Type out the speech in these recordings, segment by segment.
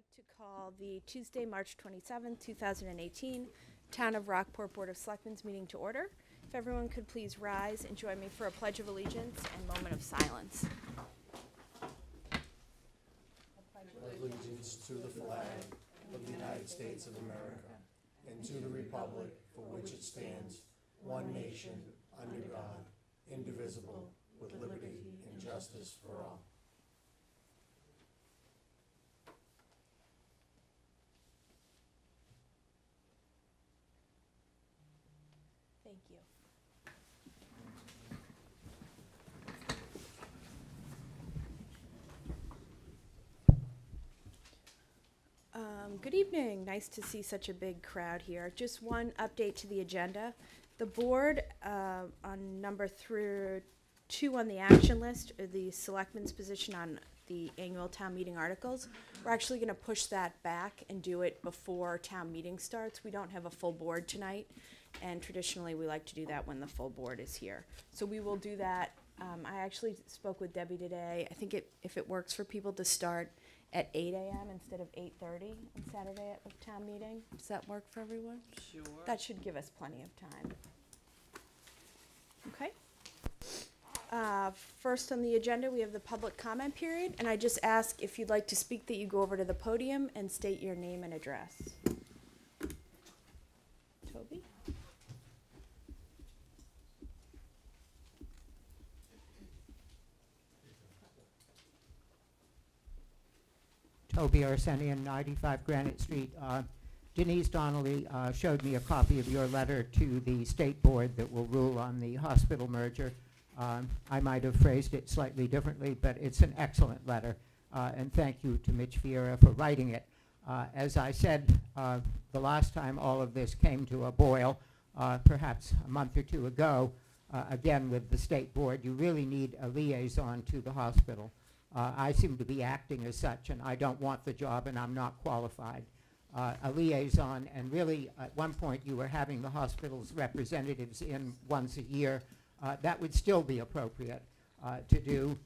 like to call the Tuesday, March 27th, 2018, Town of Rockport Board of Selectmen's meeting to order. If everyone could please rise and join me for a Pledge of Allegiance and moment of silence. Allegiance to the flag of the United States of America and to the republic for which it stands, one nation, under God, indivisible, with liberty and justice for all. Thank you. Good evening. Nice to see such a big crowd here. Just one update to the agenda. The board, on number 2 on the action list, the Selectmen's position on the annual town meeting articles. We're actually going to push that back and do it before town meeting starts. We don't have a full board tonight, and traditionally we like to do that when the full board is here. So we will do that. I actually spoke with Debbie today. I think if it works for people to start at 8 a.m. instead of 8:30 on Saturday at the town meeting. Does that work for everyone? Sure. That should give us plenty of time. Okay. First on the agenda, we have the public comment period, and I just ask if you'd like to speak that you go over to the podium and state your name and address. Toby? Toby Arsenian, 95 Granite Street. Denise Donnelly showed me a copy of your letter to the state board that will rule on the hospital merger. I might have phrased it slightly differently, but it's an excellent letter. And thank you to Mitch Vieira for writing it. As I said the last time all of this came to a boil, perhaps a month or two ago, again with the state board, you really need a liaison to the hospital. I seem to be acting as such, and I don't want the job, and I'm not qualified. A liaison, and really at one point you were having the hospital's representatives in once a year. That would still be appropriate to do,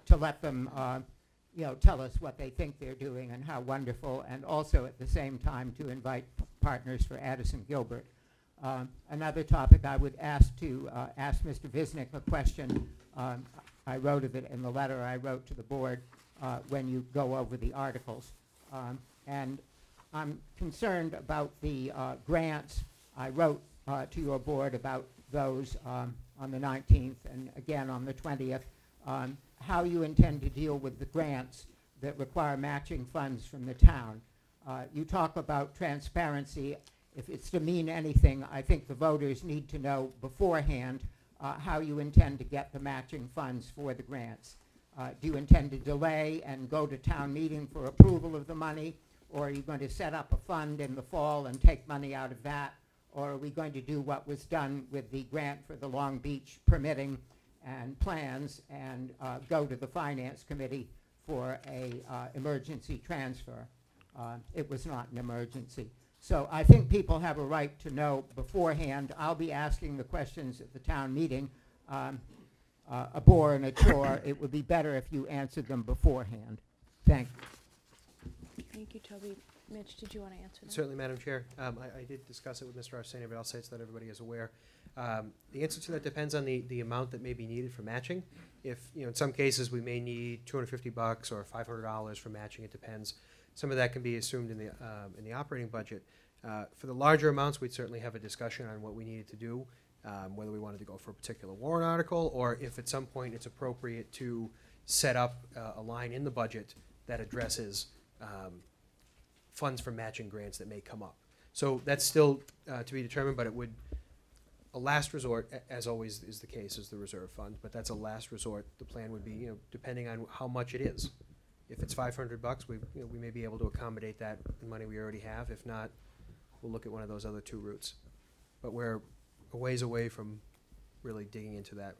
to let them tell us what they think they're doing and how wonderful, and also at the same time to invite partners for Addison Gilbert. Another topic I would ask Mr. Visnick a question. I wrote of it in the letter I wrote to the board when you go over the articles. And I'm concerned about the grants. I wrote to your board about those on the 19th and again on the 20th, how you intend to deal with the grants that require matching funds from the town. You talk about transparency. If it's to mean anything, I think the voters need to know beforehand how you intend to get the matching funds for the grants. Do you intend to delay and go to town meeting for approval of the money, or are you going to set up a fund in the fall and take money out of that, or are we going to do what was done with the grant for the Long Beach permitting and plans and go to the finance committee for a emergency transfer? It was not an emergency. So I think people have a right to know beforehand. I'll be asking the questions at the town meeting, a bore and a chore. It would be better if you answered them beforehand. Thank you. Thank you, Toby. Mitch, did you want to answer that? Certainly, Madam Chair. I did discuss it with Mr. Arsenia, but I'll say it so that everybody is aware. The answer to that depends on the amount that may be needed for matching. If, in some cases we may need $250 or $500 for matching, it depends. Some of that can be assumed in the operating budget. For the larger amounts, we'd certainly have a discussion on what we needed to do, whether we wanted to go for a particular warrant article, or if at some point it's appropriate to set up a line in the budget that addresses funds for matching grants that may come up. So that's still to be determined, but it would, a last resort, as always is the case, is the reserve fund, but that's a last resort. The plan would be, depending on how much it is. If it's $500, we may be able to accommodate that in money we already have. If not, we'll look at one of those other two routes. But we're a ways away from really digging into that.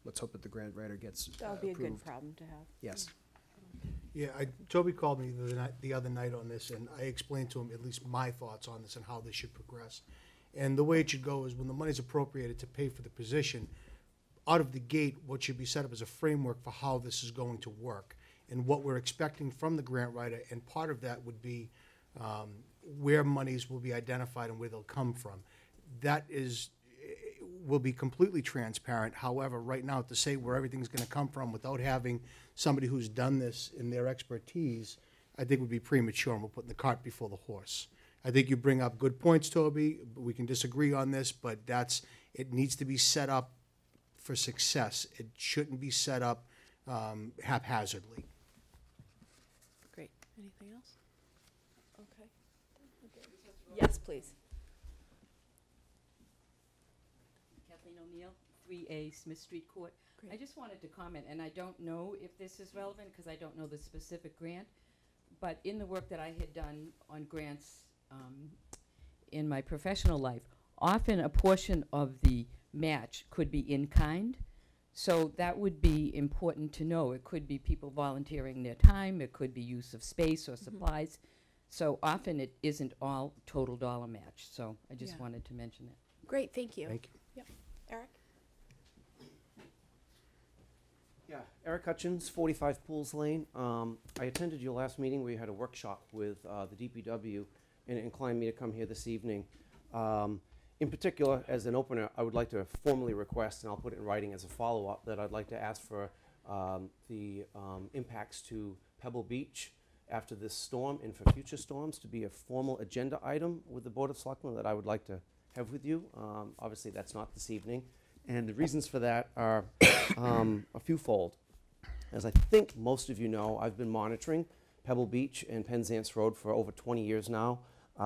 Let's hope that the grant writer gets That'll be approved. a good problem to have. Yes. Yeah, Toby called me the other night on this, and I explained to him at least my thoughts on this and how this should progress. And the way it should go is when the money's appropriated to pay for the position, out of the gate, what should be set up as a framework for how this is going to work. and what we're expecting from the grant writer, and part of that would be where monies will be identified and where they'll come from. That will be completely transparent. However, right now, to say where everything's going to come from without having somebody who's done this in their expertise, I think would be premature, and we're putting the cart before the horse. I think you bring up good points, Toby. We can disagree on this, but it needs to be set up for success. It shouldn't be set up haphazardly. Great. Anything else? Okay. Yes, please. Kathleen O'Neill, 3A Smith Street Court. Great. I just wanted to comment, and I don't know if this is relevant because I don't know the specific grant, but in the work that I had done on grants in my professional life, often a portion of the match could be in kind. So that would be important to know. It could be people volunteering their time. It could be use of space or supplies. So often it isn't all total dollar match. So I just wanted to mention that. Great, thank you. Thank you. Yep. Eric? Yeah, Eric Hutchins, 45 Pools Lane. I attended your last meeting where you had a workshop with the DPW, and it inclined me to come here this evening. In particular, as an opener, I would like to formally request, and I'll put it in writing as a follow-up, that I'd like to ask for the impacts to Pebble Beach after this storm and for future storms to be a formal agenda item with the Board of Selectmen that I would like to have with you. Obviously, that's not this evening. And the reasons for that are a fewfold. As I think most of you know, I've been monitoring Pebble Beach and Penzance Road for over 20 years now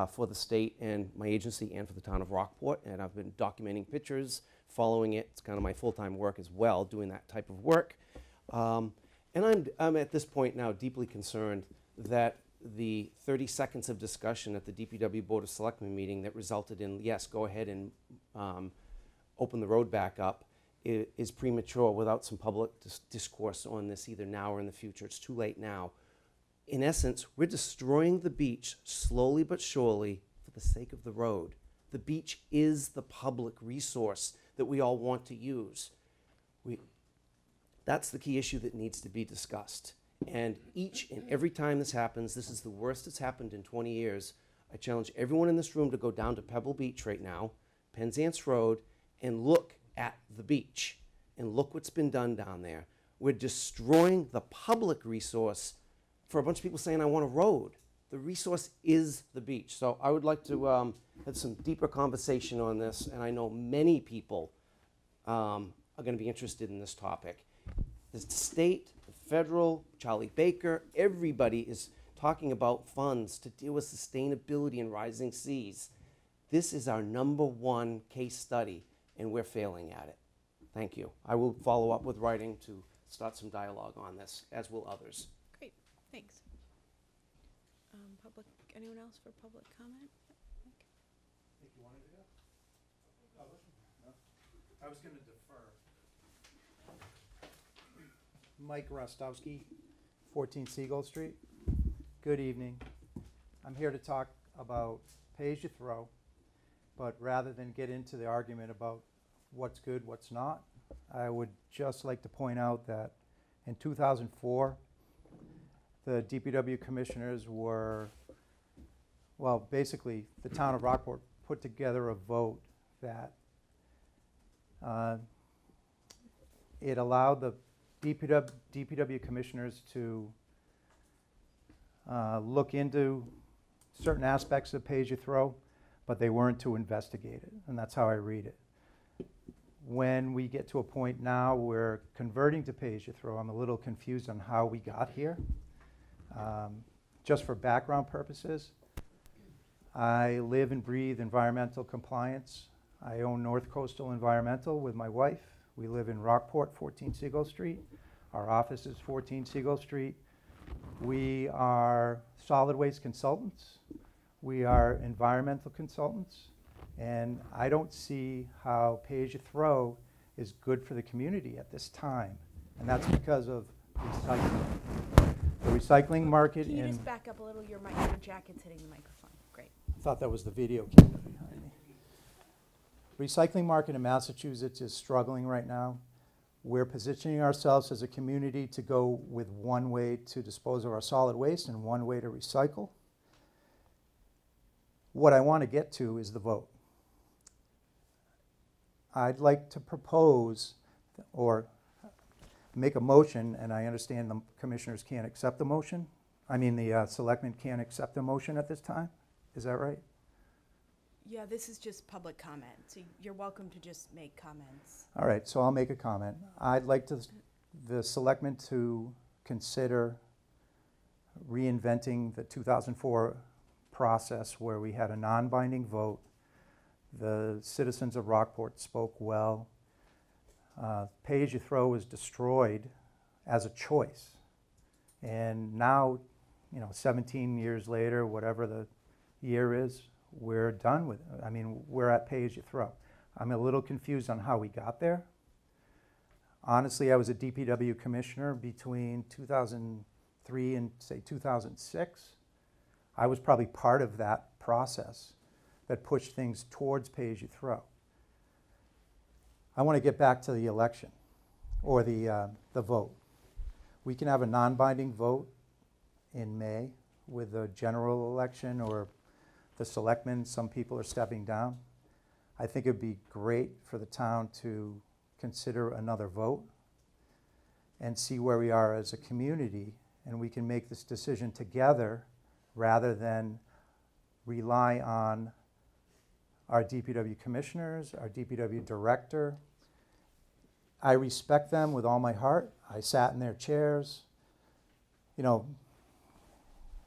for the state and my agency and for the town of Rockport. And I've been documenting pictures, following it. It's kind of my full-time work as well, doing that type of work. And I'm at this point now deeply concerned that the 30 seconds of discussion at the DPW Board of Selectmen meeting that resulted in, yes, go ahead and open the road back up, is premature without some public discourse on this either now or in the future. It's too late now. In essence, we're destroying the beach slowly but surely for the sake of the road. The beach is the public resource that we all want to use. That's the key issue that needs to be discussed. And each and every time this happens, this is the worst that's happened in 20 years. I challenge everyone in this room to go down to Pebble Beach right now, Penzance Road, and look at the beach and look what's been done down there. We're destroying the public resource for a bunch of people saying, I want a road. The resource is the beach. So I would like to have some deeper conversation on this, and I know many people are going to be interested in this topic. The state, the federal, Charlie Baker, everybody is talking about funds to deal with sustainability and rising seas. This is our #1 case study, and we're failing at it. Thank you. I will follow up with writing to start some dialogue on this, as will others. Great, thanks. Anyone else for public comment? Think you wanted to go? No? I was going to defer. Mike Rostowski, 14 Seagull Street. Good evening. I'm here to talk about pay-as-you-throw, but rather than get into the argument about what's good, what's not, I would just like to point out that in 2004, the DPW commissioners were, well, basically, the town of Rockport put together a vote that it allowed the DPW commissioners to look into certain aspects of pay-as-you-throw, but they weren't to investigate it, and that's how I read it. When we get to a point now where converting to pay-as-you-throw, I'm a little confused on how we got here. Just for background purposes, I live and breathe environmental compliance. I own North Coastal Environmental with my wife. We live in Rockport, 14 Seagull Street. Our office is 14 Seagull Street. We are solid waste consultants. We are environmental consultants. And I don't see how pay-as-you-throw is good for the community at this time. And that's because of recycling. The recycling market Can you in... just back up a little? Your jacket's hitting the microphone. Great. I thought that was the video camera behind me. Recycling market in Massachusetts is struggling right now. We're positioning ourselves as a community to go with one way to dispose of our solid waste and one way to recycle. What I want to get to is the vote. I'd like to propose or make a motion, and I understand the commissioners can't accept the motion. I mean, the selectmen can't accept the motion at this time. Is that right? Yeah, this is just public comment, so you're welcome to just make comments. All right, so I'll make a comment. I'd like the selectmen to consider reinventing the 2004 process where we had a non-binding vote. The citizens of Rockport spoke well. Pay-as-you-throw was destroyed as a choice. And now, 17 years later, whatever the year is, we're done with it. I mean, we're at pay-as-you-throw. I'm a little confused on how we got there. Honestly, I was a DPW commissioner between 2003 and, say, 2006. I was probably part of that process that pushed things towards pay-as-you-throw. I want to get back to the election, or the vote. We can have a non-binding vote in May with the general election or the selectmen. Some people are stepping down. I think it would be great for the town to consider another vote and see where we are as a community, and we can make this decision together rather than rely on our DPW commissioners, our DPW director. I respect them with all my heart. I sat in their chairs.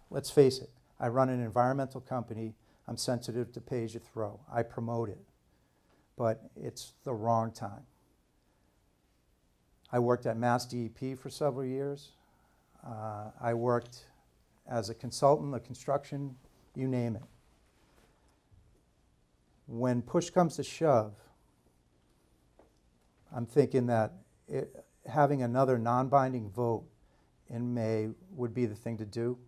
Let's face it, I run an environmental company. I'm sensitive to pay-as-you-throw. I promote it, but it's the wrong time. I worked at Mass DEP for several years. I worked as a consultant, the construction, you name it. When push comes to shove, I'm thinking that having another non-binding vote in May would be the thing to do.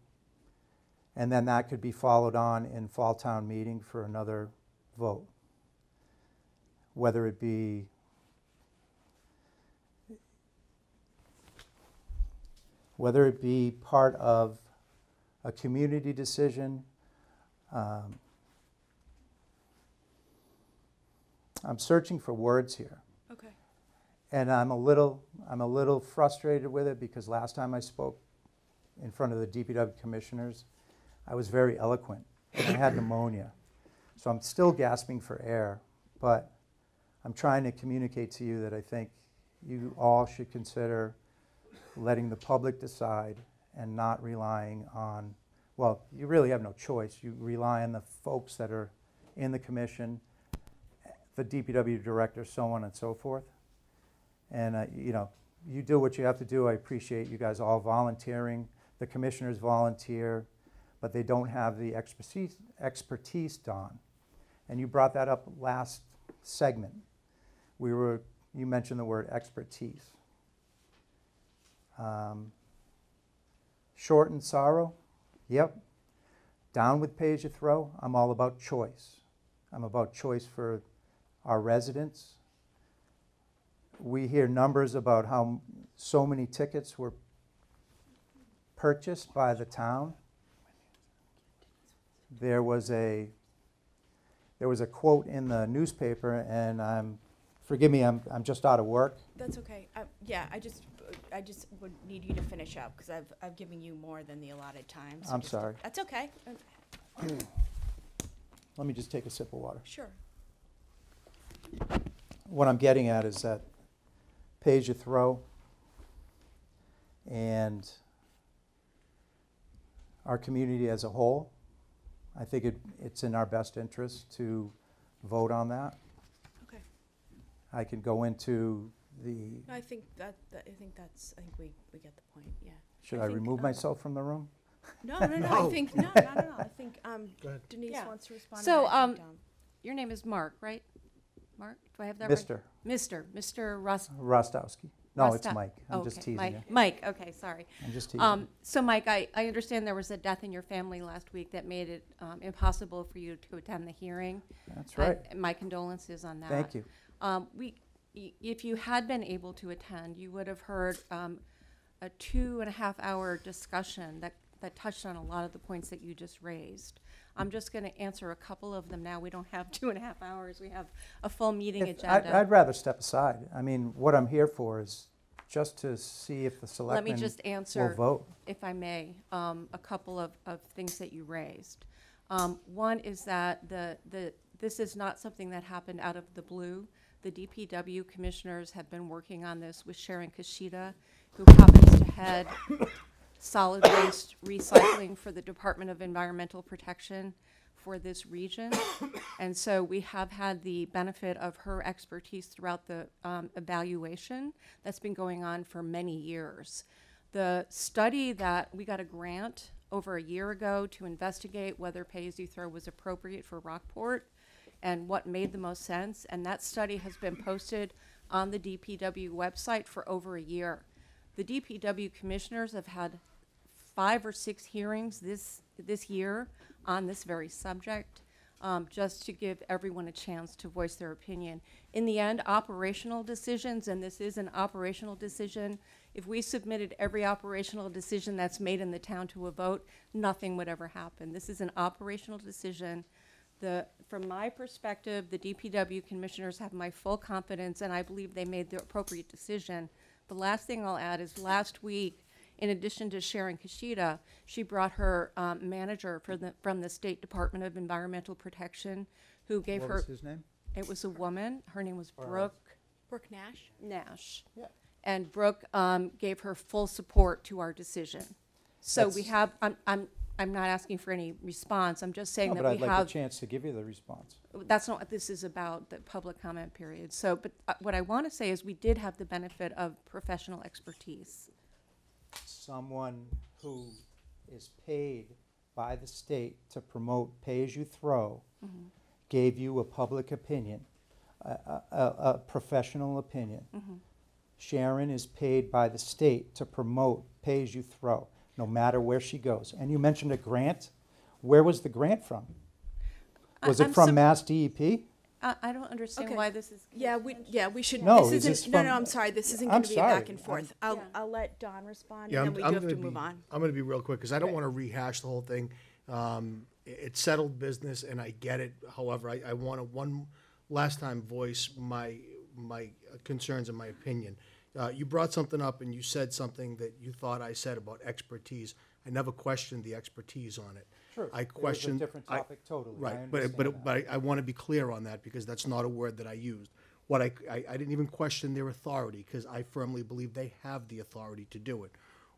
And then that could be followed on in fall town meeting for another vote. Whether it be part of a community decision. I'm searching for words here. Okay. And I'm a little frustrated with it because last time I spoke in front of the DPW commissioners, I was very eloquent and I had pneumonia. So I'm still gasping for air, but I'm trying to communicate to you that I think you all should consider letting the public decide and not relying on, well, you really have no choice. You rely on the folks that are in the commission, the DPW director, so on and so forth. And, you do what you have to do. I appreciate you guys all volunteering. The commissioners volunteer, but they don't have the expertise, Don. And you brought that up last segment. You mentioned the word expertise. Short and sorrow, yep. Down with pay-as-you-throw. I'm all about choice. I'm about choice for our residents. We hear numbers about how so many tickets were purchased by the town. There was a quote in the newspaper, and forgive me, I'm just out of work. That's okay. Yeah, I just would need you to finish up because I've given you more than the allotted time. So I'm sorry. That's okay. Let me just take a sip of water. Sure. What I'm getting at is that pay-as-you-throw and our community as a whole, I think it's in our best interest to vote on that. Okay. I could go into the. I think we get the point. Yeah. Should I remove myself from the room? No. I think not at all. I think Go ahead. Denise Yeah. wants to respond. So, and then I think Dom. Your name is Mark, right? Mark, do I have that Mr. right? Mr. Rostowski. No, it's Mike. I'm just Okay, teasing Mike. you. Mike, okay, sorry. I'm just teasing you. So Mike, I understand there was a death in your family last week that made it impossible for you to attend the hearing. That's right. My condolences on that. Thank you. if you had been able to attend, you would have heard a 2.5 hour discussion that touched on a lot of the points that you just raised. I'm just going to answer a couple of them now. We don't have 2.5 hours. We have a full meeting agenda. I'd rather step aside. I mean, what I'm here for is just to see if the Let me selectmen just will answer, vote. if I may, a couple of things that you raised. One is that this is not something that happened out of the blue. The DPW commissioners have been working on this with Sharon Kashida, who happens to head solid waste recycling for the Department of Environmental Protection for this region. And so we have had the benefit of her expertise throughout the evaluation that's been going on for many years. The study that we got a grant over a year ago to investigate whether pay-as-you-throw was appropriate for Rockport and what made the most sense, and that study has been posted on the DPW website for over a year. The DPW commissioners have had 5 or 6 hearings this year on this very subject, just to give everyone a chance to voice their opinion. In the end, operational decisions, and this is an operational decision, if we submitted every operational decision that's made in the town to a vote, nothing would ever happen. This is an operational decision. From my perspective, the DPW commissioners have my full confidence, and I believe they made the appropriate decision. The last thing I'll add is last week, in addition to Sharon Kashida, she brought her manager from the State Department of Environmental Protection, who gave What her. was his name? It was a woman. Her name was Brooke Brooke Nash. Nash. Yeah. And Brooke gave her full support to our decision. So we That's- have. I'm not asking for any response. I'm just saying No, that but we I'd like have. a chance to give you the response. That's not what this is about, the public comment period. So, but what I want to say is we did have the benefit of professional expertise. Someone who is paid by the state to promote pay-as-you-throw gave you a public opinion, a professional opinion. Sharon is paid by the state to promote pay-as-you-throw, no matter where she goes. And you mentioned a grant. Where was the grant from? Was it I'm from sup- Mass DEP? I don't understand Okay. why this is. Yeah, we should. No, this is this isn't. No, from- no. I'm sorry. This isn't I'm going to be a back sorry. and forth. Yeah. I'll let Don respond, Yeah, and then we do have to move on. I'm going to be real quick because I don't want to rehash the whole thing. It's settled business, and I get it. However, I want to one last time voice my concerns and my opinion. You brought something up, and you said something that you thought I said about expertise. I never questioned the expertise on it. Sure. I It was a questioned. different topic totally. I Right, but understand that. I want to be clear on that because that's not a word that I used. What I didn't even question their authority because I firmly believe they have the authority to do it.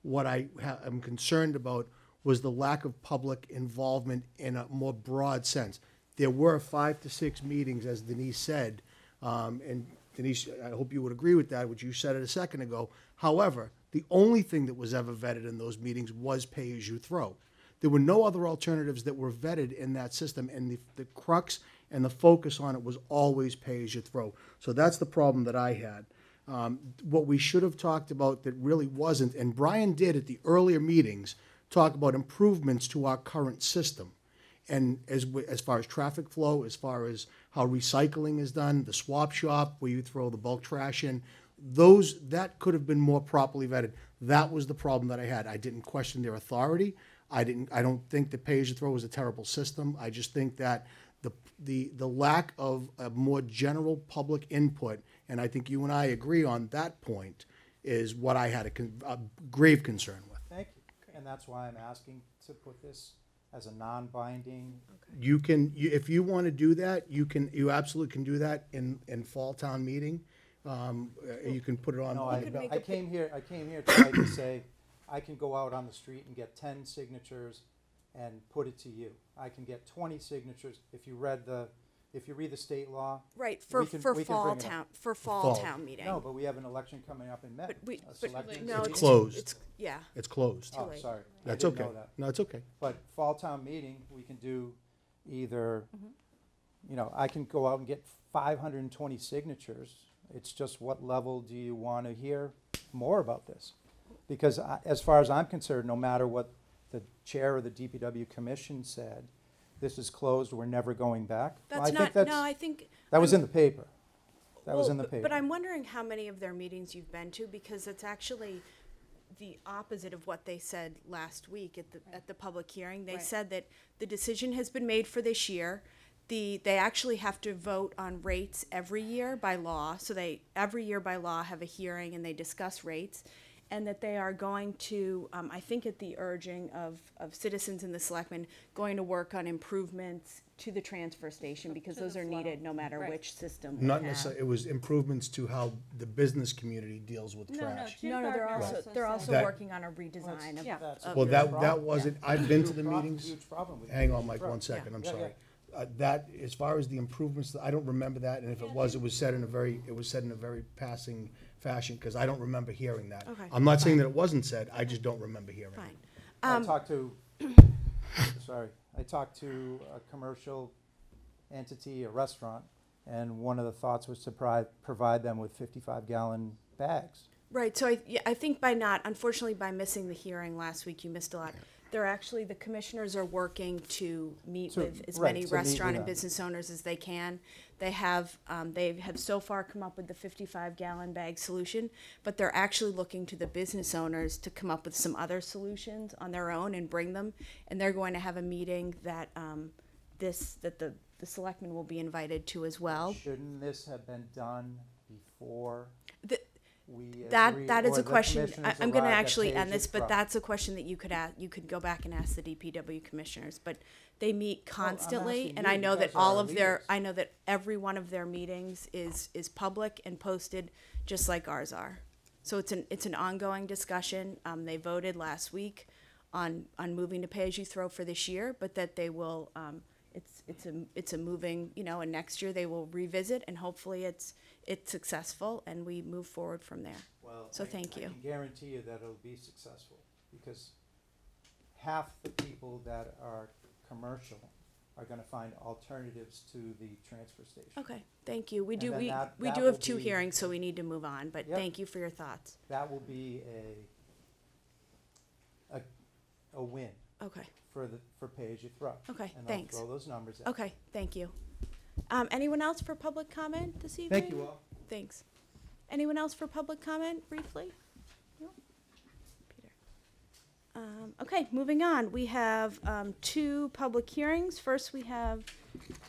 What I am concerned about was the lack of public involvement in a more broad sense. There were 5 to 6 meetings, as Denise said, and Denise, I hope you would agree with that, which you said it a second ago. However, the only thing that was ever vetted in those meetings was pay-as-you-throw. There were no other alternatives that were vetted in that system, and the crux and the focus on it was always pay-as-you-throw. So that's the problem that I had. What we should have talked about that really wasn't, and Brian did at the earlier meetings, talk about improvements to our current system. And as far as traffic flow, as far as how recycling is done, the swap shop where you throw the bulk trash in, that could have been more properly vetted. That was the problem that I had. I didn't question their authority. I don't think that pay-as-you-throw was a terrible system. I just think that the lack of a more general public input, and I think you and I agree on that point, is what I had a grave concern with. Thank you. And that's why I'm asking to put this as a non-binding. You can, if you want to do that, you absolutely can do that in fall town meeting. You can put it on. No, could make I a came here tonight to say, I can go out on the street and get 10 signatures and put it to you. I can get 20 signatures. If you read the state law. Right, we can bring it up. for fall Fall. town meeting. No, but we have an election coming up in May. a selectmen's no, meeting. it's Closed. It's yeah. It's closed. Oh, late. sorry. I That's didn't okay. know that. No, it's okay. But fall town meeting, we can do either, I can go out and get 520 signatures. It's just what level do you want to hear more about this? Because as far as I'm concerned, no matter what the chair of the DPW commission said, this is closed, we're never going back. Well, That's I think not. No, I think that was in the paper. That was Well, in the but- paper. But I'm wondering how many of their meetings you've been to, because it's actually the opposite of what they said last week at the public hearing. They Right. said that the decision has been made for this year. They actually have to vote on rates every year by law, so they, every year by law, have a hearing and they discuss rates. And that they are going to, I think at the urging of citizens and the selectmen, going to work on improvements to the transfer station, because To the those are flow. needed no matter Right. which system we Not have. necessarily, it was improvements to how the business community deals with trash. No, no, they're also That- working on a redesign of. Yeah. of Well, the- that wasn't, I've been to the meetings. Huge problem with Hang Page on, Mike, Road. one second, I'm Yeah, sorry. That, as far as the improvements, I don't remember that, and if it was said in a very, passing fashion, because I don't remember hearing that. Okay. I'm not saying that it wasn't said, I just don't remember hearing it. Fine. I talked to, sorry, I talked to a commercial entity, a restaurant, and one of the thoughts was to provide them with 55-gallon bags. Right, so I think unfortunately by missing the hearing last week, you missed a lot. They're actually, the commissioners are working to meet with as right, many to meet restaurant with and them. business owners as they can. They have so far come up with the 55-gallon bag solution, but they're actually looking to the business owners to come up with some other solutions on their own and bring them. And they're going to have a meeting that, the selectmen will be invited to as well. Shouldn't this have been done before The- we That agreed, is or a the question. commissioners I'm going to arrived at actually end Page's this, but Road? that's a question that you could ask. You could go back and ask the DPW commissioners. But they meet constantly, asking and you, I know you that guys are all our of their. leaders. I know that every one of their meetings is public and posted, just like ours are. So it's an ongoing discussion. They voted last week on moving to pay as you throw for this year, but that they will. It's a moving, and next year they will revisit, and hopefully it's successful, and we move forward from there. Well, So thank you. I can guarantee you that it'll be successful, because half the people that are commercial are gonna find alternatives to the transfer station. Okay, thank you. We And do, then we that do will have two be- hearings, so we need to move on, but Yep. thank you for your thoughts. That will be a win Okay, for pay as you throw. okay, And thanks. I'll throw those numbers out. Okay, thank you. Anyone else for public comment this evening? Thank you all. Thanks. Anyone else for public comment briefly? No? Peter. Okay, moving on. We have two public hearings. First, we have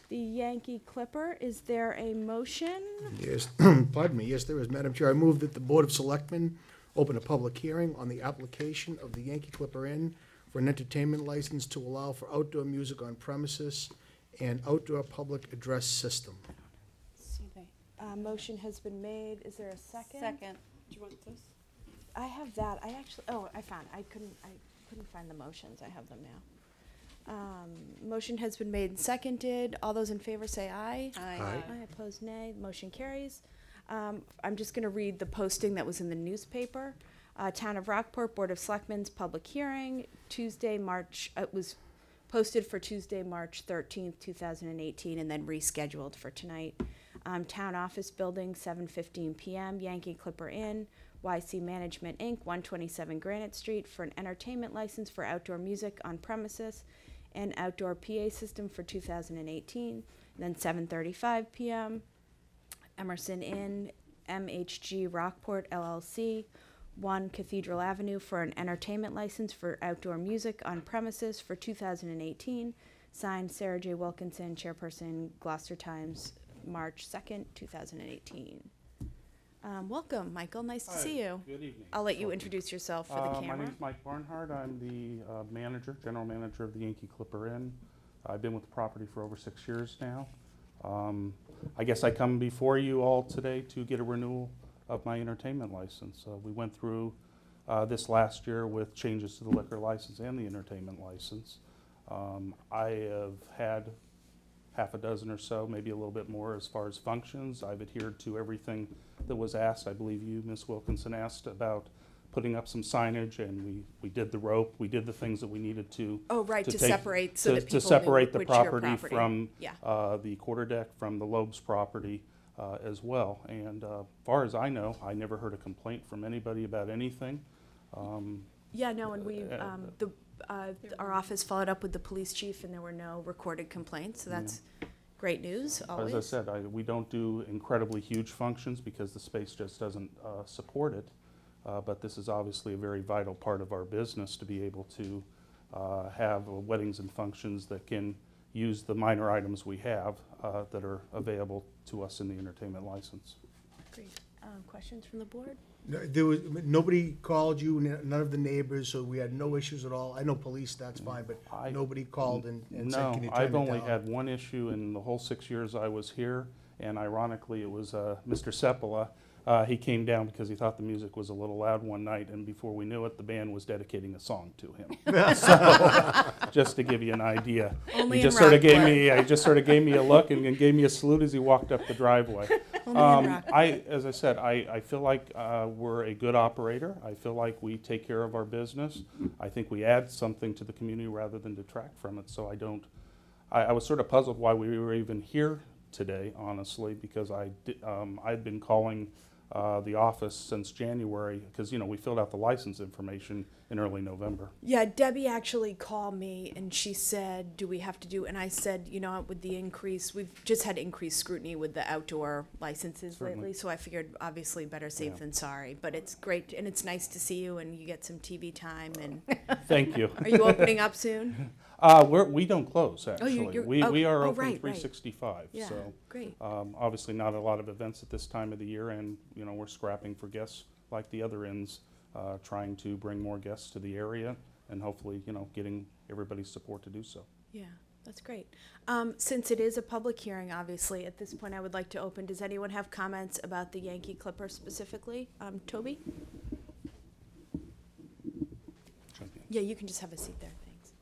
the Yankee Clipper. Is there a motion? Yes, pardon me, yes, there is, Madam Chair. I move that the Board of Selectmen open a public hearing on the application of the Yankee Clipper Inn for an entertainment license to allow for outdoor music on premises and outdoor public address system. Motion has been made. Is there a second? Second. Do you want this? I have that. I found, I couldn't find the motions. I have them now. Motion has been made and seconded. All those in favor say aye. Aye. Aye, opposed nay. Motion carries. I'm just gonna read the posting that was in the newspaper. Town of Rockport Board of Selectmen's public hearing, Tuesday, it was posted for Tuesday, March 13th, 2018, and then rescheduled for tonight. Town Office Building, 7:15 PM, Yankee Clipper Inn, YC Management, Inc., 127 Granite Street, for an entertainment license for outdoor music on premises and outdoor PA system for 2018. Then 7:35 PM, Emerson Inn, MHG Rockport LLC, 1 Cathedral Avenue, for an entertainment license for outdoor music on premises for 2018. Signed, Sarah J. Wilkinson, Chairperson, Gloucester Times, March 2nd, 2018. Welcome, Michael. Nice to Hi, see you. Good evening. I'll let you introduce yourself for the My camera. name's Mike Barnhart. I'm the general manager of the Yankee Clipper Inn. I've been with the property for over 6 years now. I guess I come before you all today to get a renewal of my entertainment license. We went through this last year with changes to the liquor license and the entertainment license. I have had half a dozen or so, maybe a little bit more as far as functions. I've adhered to everything that was asked. I believe you, Ms. Wilkinson, asked about putting up some signage, and we did the rope. We did the things that we needed to. Oh, right, to take- separate so that people to separate the knew which your property from Yeah. the quarter deck from the Loeb's property as well. And far as I know, I never heard a complaint from anybody about anything. Yeah, no, and we, our office followed up with the police chief, and there were no recorded complaints, so that's great news, always. As I said, we don't do incredibly huge functions because the space just doesn't support it. But this is obviously a very vital part of our business to be able to have weddings and functions that can use the minor items we have that are available to us in the entertainment license. Great. Questions from the board? No, there was, nobody called you, none of the neighbors, so we had no issues at all. I know police, that's fine, but nobody called and said, can you turn it down? No, I've only had one issue in the whole 6 years I was here, and ironically, it was Mr. Sepala. He came down because he thought the music was a little loud one night, and before we knew it, the band was dedicating a song to him. So, just to give you an idea, Only he in just sort of gave Rockport. me, just sort of gave me a look and gave me a salute as he walked up the driveway. Only in Rockport. As I said, I feel like we're a good operator. I feel like we take care of our business. I think we add something to the community rather than detract from it. So I was sort of puzzled why we were even here today, honestly, because I'd been calling the office since January because, you know, we filled out the license information in early November. Yeah, Debbie actually called me and she said, do we have to do, and I said, you know, with the increase, we've just had increased scrutiny with the outdoor licenses Certainly. lately, so I figured obviously better safe Yeah. than sorry, but it's great, and it's nice to see you and you get some TV time, and Thank you. are you opening up soon? We don't close, actually. you're- We are oh, open right, 365. Yeah, So great. obviously not a lot of events at this time of the year, and you know we're scrapping for guests like the other inns, trying to bring more guests to the area, and hopefully getting everybody's support to do so. Yeah, that's great. Since it is a public hearing, obviously, at this point I would like to open, does anyone have comments about the Yankee Clipper specifically? Toby? Yeah, you can just have a seat there, thanks.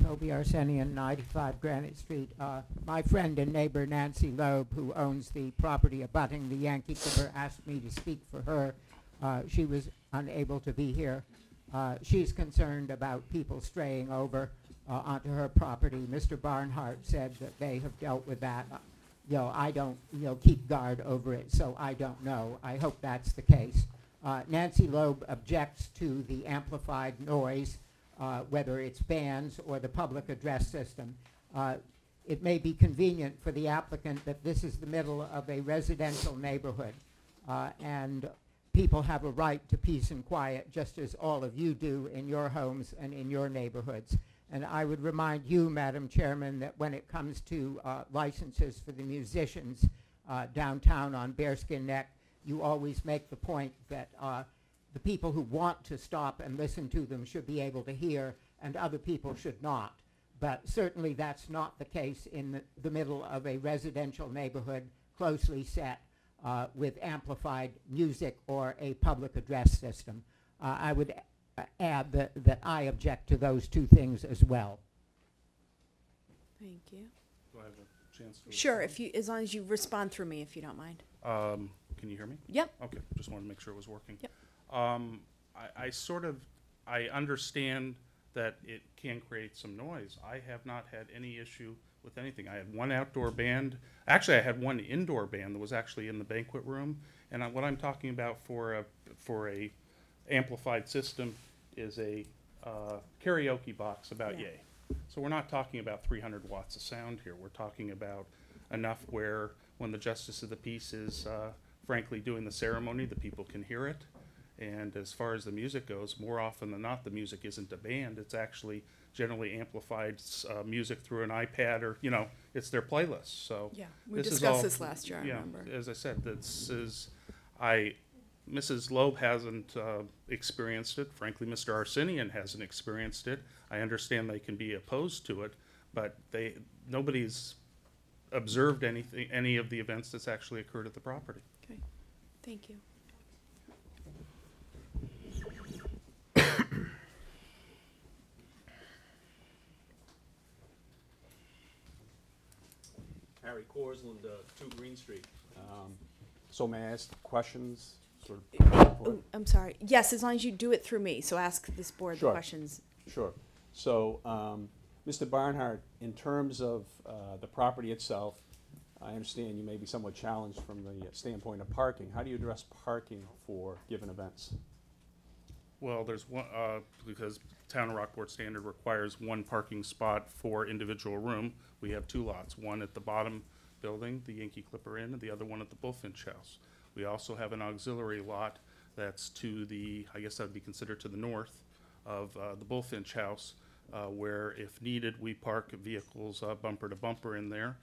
Toby Arsenian, 95 Granite Street. My friend and neighbor Nancy Loeb, who owns the property abutting the Yankee Clipper, asked me to speak for her. She was unable to be here. She's concerned about people straying over onto her property. Mr. Barnhart said that they have dealt with that. I don't keep guard over it, so I don't know. I hope that's the case. Nancy Loeb objects to the amplified noise, whether it's bands or the public address system. It may be convenient for the applicant that this is the middle of a residential neighborhood, and people have a right to peace and quiet, just as all of you do in your homes and in your neighborhoods. And I would remind you, Madam Chairman, that when it comes to licenses for the musicians downtown on Bearskin Neck, you always make the point that the people who want to stop and listen to them should be able to hear, and other people should not. But certainly that's not the case in the middle of a residential neighborhood, closely set with amplified music or a public address system. I would add that I object to those two things as well. Thank you. Do I have a chance to Sure, respond? as long as you respond through me, if you don't mind. Can you hear me? Yep. Okay, just wanted to make sure it was working. Yep. I understand that it can create some noise. I have not had any issue with anything. I had one outdoor band. Actually, I had one indoor band that was actually in the banquet room. And what I'm talking about for a amplified system is a karaoke box about Yeah. yay. So we're not talking about 300 watts of sound here. We're talking about enough where when the justice of the peace is frankly doing the ceremony, the people can hear it. And as far as the music goes, more often than not, the music isn't a band. It's actually generally amplified music through an iPad, or it's their playlist. So Yeah, we this is discussed all- this last year, I yeah, remember. as I said, Mrs. Loeb hasn't experienced it. Frankly, Mr. Arsenian hasn't experienced it. I understand they can be opposed to it, but nobody's observed any of the events that's actually occurred at the property. Okay, thank you. Harry Korsland, 2 Green Street. So may I ask questions, sort of? Oh, I'm sorry. Yes, as long as you do it through me, so ask this board the Sure. questions. Sure. So, Mr. Barnhart, in terms of the property itself, I understand you may be somewhat challenged from the standpoint of parking. How do you address parking for given events? Well, there's one, because town of Rockport standard requires one parking spot for individual room. We have two lots, one at the bottom building, the Yankee Clipper Inn, and the other one at the Bullfinch House. We also have an auxiliary lot that's to the, I guess that'd be considered to the north of the Bullfinch House, where if needed, we park vehicles bumper to bumper in there.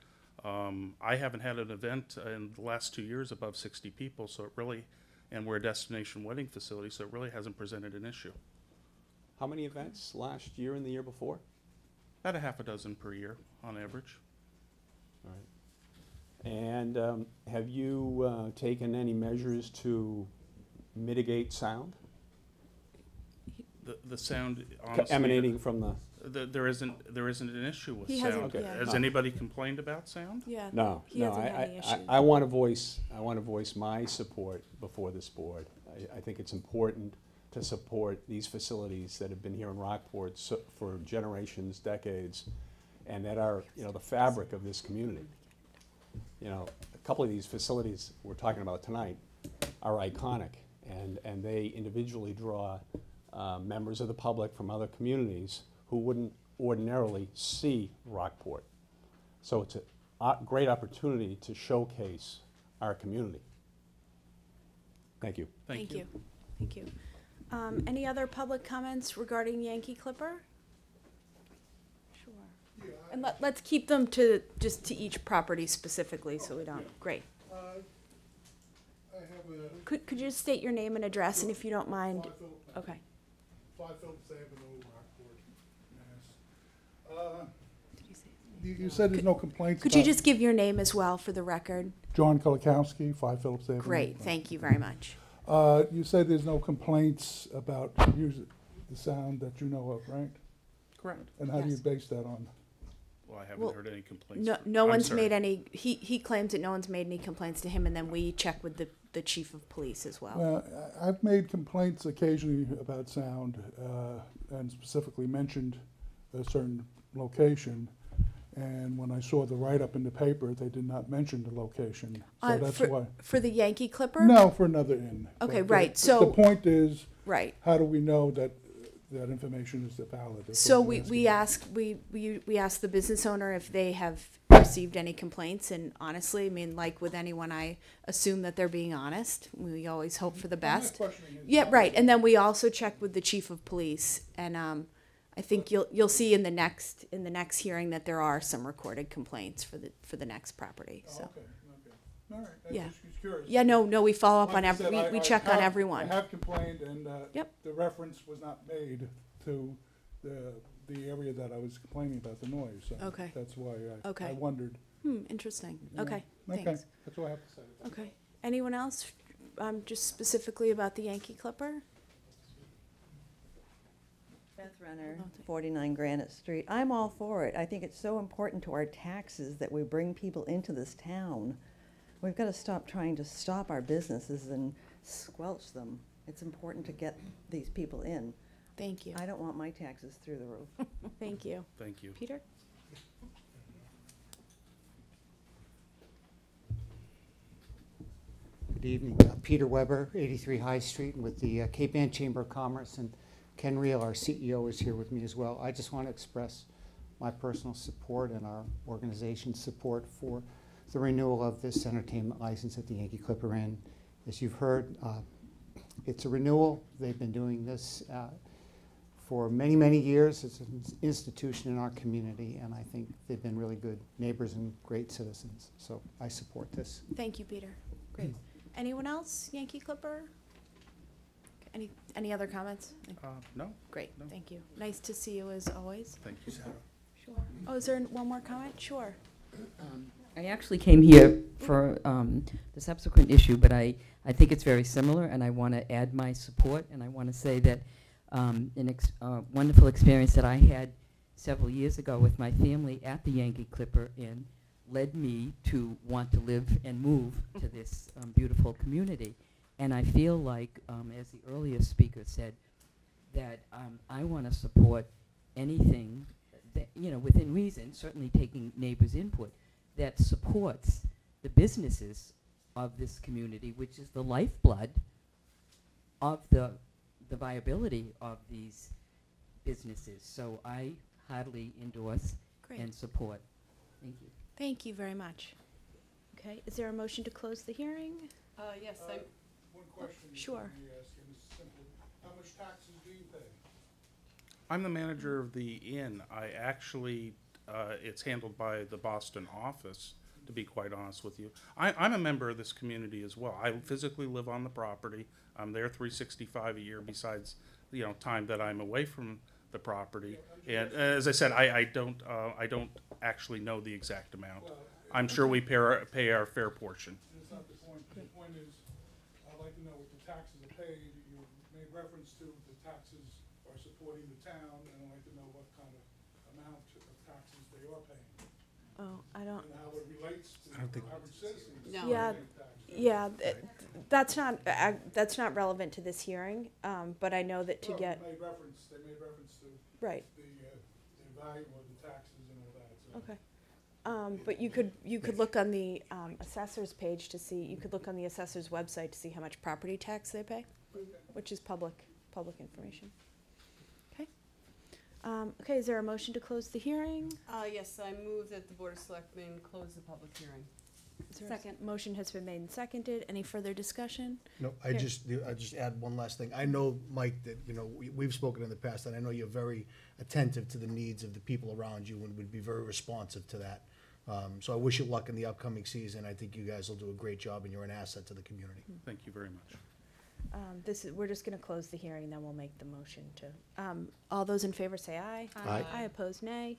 I haven't had an event in the last 2 years above 60 people, so it really, and we're a destination wedding facility, so it really hasn't presented an issue. How many events last year and the year before? About a half a dozen per year on average. All right. And have you taken any measures to mitigate sound The sound, honestly, emanating from the? there isn't an issue with He sound. hasn't- Okay. yeah. Has anybody complained about sound? Yeah. No, He no, hasn't had any issues. I want to voice my support before this board. I think it's important to support these facilities that have been here in Rockport for generations, decades, and that are, you know, the fabric of this community. You know, a couple of these facilities we're talking about tonight are iconic, and they individually draw members of the public from other communities who wouldn't ordinarily see Rockport. So it's a great opportunity to showcase our community. Thank you. Thank you. Thank you. Any other public comments regarding Yankee Clipper? Sure. And let's keep them to just to each property specifically, so we don't. Great. I have a Could you just state your name and address, and if you don't mind? 5 Phillips Okay. Avenue, Rockport, Mass. You said there's no complaints Could you just give your name as well for the record? John Kulikowski, 5 Phillips Avenue. Great. Thank you very much. You said there's no complaints about the sound that you know of, right? Correct. And how do you Yes. base that on? Well, I haven't Well, heard any complaints. No I'm one's sorry. made any. He claims that no one's made any complaints to him, and then we check with the chief of police as well. Well, I've made complaints occasionally about sound, and specifically mentioned a certain location. And when I saw the write-up in the paper, they did not mention the location. So that's why. For the Yankee Clipper? No, for another inn. Okay, But right, the so- point is, Right. how do we know that that information is valid? That's So what I'm we asking. ask the business owner if they have received any complaints, and honestly, I mean, like with anyone, I assume that they're being honest. We always hope for the I'm not best. questioning his Yeah, right. honesty. And then we also check with the chief of police, and I think you'll see in the next hearing that there are some recorded complaints for the next property. Oh, So okay. All right. I Yeah. was just curious. yeah, no, we follow up Like on I said, we I check on have- everyone. I have complained, and Yep. the reference was not made to the area that I was complaining about, the noise. So Okay. that's why I Okay. wondered. Interesting. Yeah. Okay, Okay, thanks. that's all I have to say. Okay. Anyone else, just specifically about the Yankee Clipper? Beth Renner, Oh, thank- 49 Granite Street. I'm all for it. I think it's so important to our taxes that we bring people into this town. We've got to stop trying to stop our businesses and squelch them. It's important to get these people in. Thank you. I don't want my taxes through the roof. Thank you. Thank you. Peter? Good evening. Peter Weber, 83 High Street, with the Cape Ann Chamber of Commerce, and Ken Reel, our CEO, is here with me as well. I just want to express my personal support and our organization's support for the renewal of this entertainment license at the Yankee Clipper Inn. As you've heard, it's a renewal. They've been doing this for many, many years. It's an institution in our community, and I think they've been really good neighbors and great citizens. So I support this. Thank you, Peter. Great. Anyone else, Yankee Clipper? Any other comments? No, Great, no. thank you. Nice to see you as always. thank you, Sarah. Sure. Oh, is there one more comment? Sure. I actually came here for the subsequent issue, but I think it's very similar, and I want to add my support, and I want to say that a wonderful experience that I had several years ago with my family at the Yankee Clipper Inn led me to want to live and move to this beautiful community. And I feel like, as the earlier speaker said, that I want to support anything that, within reason, certainly taking neighbors' input, that supports the businesses of this community, which is the lifeblood of the the viability of these businesses. So I heartily endorse Great. and support. Thank you. Thank you very much. Okay, is there a motion to close the hearing? Yes, One question. Sure. Let me ask, and it's simple. How much taxes do you pay? I'm the manager of the inn. I actually, it's handled by the Boston office, to be quite honest with you. I'm a member of this community as well. I physically live on the property. I'm there 365 a year besides, time that I'm away from the property. And as I said, I don't actually know the exact amount. I'm sure we pay our fair portion. That's not the point. The point is, I'd like to know what the taxes are paid. You made reference to the taxes are supporting the town, and I'd like to know what kind of amount of taxes they are paying, Oh, I don't, and how it relates to average citizens. No. Yeah, paying taxes. yeah, that's not relevant to this hearing, but I know that to Well, get, they made reference to right, the value of the taxes and all that, so. okay. But you could look on the assessor's page to see, you could look on the assessor's website to see how much property tax they pay, which is public information. Okay. Okay, is there a motion to close the hearing? Yes, I move that the Board of Selectmen close the public hearing. Is there a motion has been made and seconded. Any further discussion? No, I just add one last thing. I know, Mike, that, we've spoken in the past, and I know you're very attentive to the needs of the people around you and would be very responsive to that. So I wish you luck in the upcoming season. I think you guys will do a great job, and you're an asset to the community. Thank you very much. We're just gonna close the hearing, then we'll make the motion to, all those in favor say aye. Aye. Aye, opposed, nay.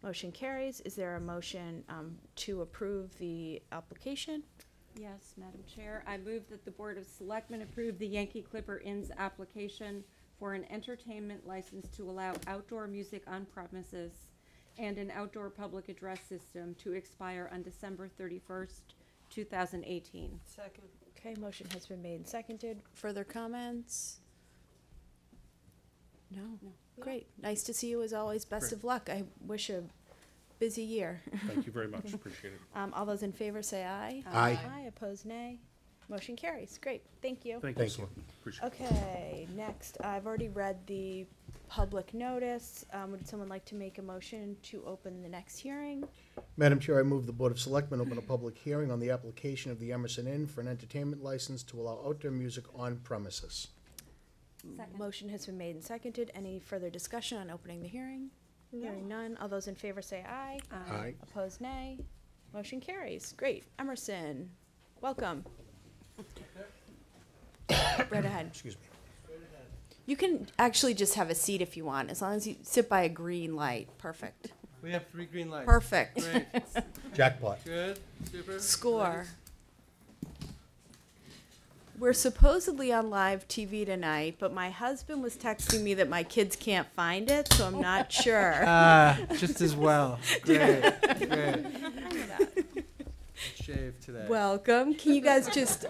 Motion carries. Is there a motion, to approve the application? Yes, Madam Chair. I move that the Board of Selectmen approve the Yankee Clipper Inn's application for an entertainment license to allow outdoor music on premises and an outdoor public address system to expire on December 31st, 2018. Second. Okay, motion has been made and seconded. Further comments? No? No. Great. Nice to see you as always. Best Great. of luck. I wish a busy year. Thank you very much. Appreciate it. All those in favor say aye. Aye. Aye, opposed, nay. Motion carries. Great. Thank you. Thank you, Thank you. Selectman. Appreciate it. Okay, next, I've already read the public notice. Would someone like to make a motion to open the next hearing? Madam Chair, I move the Board of Selectmen open a public hearing on the application of the Emerson Inn for an entertainment license to allow outdoor music on premises. Second. Motion has been made and seconded. Any further discussion on opening the hearing? Hearing none. All those in favor say aye. Aye. Opposed, nay. Motion carries. Great. Emerson, welcome. Right ahead. Excuse me. You can actually just have a seat if you want, as long as you sit by a green light. Perfect. We have 3 green lights. Perfect. Great. Jackpot. Good. Super. Score. We're supposedly on live TV tonight, but my husband was texting me that my kids can't find it, so I'm not sure. Just as well. Great. Great. Shave today. Welcome. Can you guys just,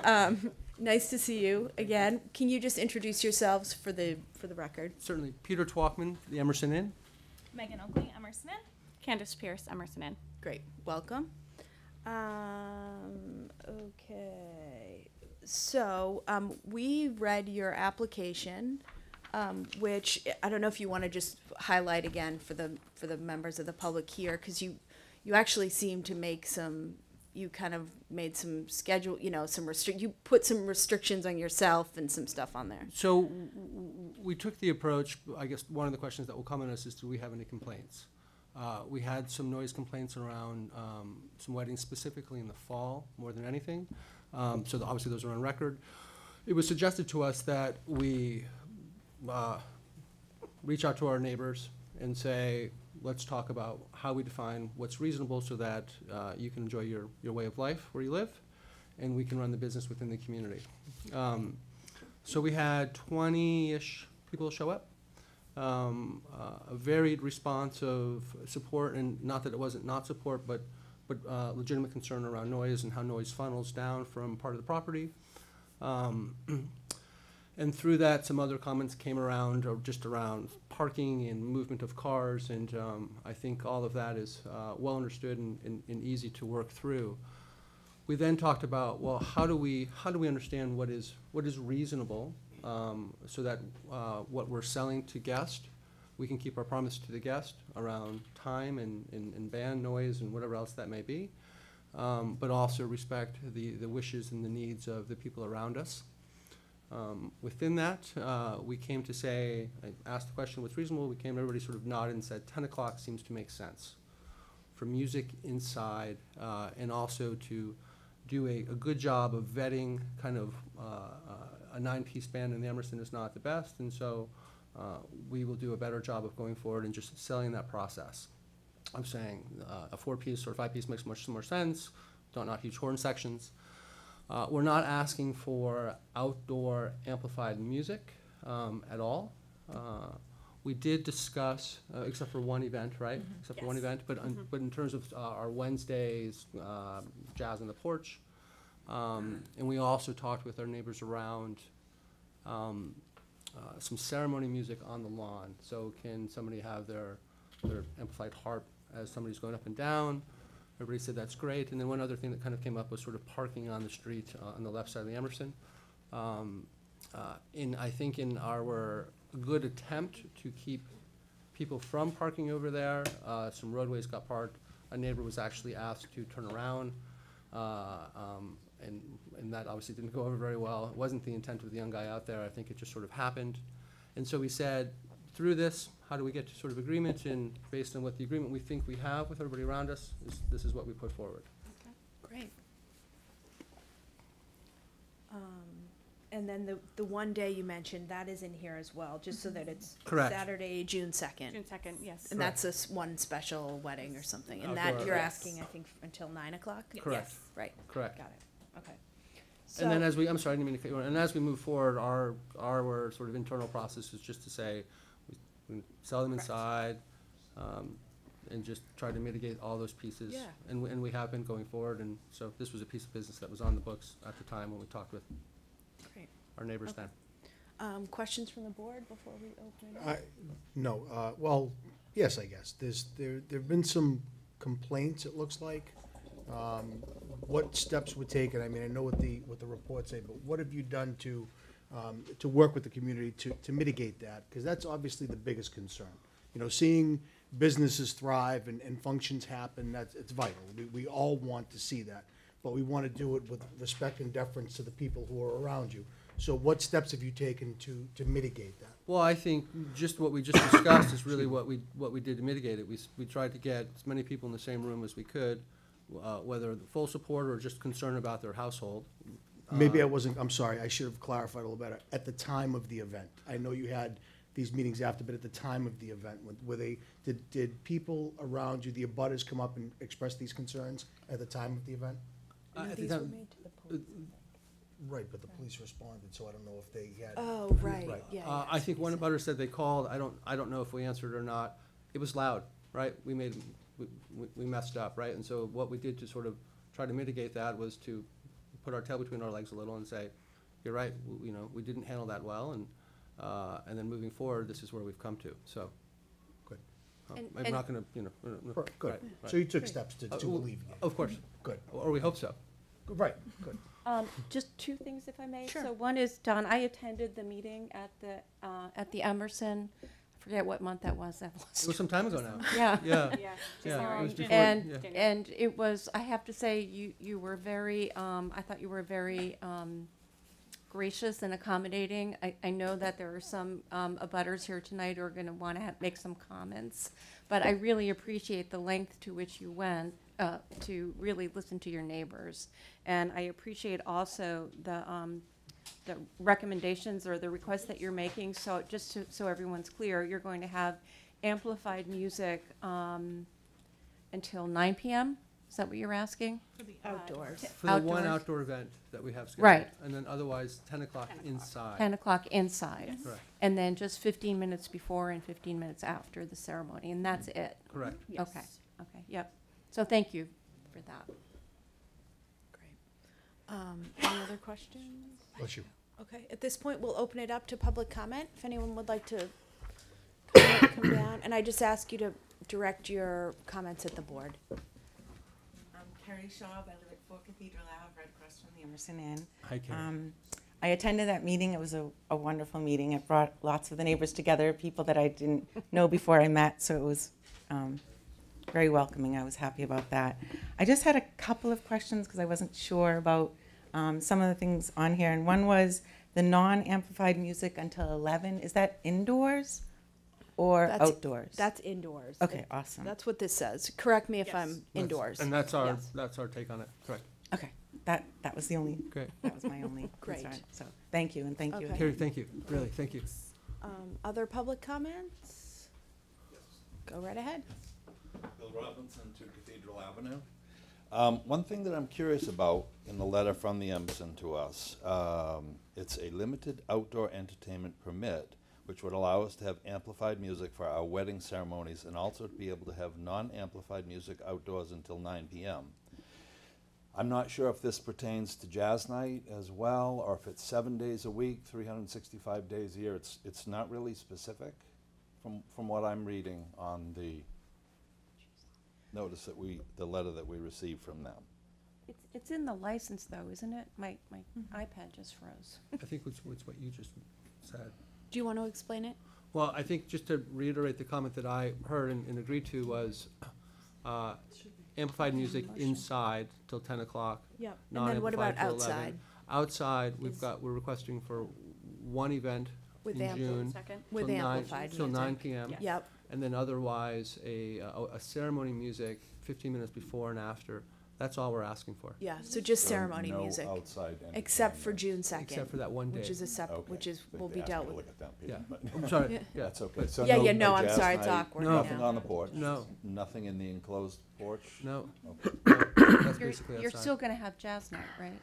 nice to see you again. Can you just introduce yourselves for the record? Certainly. Peter Twalkman, the Emerson Inn. Megan Oakley, Emerson Inn. Candace Pierce, Emerson Inn. Great. Welcome. Okay. So, we read your application, which I don't know if you want to just highlight again for the members of the public here, because you actually seem to make you kind of made some schedule, you put some restrictions on yourself and some stuff on there. So we took the approach, I guess one of the questions that will come at us is, do we have any complaints? We had some noise complaints around some weddings, specifically in the fall, more than anything. So obviously those are on record. It was suggested to us that we reach out to our neighbors and say, let's talk about how we define what's reasonable so that you can enjoy your way of life where you live, and we can run the business within the community. So we had 20-ish people show up. A varied response of support, and not that it wasn't not support, but legitimate concern around noise and how noise funnels down from part of the property. And through that, some other comments came around, or just around parking and movement of cars, and I think all of that is well understood and easy to work through. We then talked about, well, how do we understand what is reasonable so that what we're selling to guests, we can keep our promise to the guest around time and band noise and whatever else that may be, but also respect the wishes and the needs of the people around us. Within that, we came to say, I asked the question, what's reasonable? Everybody sort of nodded and said 10 o'clock seems to make sense for music inside, and also to do a good job of vetting kind of a 9-piece band in the Emerson is not the best, and so we will do a better job of going forward and just selling that process. I'm saying a 4-piece or 5-piece makes much more sense, not huge horn sections. We're not asking for outdoor amplified music at all. We did discuss, except for one event, right? Except for one event, but in terms of our Wednesdays, Jazz on the Porch, and we also talked with our neighbors around some ceremony music on the lawn. So can somebody have their amplified harp as somebody's going up and down? Everybody said that's great. And then one other thing that kind of came up was sort of parking on the street on the left side of the Emerson. I think in our good attempt to keep people from parking over there, some roadways got parked. A neighbor was actually asked to turn around, and that obviously didn't go over very well. It wasn't the intent of the young guy out there. I think it just sort of happened. And so we said, through this, how do we get to sort of agreement? And based on what the agreement we think we have with everybody around us, this is what we put forward. Okay, great. And then the one day you mentioned, that is in here as well, just so that it's Correct. Saturday, June 2nd. June 2nd, yes. And that's one special wedding or something. And Outdoor. that you're Yes. asking, I think, until 9 o'clock? Correct. Yes, right. Correct. Got it. Okay. And then So- I'm sorry, I didn't mean to cut you off. And as we move forward, our sort of internal process is just to say, we sell them inside, and just try to mitigate all those pieces. Yeah. And we have been going forward, and so this was a piece of business that was on the books at the time when we talked with Great. our neighbors Okay. then. Questions from the board before we open it up? No, well, yes, I guess. There've been some complaints, it looks like. What steps were taken? I mean, I know what the reports say, but what have you done to work with the community to mitigate that? Because that's obviously the biggest concern. You know, seeing businesses thrive and functions happen, it's vital. We all want to see that, but we want to do it with respect and deference to the people who are around you. So what steps have you taken to mitigate that? Well, I think just what we just discussed is really what we did to mitigate it. We tried to get as many people in the same room as we could, whether the full support or just concern about their household. Maybe I'm sorry, I should have clarified a little better. At the time of the event, I know you had these meetings after, but at the time of the event, did people around you, the abutters, come up and express these concerns at the time of the event? No, at the these were time- made to the police. Right, but the police responded, so I don't know if they had. Oh, right, Right. yeah. I think one abutter said they called. I don't know if we answered or not. It was loud, right? We messed up, right? And so what we did to sort of try to mitigate that was to put our tail between our legs a little and say, you're right, we didn't handle that well, and then moving forward, this is where we've come to, so. Good. I'm not gonna, Good. right, So you took steps to alleviate. Of course. Good. Or we hope so. Right, good. Just two things, if I may. Sure. So one is, Don, I attended the meeting at the Emerson. I forget what month that was. It was some time ago now. Yeah. Yeah, Yeah. yeah. It was before, And yeah. and it was. I have to say, you were very. I thought you were very gracious and accommodating. I know that there are some abutters here tonight who are going to want to make some comments, but I really appreciate the length to which you went to really listen to your neighbors, and I appreciate also the recommendations or the requests that you're making. So just so everyone's clear, you're going to have amplified music until 9 p.m. Is that what you're asking? Outdoors. For the one outdoors. outdoor event that we have scheduled. Right. And then otherwise 10 o'clock inside. 10 o'clock inside. Correct. And then just 15 minutes before and 15 minutes after the ceremony, and that's it? Correct. Yes. Okay, yep. So thank you for that. Great. Any other questions? Bless you. Okay, at this point, we'll open it up to public comment. If anyone would like to come down, and I just ask you to direct your comments at the board. I'm Carrie Shaw. I live at 4 Cathedral Ave, right across from the Emerson Inn. Hi, Karen. I attended that meeting. It was a wonderful meeting. It brought lots of the neighbors together, people that I didn't know before I met, so it was very welcoming. I was happy about that. I just had a couple of questions because I wasn't sure about some of the things on here. And one was the non-amplified music until 11. Is that indoors or outdoors? That's indoors. Okay, awesome. That's what this says. Correct me if I'm indoors. And that's our, Yes. that's our take on it, correct. Okay, that was the only, Great. that was my only Great. concern. So thank you, and thank you. Okay. Carrie, thank you, really, thank you. Other public comments? Go right ahead. Bill Robinson, 2 Cathedral Avenue. One thing that I'm curious about in the letter from the Emerson to us, it's a limited outdoor entertainment permit, which would allow us to have amplified music for our wedding ceremonies and also to be able to have non-amplified music outdoors until 9 p.m. I'm not sure if this pertains to jazz night as well, or if it's 7 days a week, 365 days a year. It's not really specific from what I'm reading on the notice that the letter that we received from them. It's in the license though, isn't it? My iPad just froze. I think it's what you just said. Do you want to explain it? Well, I think just to reiterate the comment that I heard and agreed to was amplified music inside till 10 o'clock. Yep. And then what about non-amplified till 11. outside? Outside, we're requesting for one event With in June. With till 9 amplified till music. 9 p.m. Yep. And then otherwise, a ceremony music 15 minutes before and after. That's all we're asking for. Yeah, so just So ceremony no music. outside Except for entertainment. June 2nd. Except for that one day. Which is a Okay. which is, They- will they be asked me dealt to with. look at that, Yeah. Peter, but I'm sorry. Yeah. Yeah. That's okay. So Yeah, no, yeah, no, I'm jazz sorry, it's night, awkward right Nothing now. on the porch? No. Nothing in the enclosed porch? No. Okay. That's You're, basically you're outside. still gonna have jazz night, right?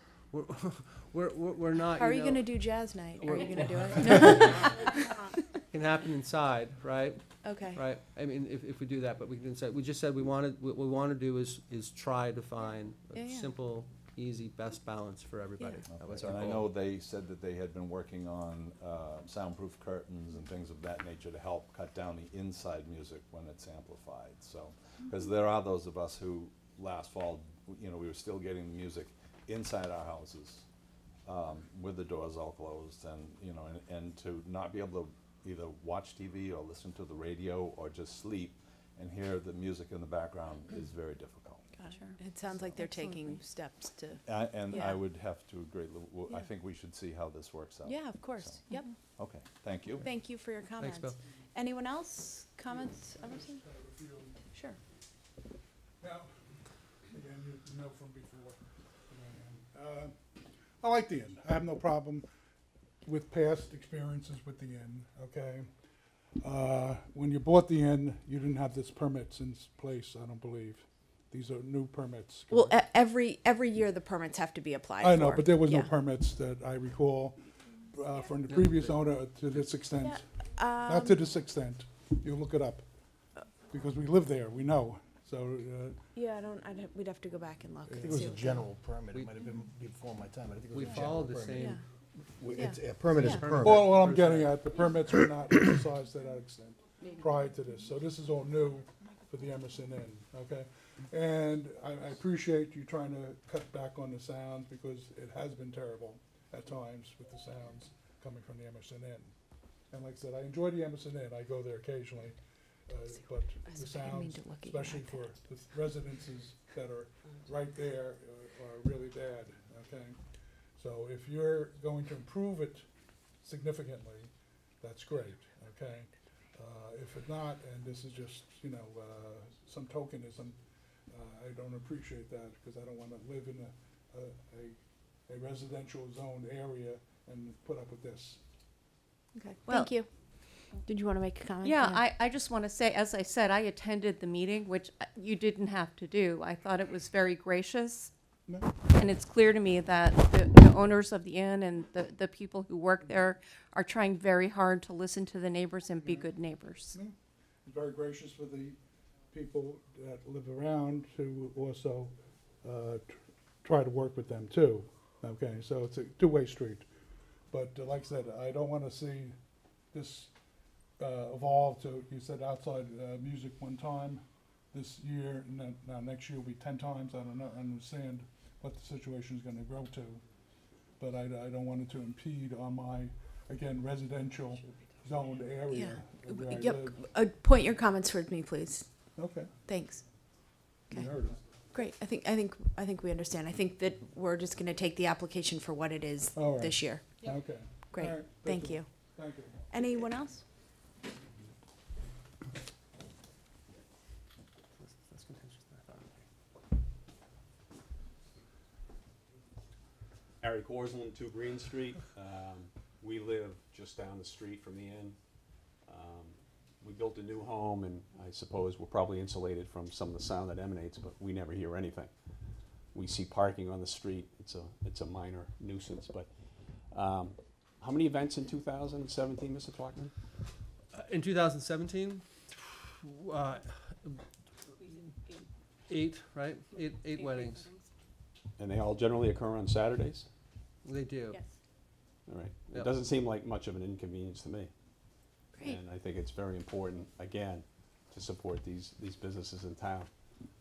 We're not. How are you know, going to do jazz night? Are we're- you going to do it? Can happen inside, right? Okay. Right. I mean, if we do that, but we can say, we just said what we want to do is try to find a Yeah, yeah. simple, easy, best balance for everybody. That was our And I goal. know they said that they had been working on soundproof curtains and things of that nature to help cut down the inside music when it's amplified, so. Because there are those of us who last fall, we were still getting the music inside our houses with the doors all closed and to not be able to either watch TV or listen to the radio or just sleep and hear the music in the background is very difficult. Gotcha. It sounds like they're taking steps to. And Yeah. I would have to agree, I Yeah. think we should see how this works out. Yeah, of course. So, Yep. Okay, thank you. Thank you for your comments. Bill. Anyone else? Comments, Emerson? Sure. Now, again, you know from before. I like the inn. I have no problem with past experiences with the inn, okay? When you bought the inn, you didn't have this permits in place, I don't believe. These are new permits. Well, every year the permits have to be applied for. I know, but there was no Yeah. permits that I recall from the previous owner to this extent. Yeah, Not to this extent. You look it up. Because we live there, we know. So, Yeah, we'd have to go back and look. I think and it was see a what general permit, it might have been before my time, but I think it We was a general followed the permit. same. It's, Yeah. a permit is a Yeah. permit. well, what I'm getting at, the permits were not exercised to that extent prior to this. So this is all new for the Emerson Inn, okay? And I appreciate you trying to cut back on the sounds because it has been terrible at times with the sounds coming from the Emerson Inn. And like I said, I enjoy the Emerson Inn, I go there occasionally, but the sounds, especially for the residences that are right there, are really bad, okay? So if you're going to improve it significantly, that's great, okay? If not, and this is just, some tokenism, I don't appreciate that because I don't want to live in a residential zoned area and put up with this. Okay, Well- thank you. Did you want to make a comment? Yeah, I just want to say, as I said, I attended the meeting, which you didn't have to do. I thought it was very gracious. No. And it's clear to me that the owners of the inn and the people who work there are trying very hard to listen to the neighbors and be good neighbors. Very gracious for the people that live around to also try to work with them too. Okay, so it's a two-way street. But like I said, I don't want to see this evolve to, you said outside music one time this year, and then now next year will be 10 times. I don't know, understand what the situation is going to grow to. but I don't want it to impede on my, again, residential zoned area where I Yep. live. Point your comments towards me, please. Okay, Thanks. you Okay. heard it. Great. I think we understand. I think that we're just going to take the application for what it is All right. this year. Okay. Great. All right. Thank you. Thank you. Anyone else? Less contentious than I thought. Harry Korsland, 2 Green Street. We live just down the street from the inn. We built a new home, and I suppose we're probably insulated from some of the sound that emanates, but we never hear anything. We see parking on the street. It's a minor nuisance, but how many events in 2017, Mr. Twachtman? In 2017, 8, right? Eight weddings. And they all generally occur on Saturdays? They do. Yes. All right. Yep. It doesn't seem like much of an inconvenience to me. Great. And I think it's very important, again, to support these businesses in town,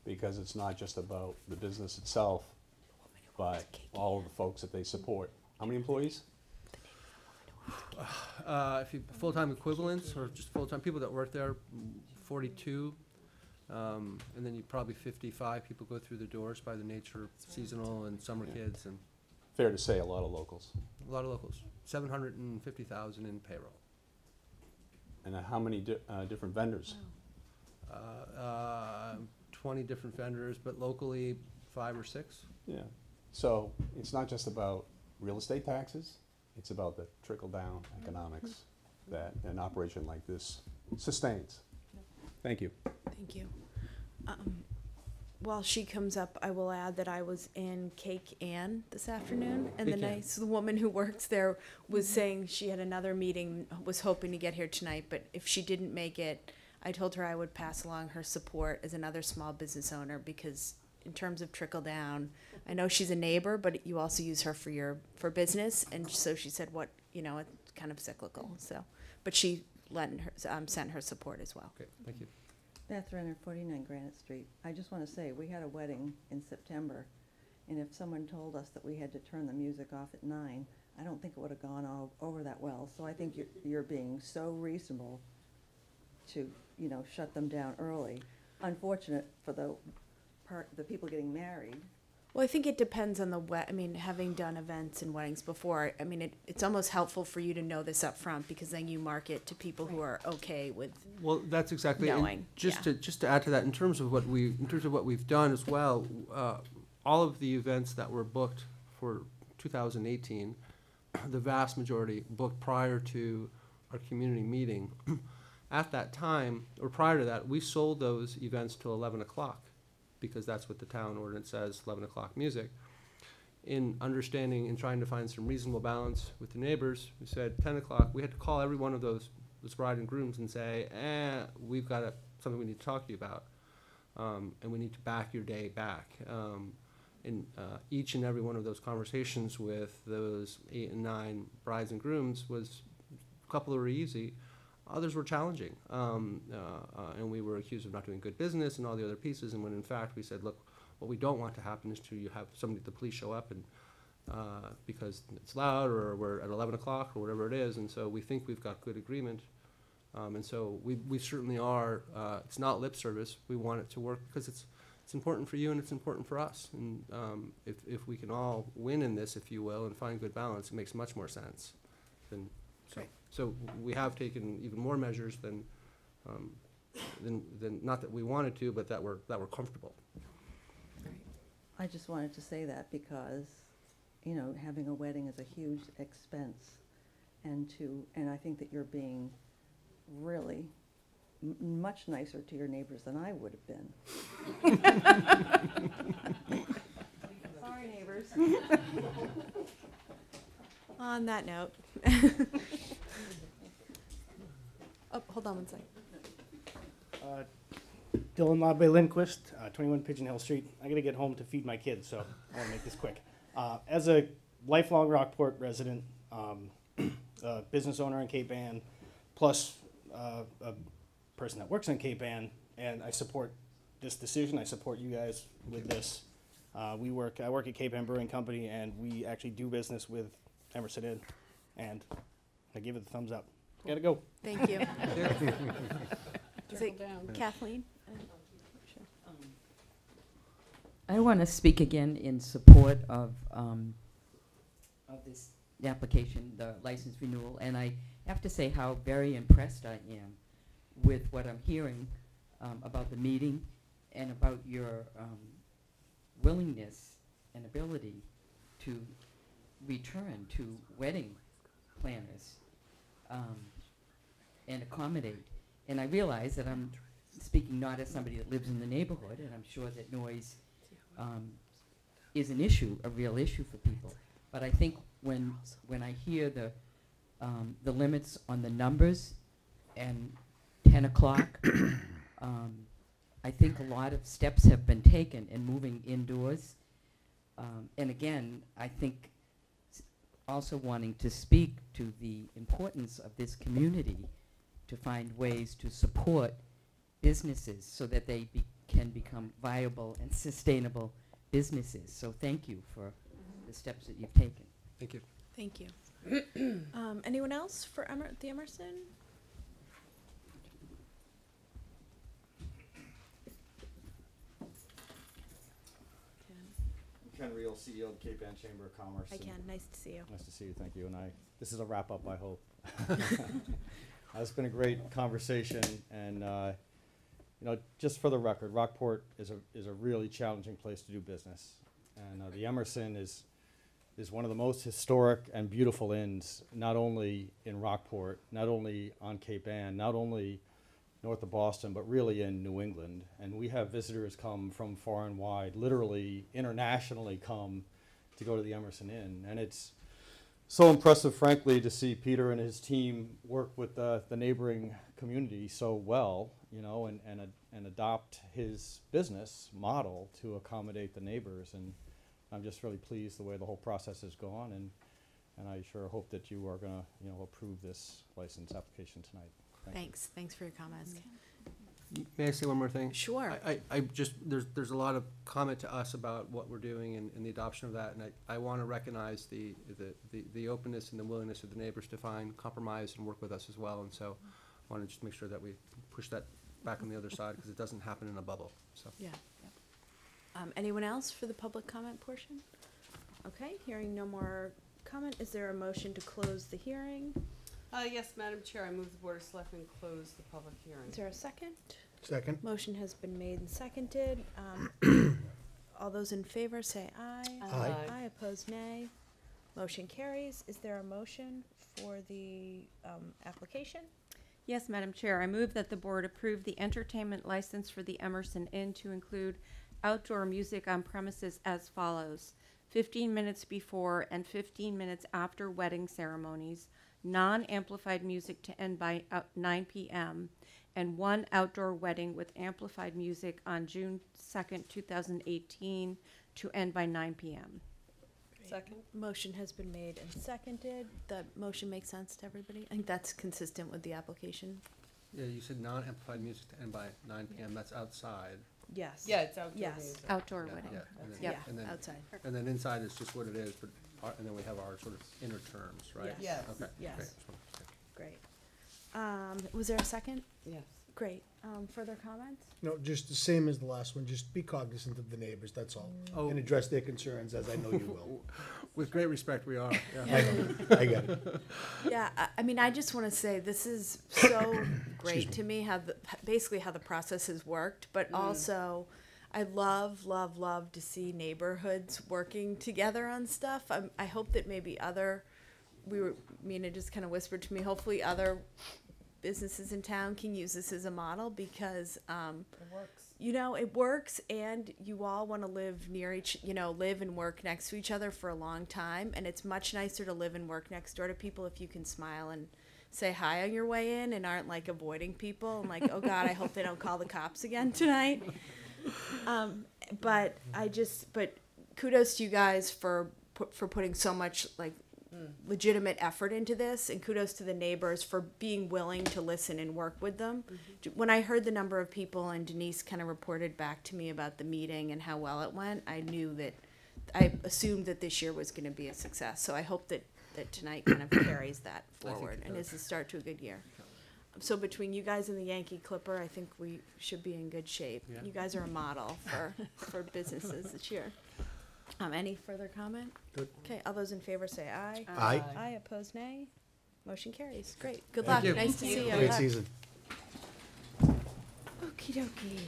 because it's not just about the business itself, but all of the folks that they support. How many employees? If you full-time equivalents or just full-time people that work there, 42. And then you probably 55 people go through the doors by the nature of seasonal and summer Yeah. kids, and Fair to say, a lot of locals. a lot of locals. 750,000 in payroll. And how many different vendors? 20 different vendors, but locally 5 or 6. Yeah. So it's not just about real estate taxes, it's about the trickle-down economics that an operation like this sustains. Thank you. Thank you. While she comes up, I will add that I was in Cake Ann this afternoon, and the woman who works there was saying she had another meeting, was hoping to get here tonight, but if she didn't make it, I told her I would pass along her support as another small business owner, because in terms of trickle down, I know she's a neighbor, but you also use her for business, and so she said it's kind of cyclical. So, but she sent her support as well. Okay, thank you. Beth Renner, 49 Granite Street. I just want to say, we had a wedding in September, and if someone told us that we had to turn the music off at 9, I don't think it would have gone over that well. So I think you're being so reasonable to, shut them down early. Unfortunate for the people getting married. Well, I think it depends on having done events and weddings before, it's almost helpful for you to know this up front, because then you market to people who are okay with. Well, that's exactly. Knowing, just to add to that, in terms of what we've done as well, all of the events that were booked for 2018, the vast majority booked prior to our community meeting. At that time, or prior to that, we sold those events till 11 o'clock, because that's what the town ordinance says, 11 o'clock music. In understanding and trying to find some reasonable balance with the neighbors, we said 10 o'clock. We had to call every one of those bride and grooms and say, we've got something we need to talk to you about, and we need to back your day back. And each and every one of those conversations with those 8 and 9 brides and grooms was, a couple were easy, others were challenging, and we were accused of not doing good business and all the other pieces, and when in fact we said, look, what we don't want to happen is you have the police show up and because it's loud, or we're at 11 o'clock or whatever it is, and so we think we've got good agreement, and so we certainly are, it's not lip service, we want it to work because it's important for you and it's important for us, and if we can all win in this, if you will, and find good balance, it makes much more sense than so. Right. So we have taken even more measures than not that we wanted to, but that we're comfortable. I just wanted to say that because, having a wedding is a huge expense, and I think that you're being really much nicer to your neighbors than I would have been. Sorry, neighbors. On that note. Oh, hold on one second. Dylan Lodway Lindquist, 21 Pigeon Hill Street. I gotta get home to feed my kids, so I wanna make this quick. As a lifelong Rockport resident, a business owner in Cape Ann, plus a person that works in Cape Ann, and I support this decision. I support you guys with this. I work at Cape Ann Brewing Company, and we actually do business with Emerson Inn, and I give it the thumbs up. Gotta go. Thank you. Is Trickle it down. Kathleen? I want to speak again in support of this application, the license renewal, and I have to say how very impressed I am with what I'm hearing about the meeting and about your willingness and ability to return to wedding planners and accommodate. And I realize that I'm speaking not as somebody that lives in the neighborhood, and I'm sure that noise is an issue, a real issue for people. But I think when I hear the limits on the numbers and 10 o'clock, I think a lot of steps have been taken in moving indoors. And again, I think also wanting to speak to the importance of this community to find ways to support businesses so that they can become viable and sustainable businesses. So thank you for the steps that you've taken. Thank you. Thank you. Anyone else for the Emerson? Ken Reel, CEO of the Cape Ann Chamber of Commerce. Hi, Ken. Nice to see you. Nice to see you. Thank you. And this is a wrap up, I hope. It's been a great conversation, and just for the record, Rockport is a really challenging place to do business, and the Emerson is one of the most historic and beautiful inns, not only in Rockport, not only on Cape Ann, not only north of Boston, but really in New England. And we have visitors come from far and wide, literally internationally come to go to the Emerson Inn. And it's so impressive, frankly, to see Peter and his team work with the neighboring community so well, and adopt his business model to accommodate the neighbors. And I'm just really pleased the way the whole process has gone, and I sure hope that you are going to, approve this license application tonight. Thanks. Thanks for your comments. May I say one more thing? Sure. I just, there's a lot of comment to us about what we're doing and the adoption of that, and I want to recognize the openness and the willingness of the neighbors to find compromise and work with us as well, and so I want to just make sure that we push that back on the other side, because it doesn't happen in a bubble, so. Yeah. Anyone else for the public comment portion? Okay, hearing no more comment, is there a motion to close the hearing? Yes, Madam Chair, I move the Board of Selectmen close the public hearing. Is there a second? Second. Motion has been made and seconded. All those in favor say aye. Aye. Aye, opposed nay. Motion carries. Is there a motion for the application? Yes, Madam Chair, I move that the board approve the entertainment license for the Emerson Inn to include outdoor music on premises as follows: 15 minutes before and 15 minutes after wedding ceremonies, non-amplified music to end by 9 p.m., and one outdoor wedding with amplified music on June 2nd, 2018 to end by 9 p.m. Second. Motion has been made and seconded. The motion makes sense to everybody? I think that's consistent with the application. Yeah, you said non-amplified music to end by 9 p.m., that's outside. Yes. Yeah, it's outdoor Yes. music. Outdoor Yeah, wedding. yeah, and then- Yeah, and then- outside. And then inside is just what it is, but, and then we have our sort of inner terms, right? Yes. Yes. Okay, Yes. great. Great. Was there a second? Yes. Great. Further comments? No, just the same as the last one, just be cognizant of the neighbors, that's all. Oh. And address their concerns, as I know you will. With great respect, we are. I know, I got it. Yeah, I mean, I just want to say this is so great Excuse me. to me how basically how the process has worked, but also I love to see neighborhoods working together on stuff. I hope that maybe Mina just kind of whispered to me, hopefully other businesses in town can use this as a model, because It works. it works, and you all want to live near live and work next to each other for a long time, and it's much nicer to live and work next door to people if you can smile and say hi on your way in and aren't like avoiding people and like, oh God, I hope they don't call the cops again tonight. But kudos to you guys for putting so much like legitimate effort into this, and kudos to the neighbors for being willing to listen and work with them. When I heard the number of people and Denise kind of reported back to me about the meeting and how well it went, I knew that, I assumed that this year was going to be a success. So I hope that tonight kind of carries that forward and is the start to a good year. So between you guys and the Yankee Clipper, I think we should be in good shape. Yeah. You guys are a model for businesses this year. Any further comment? Good. Okay, all those in favor say aye. Aye. Aye, opposed nay. Motion carries. Great. Good Thank luck. you. Nice to see you. Great season. Okey dokey.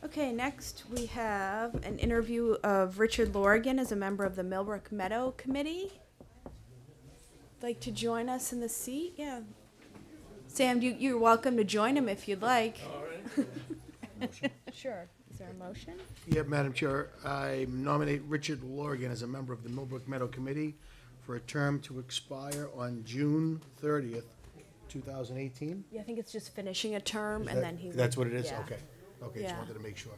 Okay, next we have an interview of Richard Lorgan as a member of the Millbrook Meadow Committee. Like to join us in the seat? Yeah. Sam, you're welcome to join him if you'd like. All right. Sure. Is there a motion? Yeah, Madam Chair, I nominate Richard Lorgan as a member of the Millbrook Meadow Committee for a term to expire on June 30th, 2018. Yeah, I think it's just finishing a term Is and that- then he. That's what it is? yeah. Okay. Okay, just Yeah. wanted to make sure.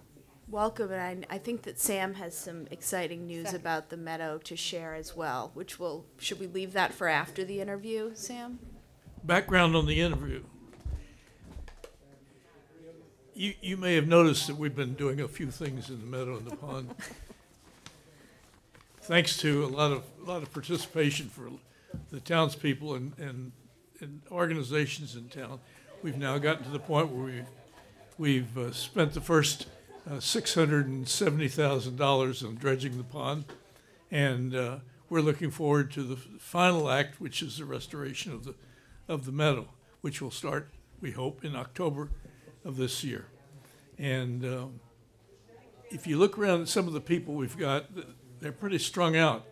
Welcome, and I think that Sam has some exciting news about the meadow to share as well, which should we leave that for after the interview, Sam? Background on the interview. You may have noticed that we've been doing a few things in the meadow and the pond. Thanks to a lot of participation for the townspeople and organizations in town, we've now gotten to the point where we've spent the first $670,000 on dredging the pond, and we're looking forward to the final act, which is the restoration of the meadow, which will start, we hope, in October of this year. And if you look around at some of the people we've got, they're pretty strung out.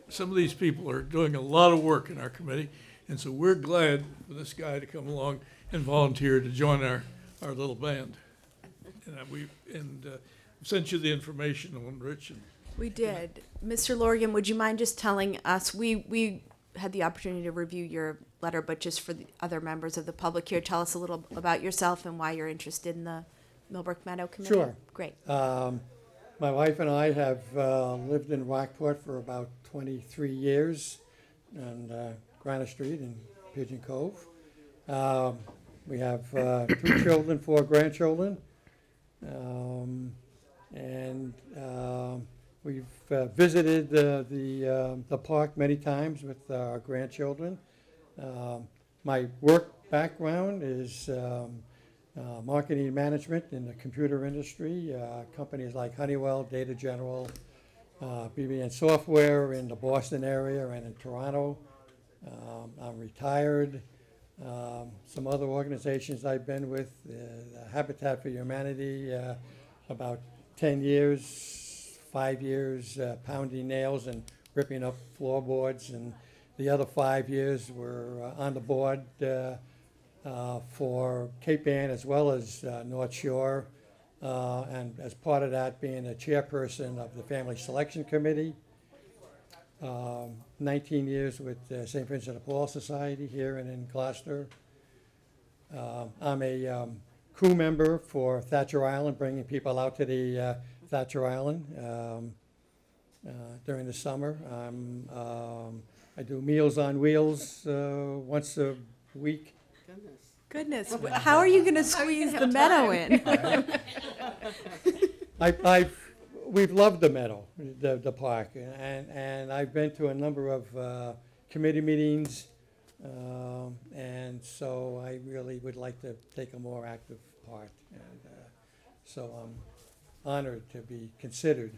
Some of these people are doing a lot of work in our committee, and so we're glad for this guy to come along and volunteer to join our little band. And we sent you the information on Rich. And We did. Mr. Lorgan, would you mind just telling us, we had the opportunity to review your letter, but just for the other members of the public here, tell us a little about yourself and why you're interested in the Millbrook Meadow Committee. Sure. Great. My wife and I have lived in Rockport for about 23 years on Granite Street in Pigeon Cove. We have 2 children, 4 grandchildren, and we've visited the park many times with our grandchildren. My work background is marketing and management in the computer industry, companies like Honeywell, Data General, BBN Software in the Boston area and in Toronto. I'm retired. Some other organizations I've been with, Habitat for Humanity, about 10 years, 5 years pounding nails and ripping up floorboards, and the other 5 years were on the board for Cape Ann as well as North Shore, and as part of that being a chairperson of the Family Selection Committee. 19 years with St. Vincent de Paul Society here and in Gloucester. I'm a crew member for Thatcher Island, bringing people out to the Thatcher Island during the summer. I do Meals on Wheels once a week. Goodness, how are you going to squeeze the meadow in? We've loved the meadow, the park, and I've been to a number of committee meetings, and so I really would like to take a more active part. And so I'm honored to be considered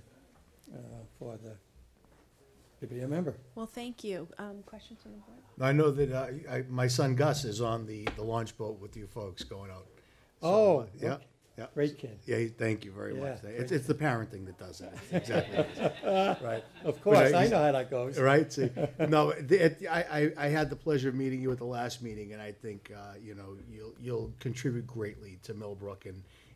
to be a member. Well, thank you. Questions from the board? I know that my son Gus is on the launch boat with you folks going out. So, Oh, yeah. okay. Yeah. Great kid. Yeah, thank you very Yeah, much. great It's the parenting that does it. Exactly. Right. Of course, But, I know how that goes. Right. See, no, I had the pleasure of meeting you at the last meeting, and I think you'll contribute greatly to Millbrook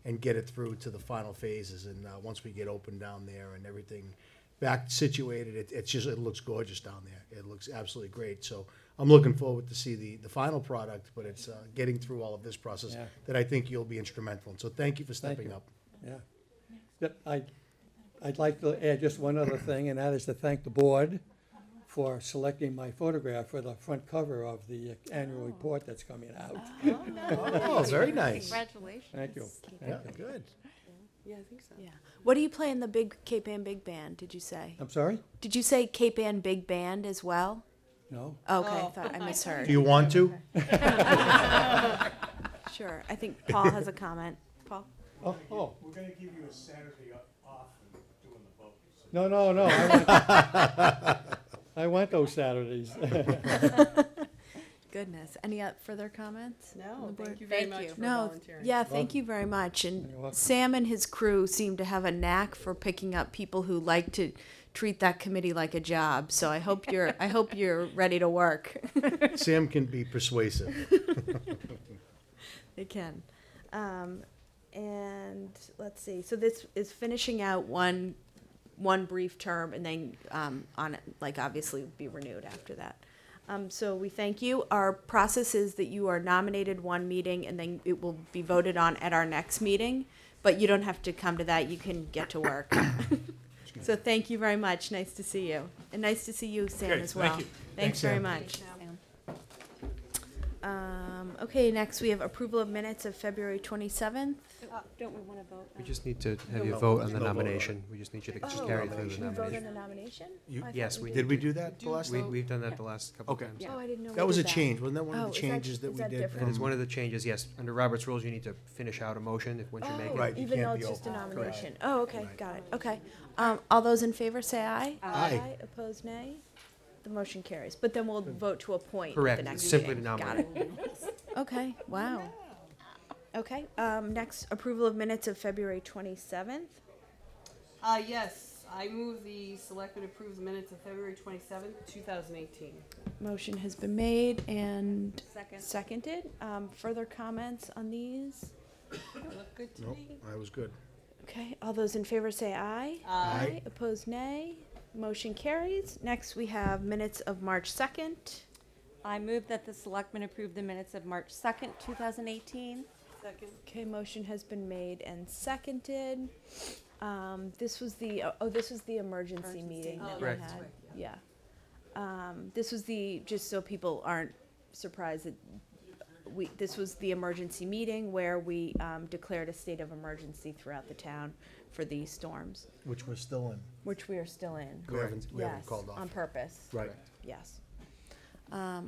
and get it through to the final phases. And once we get open down there and everything back situated, it looks gorgeous down there. It looks absolutely great. So I'm looking forward to see the final product, but it's getting through all of this process Yeah. that I think you'll be instrumental in. So thank you for Thank stepping you. up. Yeah. Yep, I'd like to add just one other thing, and that is to thank the board for selecting my photograph for the front cover of the annual report that's coming out. Oh, very nice. Congratulations. Thank you. Yeah, good. Yeah, I think so. Yeah. What do you play in the big Cape Ann Big Band, did you say? I'm sorry? Did you say Cape Ann Big Band as well? No. Okay, Oh. I thought I misheard. Do you want to? Sure. I think Paul has a comment. Paul? Oh, We're gonna give you a Saturday off and doing the vote. no. I want those Saturdays. Goodness. Any further comments? on No, the board? thank you very much for No, volunteering. yeah, thank you very much. And You're welcome. Sam and his crew seem to have a knack for picking up people who like to treat that committee like a job. So I hope you're ready to work. Sam can be persuasive. They can. And let's see. So this is finishing out one brief term, and then on it, like obviously be renewed after that. So we thank you. Our process is that you are nominated one meeting, and then it will be voted on at our next meeting. But you don't have to come to that. You can get to work. So thank you very much. Nice to see you, and nice to see you, Sam, Great, as well. thank you. Thanks Thanks, very Sam. much. Okay, next we have approval of minutes of February 27th. Don't we want to vote? We just need to have No you vote. vote on the No vote on it. nomination. We just need you to just Oh, carry through the we vote on nomination. the nomination? You- I thought Yes, we Did we do that the last time? We've done that the last couple of Okay. times. Oh, I didn't know. That we was did a change. Wasn't that one of the is changes that is we did? different? That is one of the changes, yes. Under Robert's rules, you need to finish out a motion once you make Oh, it. Right, you even though can't it's be just a over. nomination. Oh, okay, Right. got it. Okay. All those in favor say aye. Aye. Opposed, nay. The motion carries. But then we'll vote to appoint at the Correct, next simply meeting. to nominate. Got it. Okay, wow. Okay, next, approval of minutes of February 27th. Yes, I move the selectmen approve the minutes of February 27th, 2018. Motion has been made and Second. seconded. Further comments on these? Look good to Nope, me. I was good. Okay, all those in favor say aye. Aye. Opposed, nay. Motion carries. Next, we have minutes of March 2nd. I move that the selectmen approve the minutes of March 2nd, 2018. Second. Okay, motion has been made and seconded. This was the emergency meeting that we Correct. had. Yeah. This was just so people aren't surprised that this was the emergency meeting where we declared a state of emergency throughout the town for these storms, Which we're still in. which we are still in. We haven't Yes, called off. on purpose. Right. Yes.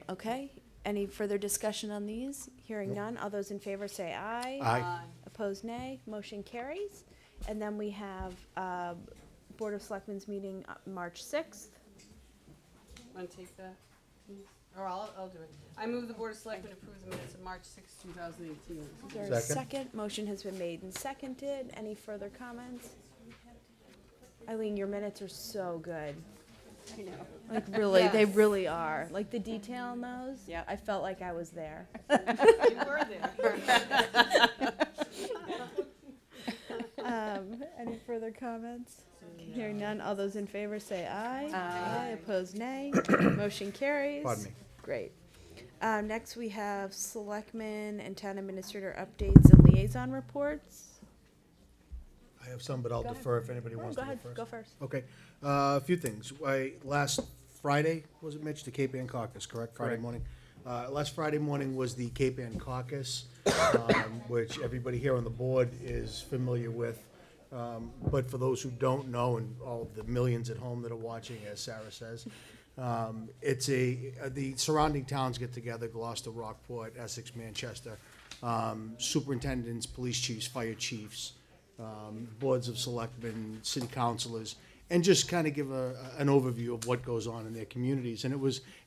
Okay, any further discussion on these? Hearing none, all those in favor say aye. Aye. Opposed, nay. Motion carries. And then we have Board of Selectmen's meeting March 6th. Want to take that? Or I'll do it. I move the Board of Selectmen approve the minutes of March 6th, 2018. Is there a Second. second? Motion has been made and seconded. Any further comments? Eileen, your minutes are so good. I know. Like really, they Yes. really are. Like the detail in those. Yep. I felt like I was there. You were there. Any further comments? Hearing none, all those in favor say aye. Aye. Opposed, nay. Motion carries. Pardon me. Great. Next, we have selectmen and town administrator updates and liaison reports. I have some, but I'll Go ahead. defer if anybody Oh, wants go to go ahead, first. go first. Okay, a few things. Last Friday, was it Mitch, the Cape Ann Caucus, correct? Friday Correct. morning. Last Friday morning was the Cape Ann Caucus, which everybody here on the board is familiar with. But for those who don't know, and all of the millions at home that are watching, as Sarah says, it's the surrounding towns get together, Gloucester, Rockport, Essex, Manchester, superintendents, police chiefs, fire chiefs, boards of selectmen, city councilors, and just kind of give an overview of what goes on in their communities. And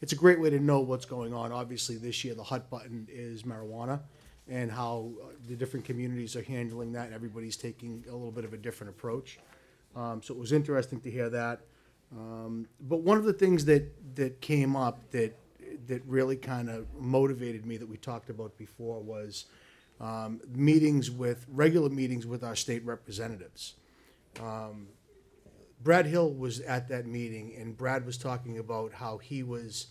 it's a great way to know what's going on. Obviously, this year, the hot button is marijuana, and how the different communities are handling that, and everybody's taking a little bit of a different approach. So it was interesting to hear that. But one of the things that came up that really kind of motivated me that we talked about before was regular meetings with our state representatives. Brad Hill was at that meeting, and Brad was talking about how he was,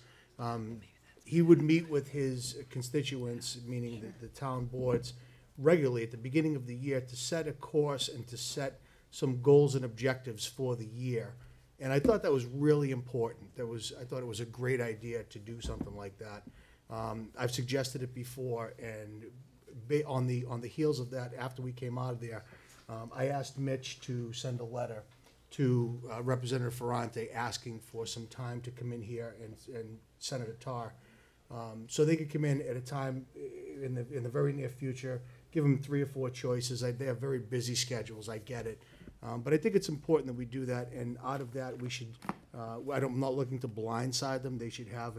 he would meet with his constituents, meaning the town boards, regularly at the beginning of the year to set a course and to set some goals and objectives for the year. And I thought that was really important. I thought it was a great idea to do something like that. I've suggested it before, and on the heels of that, after we came out of there, I asked Mitch to send a letter to Representative Ferrante asking for some time to come in here, and Senator Tarr, so they could come in at a time in the very near future, give them 3 or 4 choices. They have very busy schedules, I get it. But I think it's important that we do that, and out of that, we should, I'm not looking to blindside them. They should have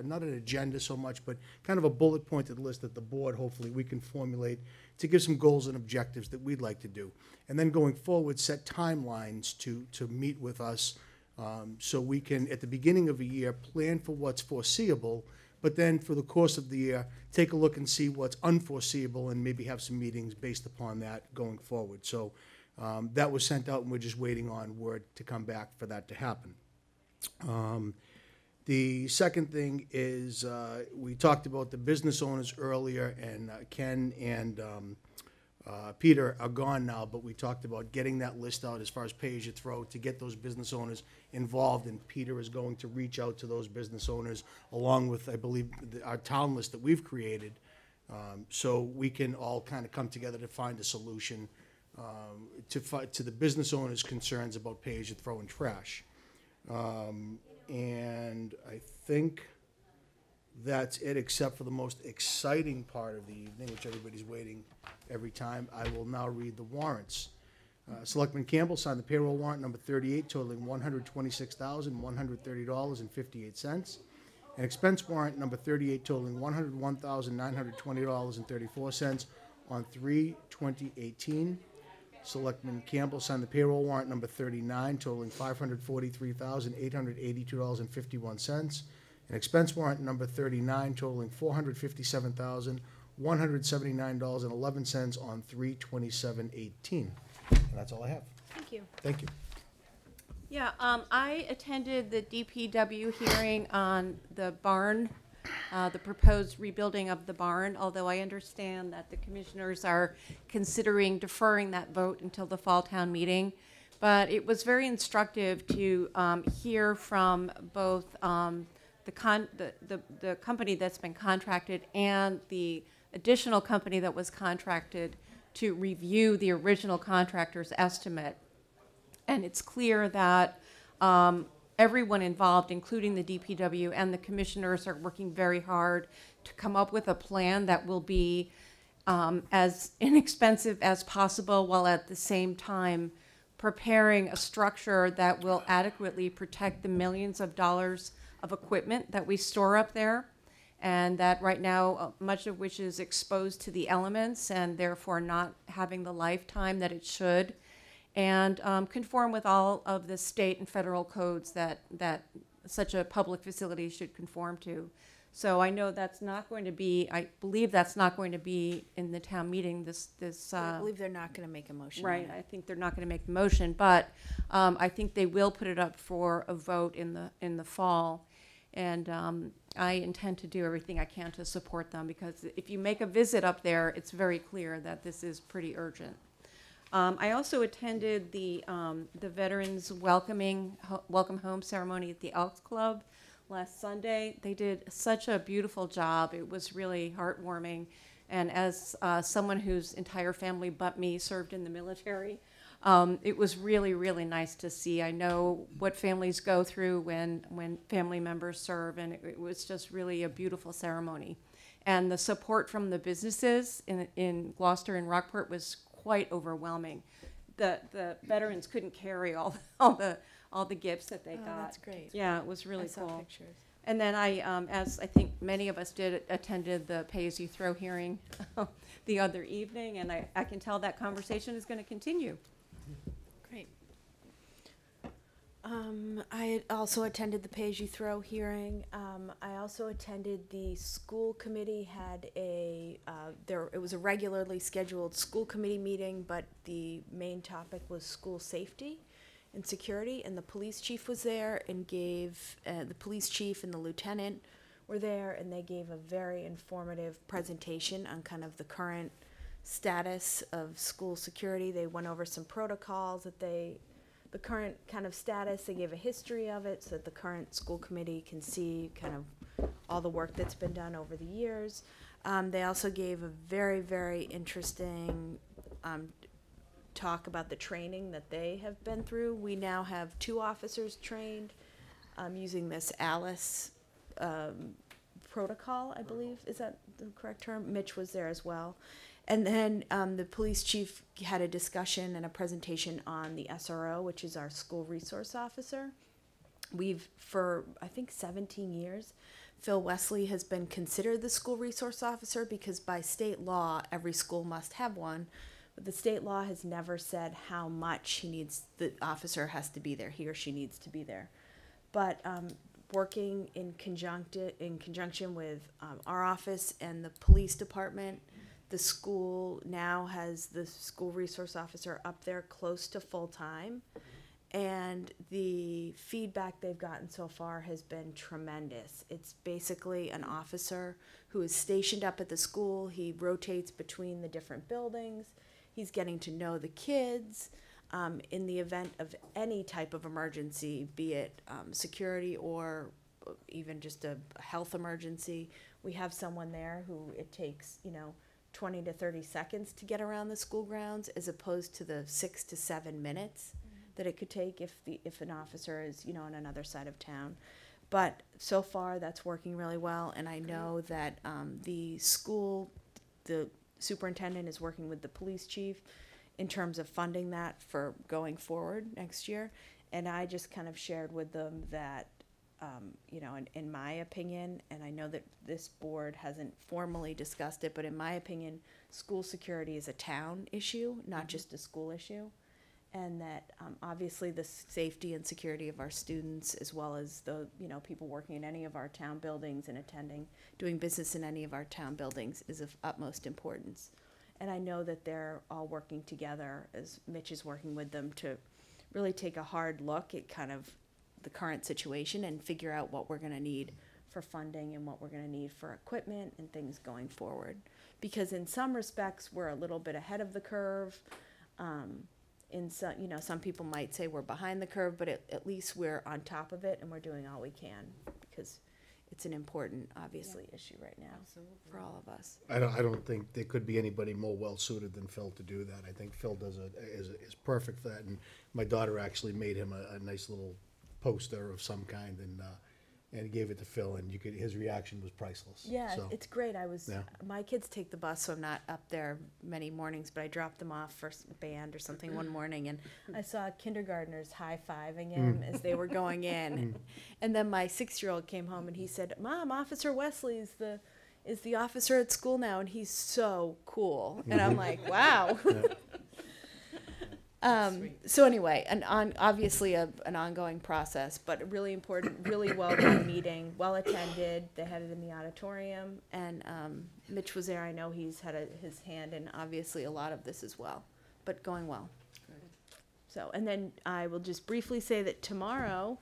not an agenda so much, but kind of a bullet pointed list that the board, hopefully, we can formulate to give some goals and objectives that we'd like to do. And then going forward, set timelines to meet with us, so we can, at the beginning of a year, plan for what's foreseeable, but then for the course of the year, take a look and see what's unforeseeable and maybe have some meetings based upon that going forward. So that was sent out, and we're just waiting on word to come back for that to happen. The second thing is, we talked about the business owners earlier, and Ken and Peter are gone now, but we talked about getting that list out as far as pay-as-you-throw to get those business owners involved, and Peter is going to reach out to those business owners along with, I believe, our town list that we've created, so we can all kind of come together to find a solution to the business owners' concerns about pay-as-you-throw and trash. And I think that's it, except for the most exciting part of the evening, which everybody's waiting every time. I will now read the warrants. Selectman Campbell signed the payroll warrant number 38 totaling $126,130.58. An expense warrant number 38 totaling $101,920.34 on 3/20/18. Selectman Campbell signed the payroll warrant number 39 totaling $543,882.51. An expense warrant number 39 totaling $457,179.11 on 3/27/18. And that's all I have. Thank you. Thank you. Yeah, I attended the DPW hearing on the barn, the proposed rebuilding of the barn, although I understand that the commissioners are considering deferring that vote until the fall town meeting. But it was very instructive to hear from both the company that's been contracted and the additional company that was contracted to review the original contractor's estimate. And it's clear that everyone involved, including the DPW and the commissioners, are working very hard to come up with a plan that will be as inexpensive as possible, while at the same time preparing a structure that will adequately protect the millions of dollars of equipment that we store up there, and that right now, much of which is exposed to the elements and therefore not having the lifetime that it should, and conform with all of the state and federal codes that such a public facility should conform to. So I know that's not going to be, I believe that's not going to be in the town meeting I believe they're not going to make a motion. Right, on it. I think they're not going to make the motion, but I think they will put it up for a vote in the fall. And I intend to do everything I can to support them, because if you make a visit up there, it's very clear that this is pretty urgent. I also attended the Veterans Welcome Home ceremony at the Elks Club last Sunday. They did such a beautiful job. It was really heartwarming. And as someone whose entire family but me served in the military, it was really, really nice to see. I know what families go through when family members serve, and it was just really a beautiful ceremony. And the support from the businesses in Gloucester and Rockport was quite overwhelming. The veterans couldn't carry all the gifts that they got. That's great. Yeah, it was really I saw cool. pictures. And then I, as I think many of us did, attended the pay-as-you-throw hearing the other evening, and I can tell that conversation is going to continue. Great. I also attended the pay-as-you-throw hearing. I also attended the school committee had it was a regularly scheduled school committee meeting, but the main topic was school safety. and security, and the police chief was there and gave, the police chief and the lieutenant were there, and they gave a very informative presentation on kind of the current status of school security. They went over some protocols that the current kind of status, they gave a history of it so that the current school committee can see kind of all the work that's been done over the years. They also gave a very, very interesting talk about the training that they have been through. We now have 2 officers trained using this ALICE protocol, I believe. Is that the correct term? Mitch was there as well. And then the police chief had a discussion and a presentation on the SRO, which is our school resource officer. We've, for I think 17 years, Phil Wesley has been considered the school resource officer because by state law, every school must have one. But the state law has never said how much the officer has to be there, he or she needs to be there. But working in conjunction with our office and the police department, the school now has the school resource officer up there close to full time. And the feedback they've gotten so far has been tremendous. It's basically an officer who is stationed up at the school. He rotates between the different buildings. He's getting to know the kids. In the event of any type of emergency, be it security or even just a health emergency, we have someone there who it takes, 20 to 30 seconds to get around the school grounds, as opposed to the 6 to 7 minutes that it could take if an officer is, on another side of town. But so far, that's working really well, and I know that the superintendent is working with the police chief in terms of funding that for going forward next year. And I just kind of shared with them that, in my opinion, and I know that this board hasn't formally discussed it, but in my opinion, school security is a town issue, not just a school issue. And that obviously the safety and security of our students, as well as the people working in any of our town buildings and doing business in any of our town buildings, is of utmost importance. And I know that they're all working together, as Mitch is working with them, to really take a hard look at kind of the current situation and figure out what we're going to need for funding and what we're going to need for equipment and things going forward. Because in some respects, we're a little bit ahead of the curve. In some, some people might say we're behind the curve, but at least we're on top of it and we're doing all we can, because it's an important, obviously, issue right now for all of us. I don't think there could be anybody more well-suited than Phil to do that. I think Phil is perfect for that, and my daughter actually made him a nice little poster of some kind, and gave it to Phil, and his reaction was priceless. Yeah, So, it's great. yeah. My kids take the bus, so I'm not up there many mornings, but I dropped them off for band or something one morning, and I saw kindergartners high-fiving him as they were going in. And then my 6-year-old came home and he said, "Mom, Officer Wesley is the officer at school now, and he's so cool." And I'm like, wow. So anyway, obviously an ongoing process, but a really important, really well done meeting, well attended. They had it in the auditorium, and Mitch was there. I know he's had his hand in obviously a lot of this as well, but going well. Good. So, and then I will just briefly say that tomorrow,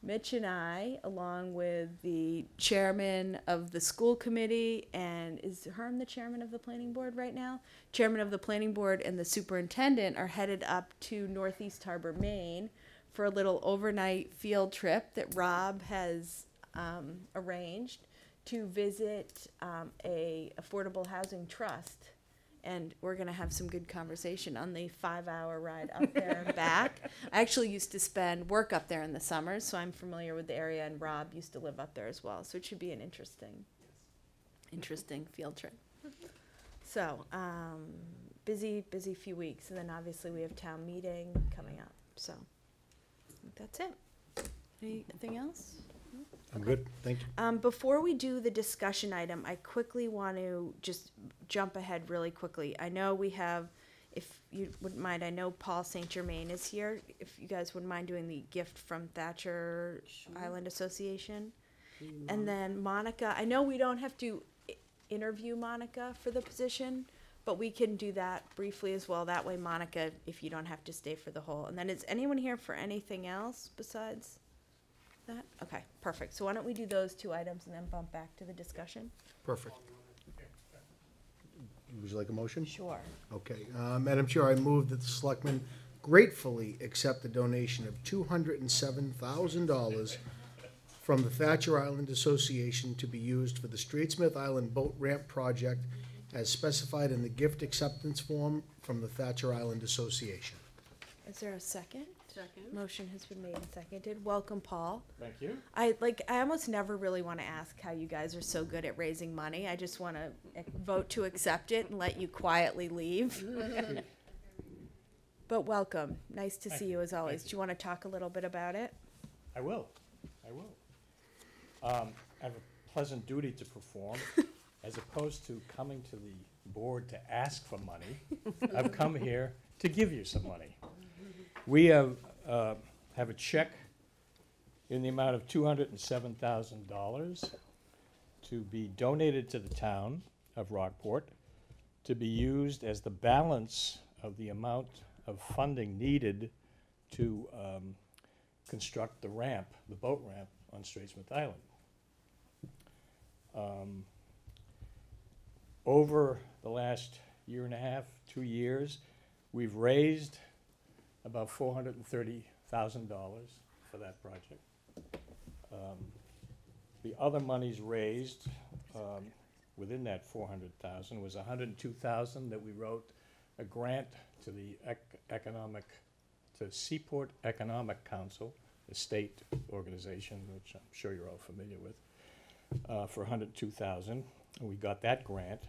Mitch and I, along with the chairman of the school committee, and is Herm the chairman of the planning board right now? Chairman of the planning board and the superintendent are headed up to Northeast Harbor, Maine, for a little overnight field trip that Rob has arranged to visit a affordable housing trust. And we're going to have some good conversation on the 5-hour ride up there and back. I actually used to work up there in the summers, so I'm familiar with the area, and Rob used to live up there as well. So it should be an interesting field trip. So busy few weeks. And then obviously we have town meeting coming up. So I think that's it. Anything else? I'm good, thank you. Before we do the discussion item, I quickly want to just jump ahead really quickly. I know we have, if you wouldn't mind, I know Paul St. Germain is here. If you guys wouldn't mind doing the gift from Thatcher Island Association. And then Monica, I know we don't have to interview Monica for the position, but we can do that briefly as well. That way, Monica, if you don't have to stay for the whole. And then is anyone here for anything else besides that? Okay, perfect. So why don't we do those 2 items and then bump back to the discussion? Perfect. Would you like a motion? Sure. Okay. Madam Chair, I move that the Selectmen gratefully accept the donation of $207,000 from the Thatcher Island Association to be used for the Straitsmith Island Boat Ramp Project as specified in the gift acceptance form from the Thatcher Island Association. Is there a second? Second. Motion has been made and seconded. Welcome, Paul. Thank you. I almost never really want to ask how you guys are so good at raising money. I just want to vote to accept it and let you quietly leave. But welcome. Nice to see you as always. Do you want to talk a little bit about it? I will. I have a pleasant duty to perform. As opposed to coming to the board to ask for money, I've come here to give you some money. We have a check in the amount of $207,000 to be donated to the town of Rockport to be used as the balance of the amount of funding needed to construct the ramp, the boat ramp on Straitsmith Island. Over the last year and a half, 2 years, we've raised about $430,000 for that project. The other monies raised within that $400,000 was $102,000 that we wrote a grant to the Seaport Economic Council, the state organization, which I'm sure you're all familiar with, for $102,000. And we got that grant.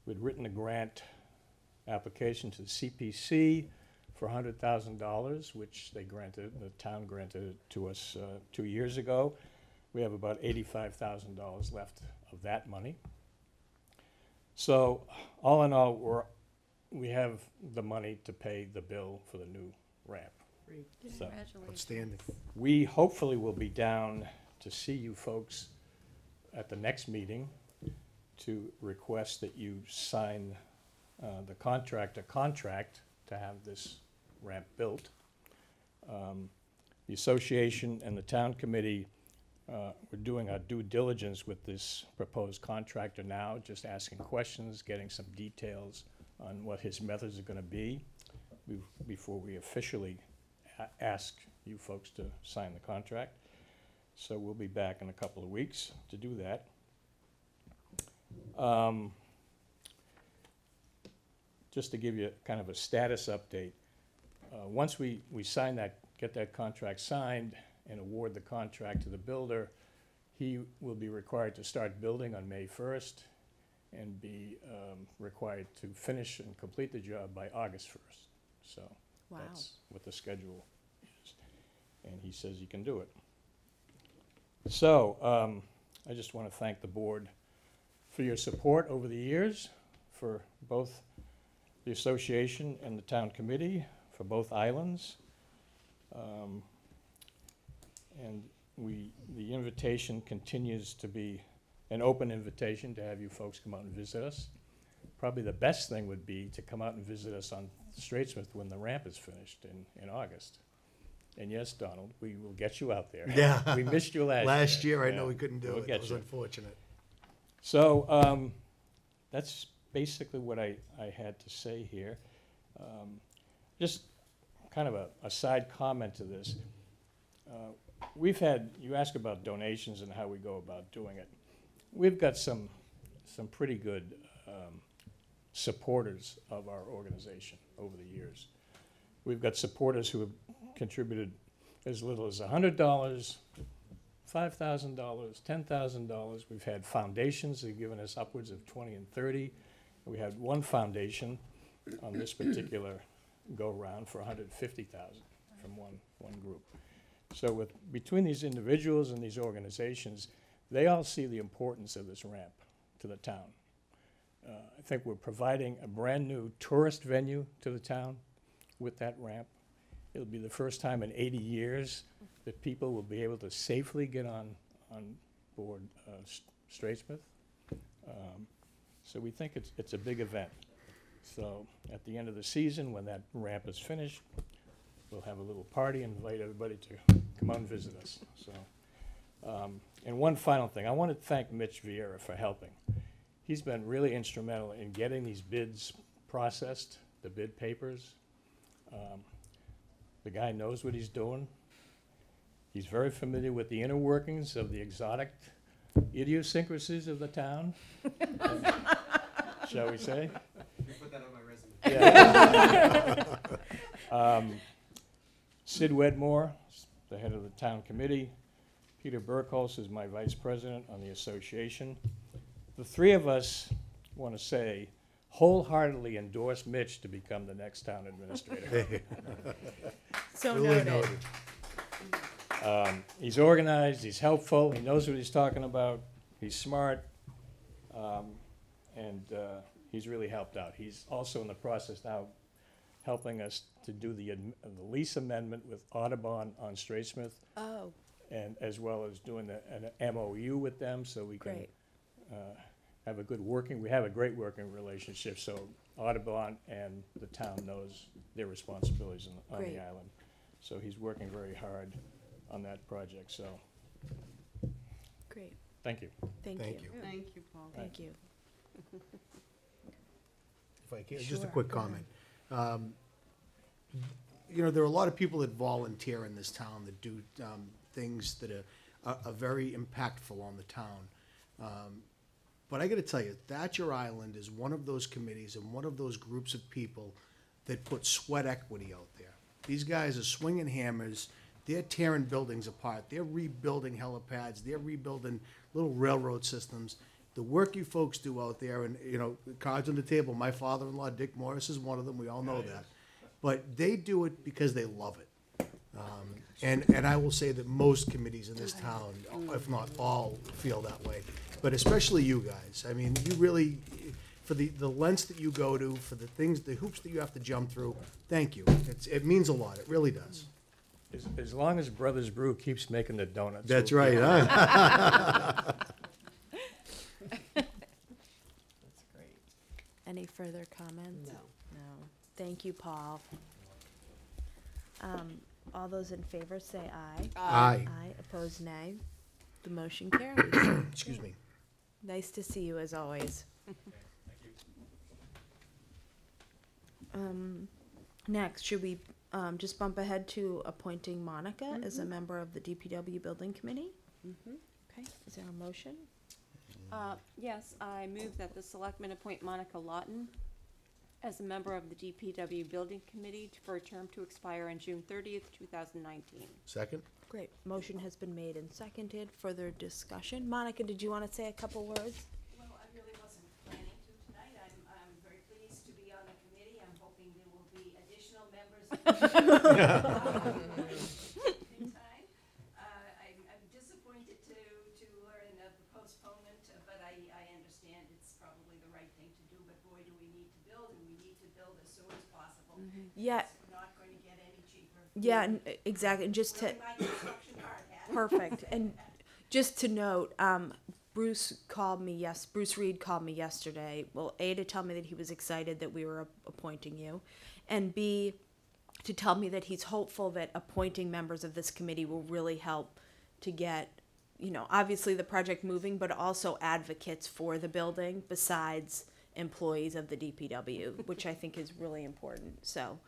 We'd written a grant application to the CPC for $100,000, which they granted, the town granted it to us 2 years ago. We have about $85,000 left of that money. So all in all, we have the money to pay the bill for the new ramp. So Outstanding. we hopefully will be down to see you folks at the next meeting to request that you sign the contract to have this ramp built. The association and the town committee, we're doing our due diligence with this proposed contractor now, just asking questions, getting some details on what his methods are going to be before we officially ask you folks to sign the contract. So we'll be back in a couple of weeks to do that. Just to give you kind of a status update, once we sign that, get that contract signed and award the contract to the builder, he will be required to start building on May 1st and be required to finish and complete the job by August 1st. So Wow. that's what the schedule is. And he says he can do it. So I just want to thank the board for your support over the years, for both the association and the town committee, for both islands. And the invitation continues to be an open invitation to have you folks come out and visit us. Probably the best thing would be to come out and visit us on Straitsmith when the ramp is finished in August. And yes, Donald, we will get you out there. Yeah. We missed you last year. Last year, I Yeah, know we couldn't do we'll it. get It was you. unfortunate. So that's basically what I had to say here. Just kind of a side comment to this. We've had, you ask about donations and how we go about doing it. We've got some pretty good supporters of our organization over the years. We've got supporters who have contributed as little as $100, $5,000, $10,000. We've had foundations that have given us upwards of 20 and 30. We had one foundation on this particular go-round for $150,000 from one group. So between these individuals and these organizations, they all see the importance of this ramp to the town. I think we're providing a brand new tourist venue to the town with that ramp. It'll be the first time in 80 years that people will be able to safely get on board Straitsmith. So we think it's a big event. So at the end of the season, when that ramp is finished, we'll have a little party and invite everybody to come out and visit us. So, and one final thing, I want to thank Mitch Vieira for helping. He's been really instrumental in getting these bids processed, the bid papers. The guy knows what he's doing. He's very familiar with the inner workings of the exotic idiosyncrasies of the town, shall we say? You put that on my resume. Yeah. Sid Wedmore, the head of the town committee. Peter Burkholz is my vice president on the association. The three of us want to say wholeheartedly endorse Mitch to become the next town administrator. So noted. He's organized, he's helpful, he knows what he's talking about, he's smart, and he's really helped out. He's also in the process now helping us to do the lease amendment with Audubon on Strathsmith. Oh. And as well as doing an MOU with them, so we can have a good we have a great working relationship, so Audubon and the town knows their responsibilities on the island. So he's working very hard on that project, so. Great. Thank you. Thank you. Thank you, Paul. Thank you. If I can, just a quick comment. You know, there are a lot of people that volunteer in this town that do things that are very impactful on the town. But I gotta tell you, Thatcher Island is one of those committees and one of those groups of people that put sweat equity out there. These guys are swinging hammers, they're tearing buildings apart, they're rebuilding helipads, they're rebuilding little railroad systems. The work you folks do out there, and, you know, cards on the table, my father-in-law, Dick Morris, is one of them, we all know that. But they do it because they love it. And I will say that most committees in this town, if not all, feel that way. But especially you guys. I mean, you really, for the lengths that you go to, for the things, the hoops that you have to jump through, thank you. It means a lot, it really does. As long as Brothers Brew keeps making the donuts. That's we'll right, huh? That's great. Any further comments? No. Thank you, Paul. All those in favor say aye. Aye. Aye. Opposed, nay. The motion carries. Excuse me. Nice to see you as always. Next, should we just bump ahead to appointing Monica as a member of the DPW Building Committee? Okay, is there a motion? Yes, I move that the Selectmen appoint Monica Lawton as a member of the DPW Building Committee for a term to expire on June 30th, 2019. Second? Great. Motion has been made and seconded. Further discussion? Monica, did you want to say a couple words? Well, I really wasn't planning to tonight. I'm very pleased to be on the committee. I'm hoping there will be additional members in time. I'm disappointed to learn of the postponement, but I understand it's probably the right thing to do. But boy, do we need to build, and we need to build as soon as possible. Yeah. It's not going to get any cheaper. Yeah, exactly. And just to Wearing my construction hard hat. perfect. And just to note, Bruce Reed called me yesterday. Well, A, to tell me that he was excited that we were appointing you, and B, to tell me that he's hopeful that appointing members of this committee will really help to get, obviously the project moving, but also advocates for the building besides employees of the DPW, which I think is really important. So,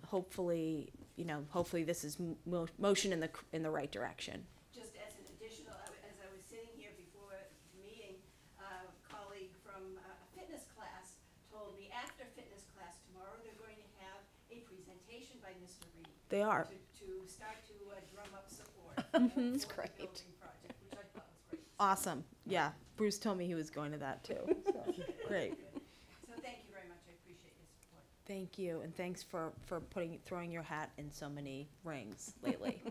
hopefully this is motion in the right direction. Just as an additional, as I was sitting here before the meeting, a colleague from a fitness class told me after fitness class tomorrow, they're going to have a presentation by Mr. Reed. They are. To start to drum up support. It's for the great. building project, which I thought was great. Awesome. Yeah, Bruce told me he was going to that too. So, great. So thank you very much. I appreciate your support. Thank you, and thanks for throwing your hat in so many rings lately.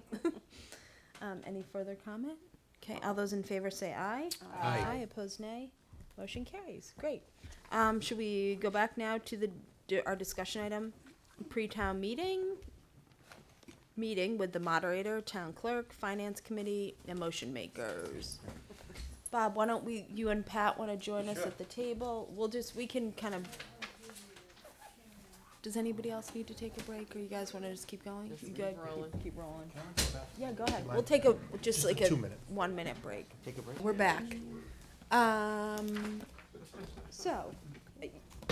Any further comment? Okay, all those in favor say aye. Aye. Aye. Opposed, nay. Motion carries. Great. Should we go back now to our discussion item, pre-town meeting with the moderator, town clerk, finance committee, and motion makers. Bob, why don't you and Pat want to join us at the table? We can kind of, does anybody else need to take a break, or you guys want to just keep going? You guys keep rolling. Yeah, go ahead. We'll take just like a 2-minute. 1 minute break. Take a break. We're back. So,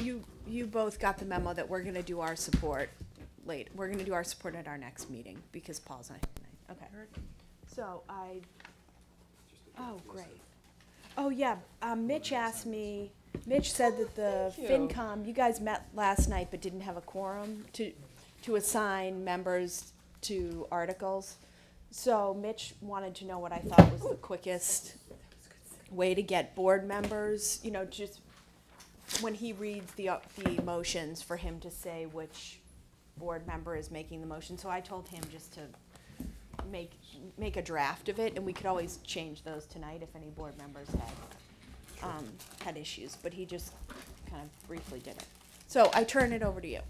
you both got the memo that we're gonna do our support late. We're gonna do our support at our next meeting, because Paul's not here tonight. Okay. So oh, great. Oh, yeah, Mitch asked me, Mitch said that the FinCom, you guys met last night but didn't have a quorum to assign members to articles. So Mitch wanted to know what I thought was the quickest way to get board members, just when he reads the motions, for him to say which board member is making the motion. So I told him just to make a draft of it, and we could always change those tonight if any board members had issues, but he just kind of briefly did it. So I turn it over to you.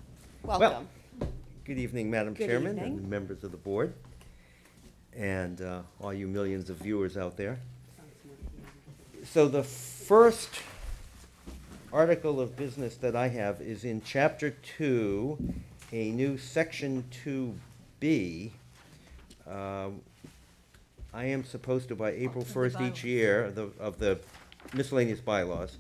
Welcome. Good evening, Madam Good Chairman evening. and members of the board, and all you millions of viewers out there. So the first article of business that I have is in Chapter 2, a new Section 2B. I am supposed to, by April 1st each year, of the miscellaneous bylaws,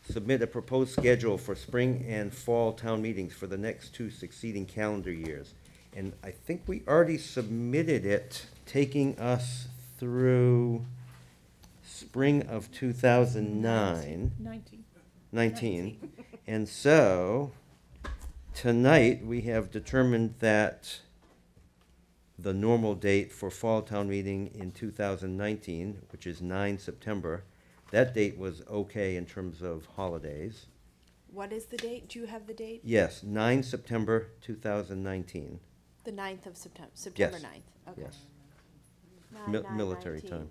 submit a proposed schedule for spring and fall town meetings for the next 2 succeeding calendar years. And I think we already submitted it, taking us through spring of 2009. 19. And so, tonight, we have determined that the normal date for fall town meeting in 2019, which is 9 September, that date was okay in terms of holidays. What is the date? Do you have the date? Yes, 9 September 2019. The 9th of September, September Yes. 9th. Okay. Yes. 9/9/19. Military time.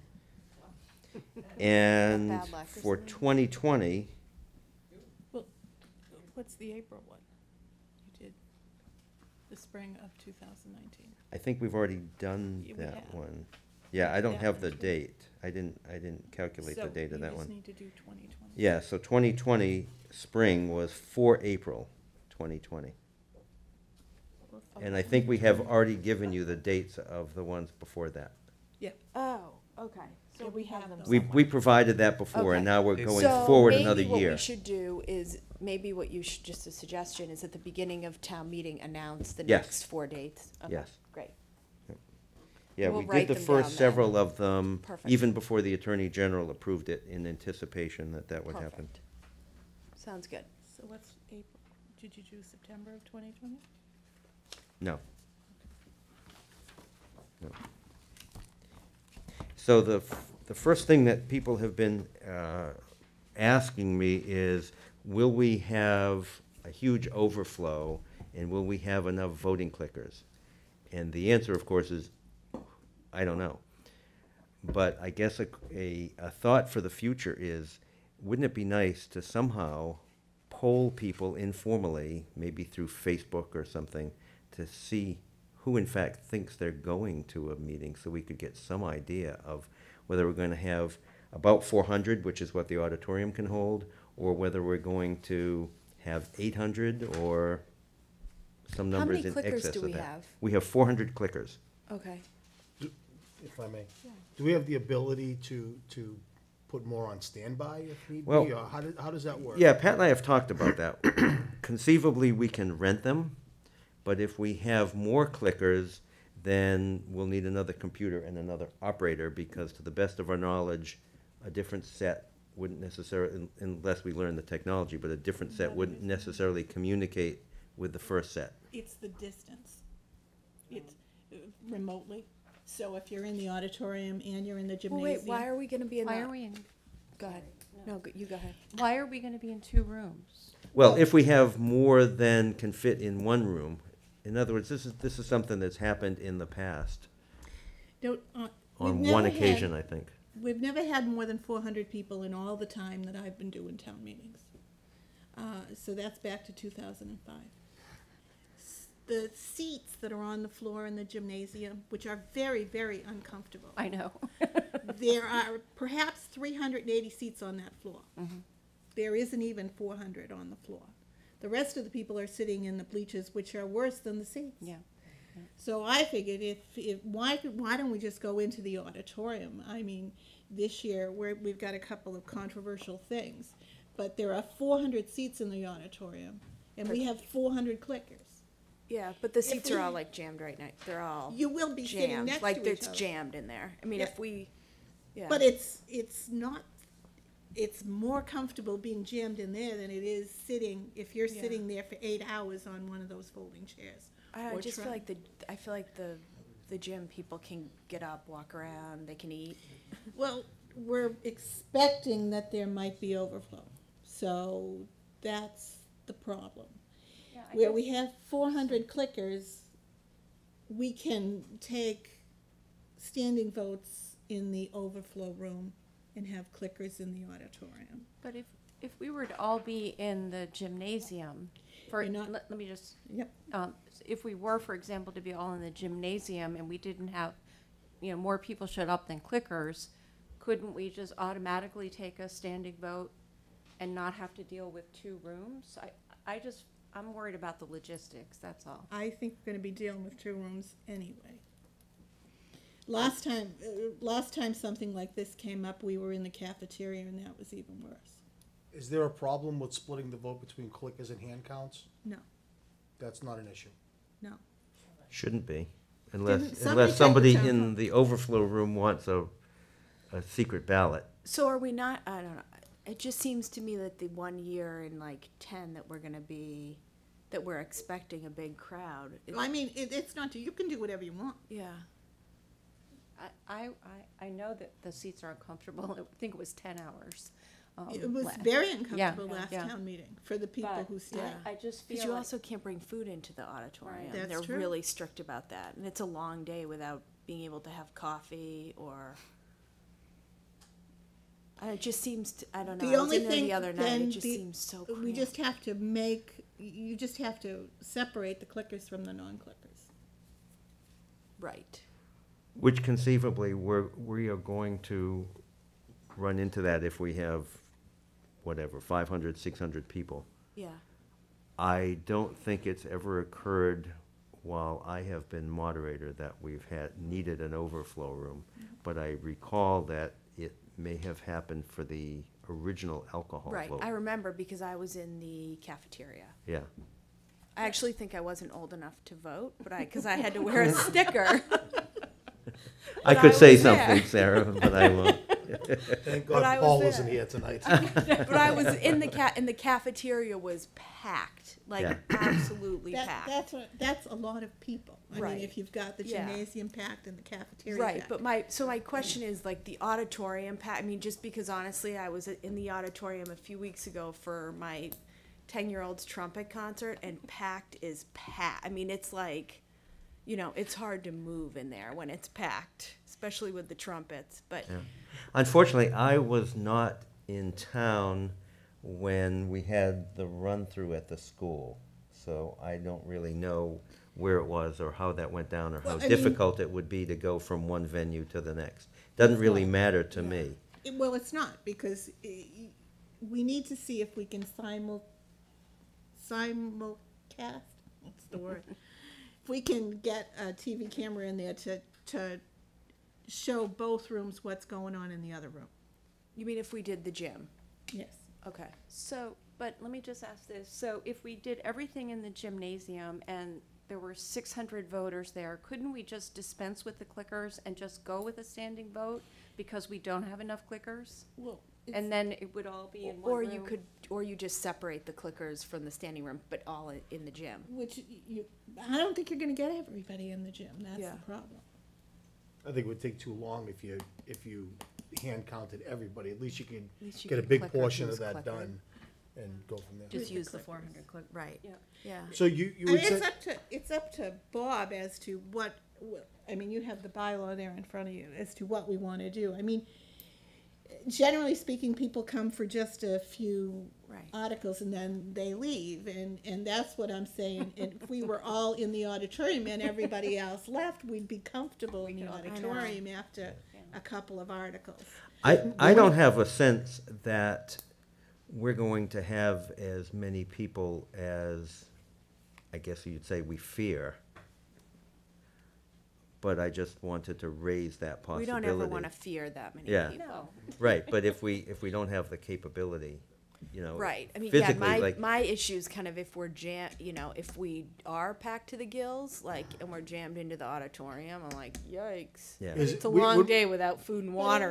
And Bad luck, for isn't it? 2020, Well, what's the April one? You did the spring of 2019. I think we've already done Yeah, we that have. one. Yeah, I don't Yeah, have the that's date. I didn't calculate the date of that one. So you just need to do 2020. Yeah, so 2020 spring was for April 2020. And I think we have already given you the dates of the ones before that. Yeah. Oh, okay. So we have them. We provided that before, and Okay. now we're going So forward another maybe what year. we should do is, just a suggestion, is at the beginning of town meeting, announce the Yes. next 4 dates. Okay, Yes. Great. Yeah, We'll we write did the them first down several of them, Perfect. even before the Attorney General approved it, in anticipation that that would happen. Perfect. Sounds good. So what's April? Did you do September of 2020? No. No. So the first thing that people have been asking me is, will we have a huge overflow, and will we have enough voting clickers? And the answer, of course, is, I don't know. But I guess a thought for the future is, wouldn't it be nice to somehow poll people informally, maybe through Facebook or something, to see who in fact thinks they're going to a meeting, so we could get some idea of whether we're going to have about 400, which is what the auditorium can hold, or whether we're going to have 800 or some How numbers many in clickers excess do of we that. have? We have 400 clickers. Okay. If I may, Yeah. do we have the ability to put more on standby if need Well, be, or how does that work? Yeah, Pat and I have talked about that. Conceivably, we can rent them, but if we have more clickers, then we'll need another computer and another operator, because to the best of our knowledge, a different set wouldn't necessarily, unless we learn the technology, but a different set wouldn't necessarily communicate with the first set. It's the distance. It's remotely. So if you're in the auditorium and you're in the Well, gymnasium. wait, why are we gonna be in Why the? are we in, Go ahead. No, you go ahead. why are we gonna be in 2 rooms? Well, if we have more than can fit in one room, in other words, this is something that's happened in the past. Don't, On we've one never occasion, had- I think. We've never had more than 400 people in all the time that I've been doing town meetings. So that's back to 2005. the seats that are on the floor in the gymnasium, which are very, very uncomfortable. I know. There are perhaps 380 seats on that floor. Mhm. There isn't even 400 on the floor. The rest of the people are sitting in the bleachers, which are worse than the seats. Yeah. So I figured why don't we just go into the auditorium? I mean, this year we've got a couple of controversial things, but there are 400 seats in the auditorium, and we have 400 clickers. Yeah, but the If seats we- are all like jammed right now. They're all You will be sitting jammed, next like to each it's other. jammed in there. I mean, Yeah. if we, yeah. But it's not. It's more comfortable being jammed in there than it is sitting if you're Yeah. sitting there for 8 hours on one of those folding chairs. I or just feel try- like the gym people can get up, walk around, they can eat. Well, we're expecting that there might be overflow, so that's the problem. Yeah, I Where guess- we have 400 clickers, we can take standing votes in the overflow room and have clickers in the auditorium. But if we were to all be in the gymnasium, You're not- let me just. Yep. If we were, for example, to be all in the gymnasium and we didn't have, more people showed up than clickers, couldn't we just automatically take a standing vote and not have to deal with 2 rooms? I'm worried about the logistics, that's all. I think we're gonna be dealing with 2 rooms anyway. Last time something like this came up, we were in the cafeteria and that was even worse. Is there a problem with splitting the vote between clickers and hand counts? No, That's not an issue. no. Shouldn't be, Didn't unless somebody somebody take the town in hall? the overflow room wants a secret ballot. So are we not, I don't know, it just seems to me that the 1 year in like 10 that we're expecting a big crowd. I mean, it's not, you can do whatever you want. Yeah. I know that the seats are uncomfortable. I think it was 10 hours. It was la- very Yeah, uncomfortable last yeah. town meeting for the people But who stayed. I just feel Because you like- also can't bring food into the auditorium. That's They're true. really strict about that. And it's a long day without being able to have coffee or. It just seems, I don't know. The I was only in there thing the other night. then It just seems so we cramped. just have to you just have to separate the clickers from the non-clickers. Right. Which conceivably, we are going to run into that if we have, whatever, 500, 600 people. Yeah. I don't think it's ever occurred while I have been moderator that we've needed an overflow room. But I recall that it may have happened for the original alcohol Right. vote. I remember because I was in the cafeteria. Yeah. I actually think I wasn't old enough to vote, but because I had to wear a sticker. I But could say was there. something, Sarah, but I won't. Thank But I God was Paul there. isn't here tonight. But I was in the cafeteria was packed, like Yeah. absolutely packed. That's a lot of people. I Right. mean, if you've got the Yeah. gymnasium packed and the cafeteria Right, packed. but my question is like the auditorium I mean, just because honestly, I was in the auditorium a few weeks ago for my 10-year-old's trumpet concert, and packed is packed. I mean, it's like, it's hard to move in there when it's packed, especially with the trumpets. But Yeah. Unfortunately, I was not in town when we had the run-through at the school, so I don't really know where it was or how that went down or how Well, I mean- difficult it would be to go from one venue to the next. Doesn't really not. matter to me. Well, it's not, because we need to see if we can simulcast, what's the word? If we can get a TV camera in there to show both rooms what's going on in the other room. you mean if we did the gym? Yes. Okay. So, but let me just ask this. So if we did everything in the gymnasium and there were 600 voters there, couldn't we just dispense with the clickers and just go with a standing vote because we don't have enough clickers? Well, And then it would all be in one Or room? you just separate the clickers from the standing room, but all in the gym. which I don't think you're gonna get everybody in the gym, that's Yeah. the problem. I think it would take too long if you hand counted everybody. At least you could least you get a could big clicker portion who's of that clickered. done and go from there. Just use the clickers. 400 click. Right. Yeah. Yeah. So you I would mean, say, it's up to Bob as to what, I mean, you have the bylaw there in front of you, as to what we wanna do. I mean, generally speaking, people come for just a few Right. articles and then they leave, and that's what I'm saying. And if we were all in the auditorium and everybody else left, we'd be comfortable in the auditorium after a couple of articles. I don't have a sense that we're going to have as many people as, I guess you'd say, we fear. But I just wanted to raise that We possibility. don't ever want to fear that many Yeah. people. Right, but if we don't have the capability, you know, Right. I mean, physically, yeah, like, my issue is kind of if we're if we are packed to the gills, like, and we're jammed into the auditorium, I'm like, yikes. Yeah. It's a long day without food and water.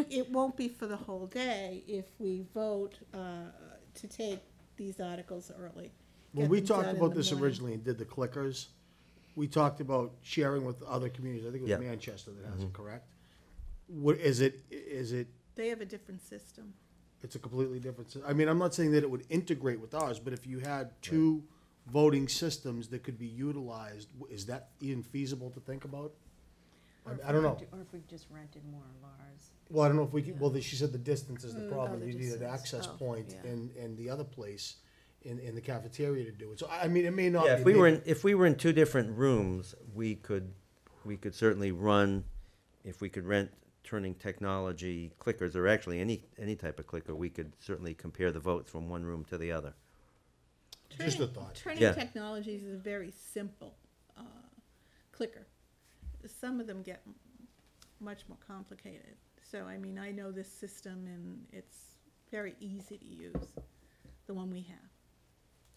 It won't be for the whole day if we vote to take these articles early. When Get we them talked done in about the this morning. originally and did the clickers, we talked about sharing with other communities. I think it was Yeah. Manchester that has Mhm. it, correct? What is it, They have a different system. it's a completely different, I mean, I'm not saying that it would integrate with ours, but if you had two voting systems that could be utilized, is that even feasible to think about? I don't know. Or if we just rented more of ours. Well, I don't know if we could, well, she said the distance is the problem. the You need an distance. access Oh, point yeah. in the other place, in the cafeteria to do it. So, I mean, it may not be. yeah, if we were in two different rooms, we could certainly run, if we could rent turning technology clickers, or actually any type of clicker, we could certainly compare the votes from one room to the other. Just a thought. Turning Yeah. Technologies is a very simple clicker. Some of them get much more complicated. So, I mean, I know this system and it's very easy to use, the one we have.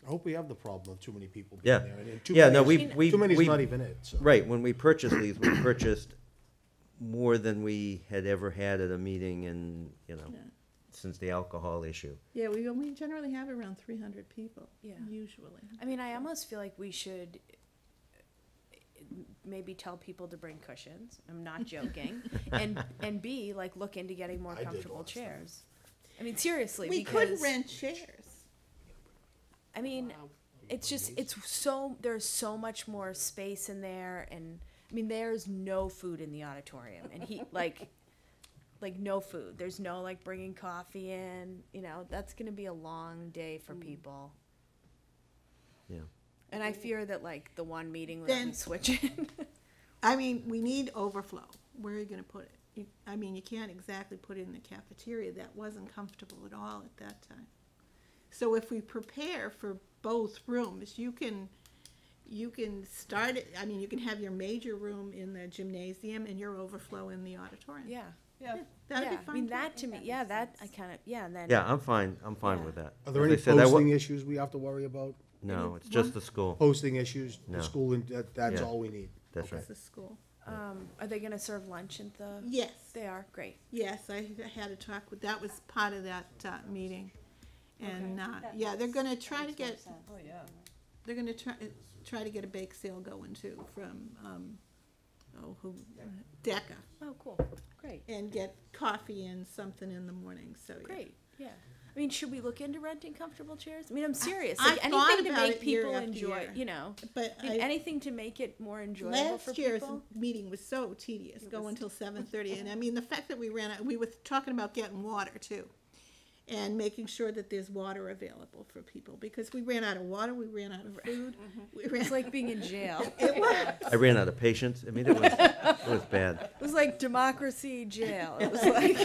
I hope we have the problem of too many people Yeah. being there. And too Yeah, many no, is- we. Too many is we- not even it, so. Right, when we purchased these, we purchased more than we had ever had at a meeting in, Yeah. since the alcohol issue. Yeah, we generally have around 300 people, Yeah. usually. I mean, I almost feel like we should maybe tell people to bring cushions. I'm not joking. and B, like, look into getting more I did comfortable last time. chairs. I mean, seriously, We because could rent chairs. I mean, it's just there's so much more space in there, and I mean, there's no food in the auditorium, and like no food. There's no like bringing coffee in. You know, that's gonna be a long day for people. Yeah. And I fear that like the one meeting that Then- we switch in. I mean, we need overflow. Where are you gonna put it? I mean, you can't exactly put it in the cafeteria. That wasn't comfortable at all at that time. So if we prepare for both rooms, you can start it, I mean, you can have your major room in the gymnasium and your overflow in the auditorium. Yeah. Yeah, that'd be Yeah, fine. I mean, too. that to me, yeah, that I kind of, yeah, and then. Yeah, I'm fine Yeah. with that. Are there As any I said, I wa- posting issues we have to worry about? No, it's just the school. Posting issues, No. the school, and that's Yeah. all we need. That's Okay. right. The school. Are they gonna serve lunch at the? Yes. They are, great. Yes, I had a talk with, that was part of that meeting. And, Okay. yeah, they're gonna try to Makes more get, sense. Oh, yeah. they're gonna try to get a bake sale going too from, DECA. Oh, cool, great, And get coffee and something in the morning, so, yeah. great, yeah. I mean, should we look into renting comfortable chairs? I mean, I'm serious, I like thought anything to about make it year people after enjoy, year. you know. But I mean, anything to make it more enjoyable for last year's people. meeting was so tedious, go until 7:30, and I mean, the fact that we ran out, we were talking about getting water too. And making sure that there's water available for people, because we ran out of water, we ran out of food. We ran. It's like being in jail. It was. I ran out of patience. I mean, it was bad. It was like democracy jail. It was like.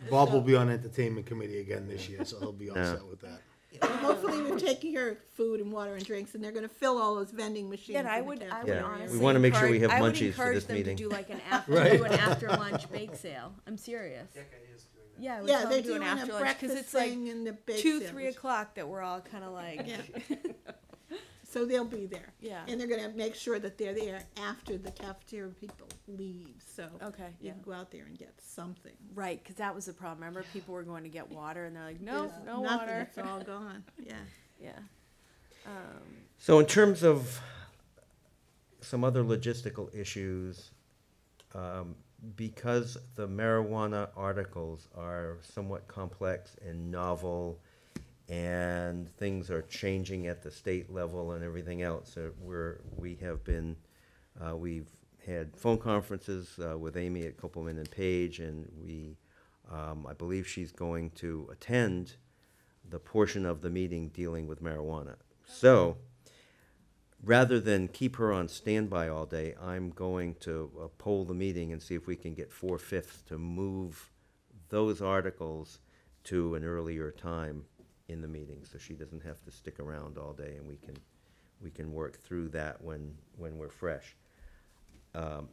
Bob will be on entertainment committee again this year, so he'll be all Yeah. set with that. Hopefully, we've taken care of food and water and drinks, and they're gonna fill all those vending machines. Yeah, and I in the would cafeteria. Yeah, we honestly wanna make sure we have I would munchies for encourage this them meeting. to do like an after, Right. do an after lunch bake sale. I'm serious. Yeah, I would Yeah, tell they're them to do an doing a after lunch because breakfast it's like thing and the bake 2, sale. 3 o'clock that we're all kind of like. Yeah. So they'll be there. Yeah. And they're gonna make sure that they're there after the cafeteria people leave, so. Okay, You yeah. can go out there and get something. Right, because that was the problem. Remember, people were going to get water, and they're like, "No, There's no nothing, water." It's all gone, yeah. Yeah. So in terms of some other logistical issues, because the marijuana articles are somewhat complex and novel, and things are changing at the state level and everything else, we've had phone conferences with Amy at Copeland and Page, and I believe she's going to attend the portion of the meeting dealing with marijuana. So, rather than keep her on standby all day, I'm going to poll the meeting and see if we can get 4/5 to move those articles to an earlier time in the meeting, so she doesn't have to stick around all day, and we can work through that when we're fresh.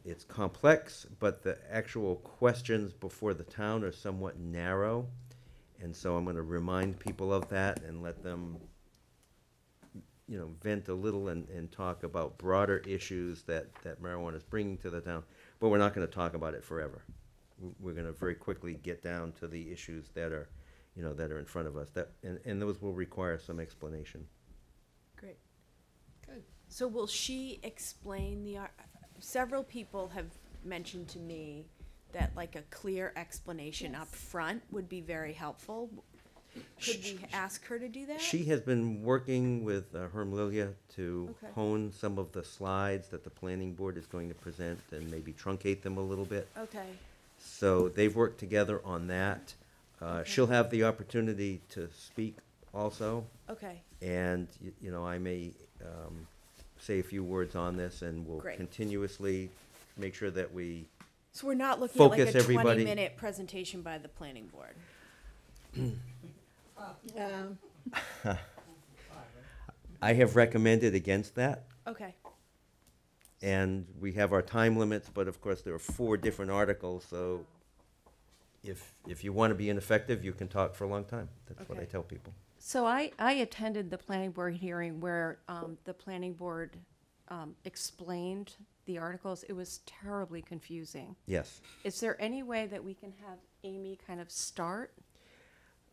It's complex, but the actual questions before the town are somewhat narrow, and so I'm going to remind people of that and let them, vent a little and talk about broader issues that marijuana is bringing to the town, but we're not going to talk about it forever. We're going to very quickly get down to the issues that are, that are in front of us, and those will require some explanation. Great. Good. So will she explain several people have mentioned to me that like a clear explanation up front would be very helpful. Could we ask her to do that? She has been working with Herm Lilia to Okay. hone some of the slides that the planning board is going to present and maybe truncate them a little bit. Okay. So they've worked together on that. She'll have the opportunity to speak also. Okay. And, I may say a few words on this, and we'll Great. continuously make sure that we So we're not looking at like focus a everybody. 20-minute presentation by the planning board. I have recommended against that, Okay. and we have our time limits, but of course there are 4 different articles, so if you want to be ineffective, you can talk for a long time. That's what I Okay. tell people. So I attended the planning board hearing where the planning board explained the articles. It was terribly confusing. Yes. Is there any way that we can have Amy kind of start?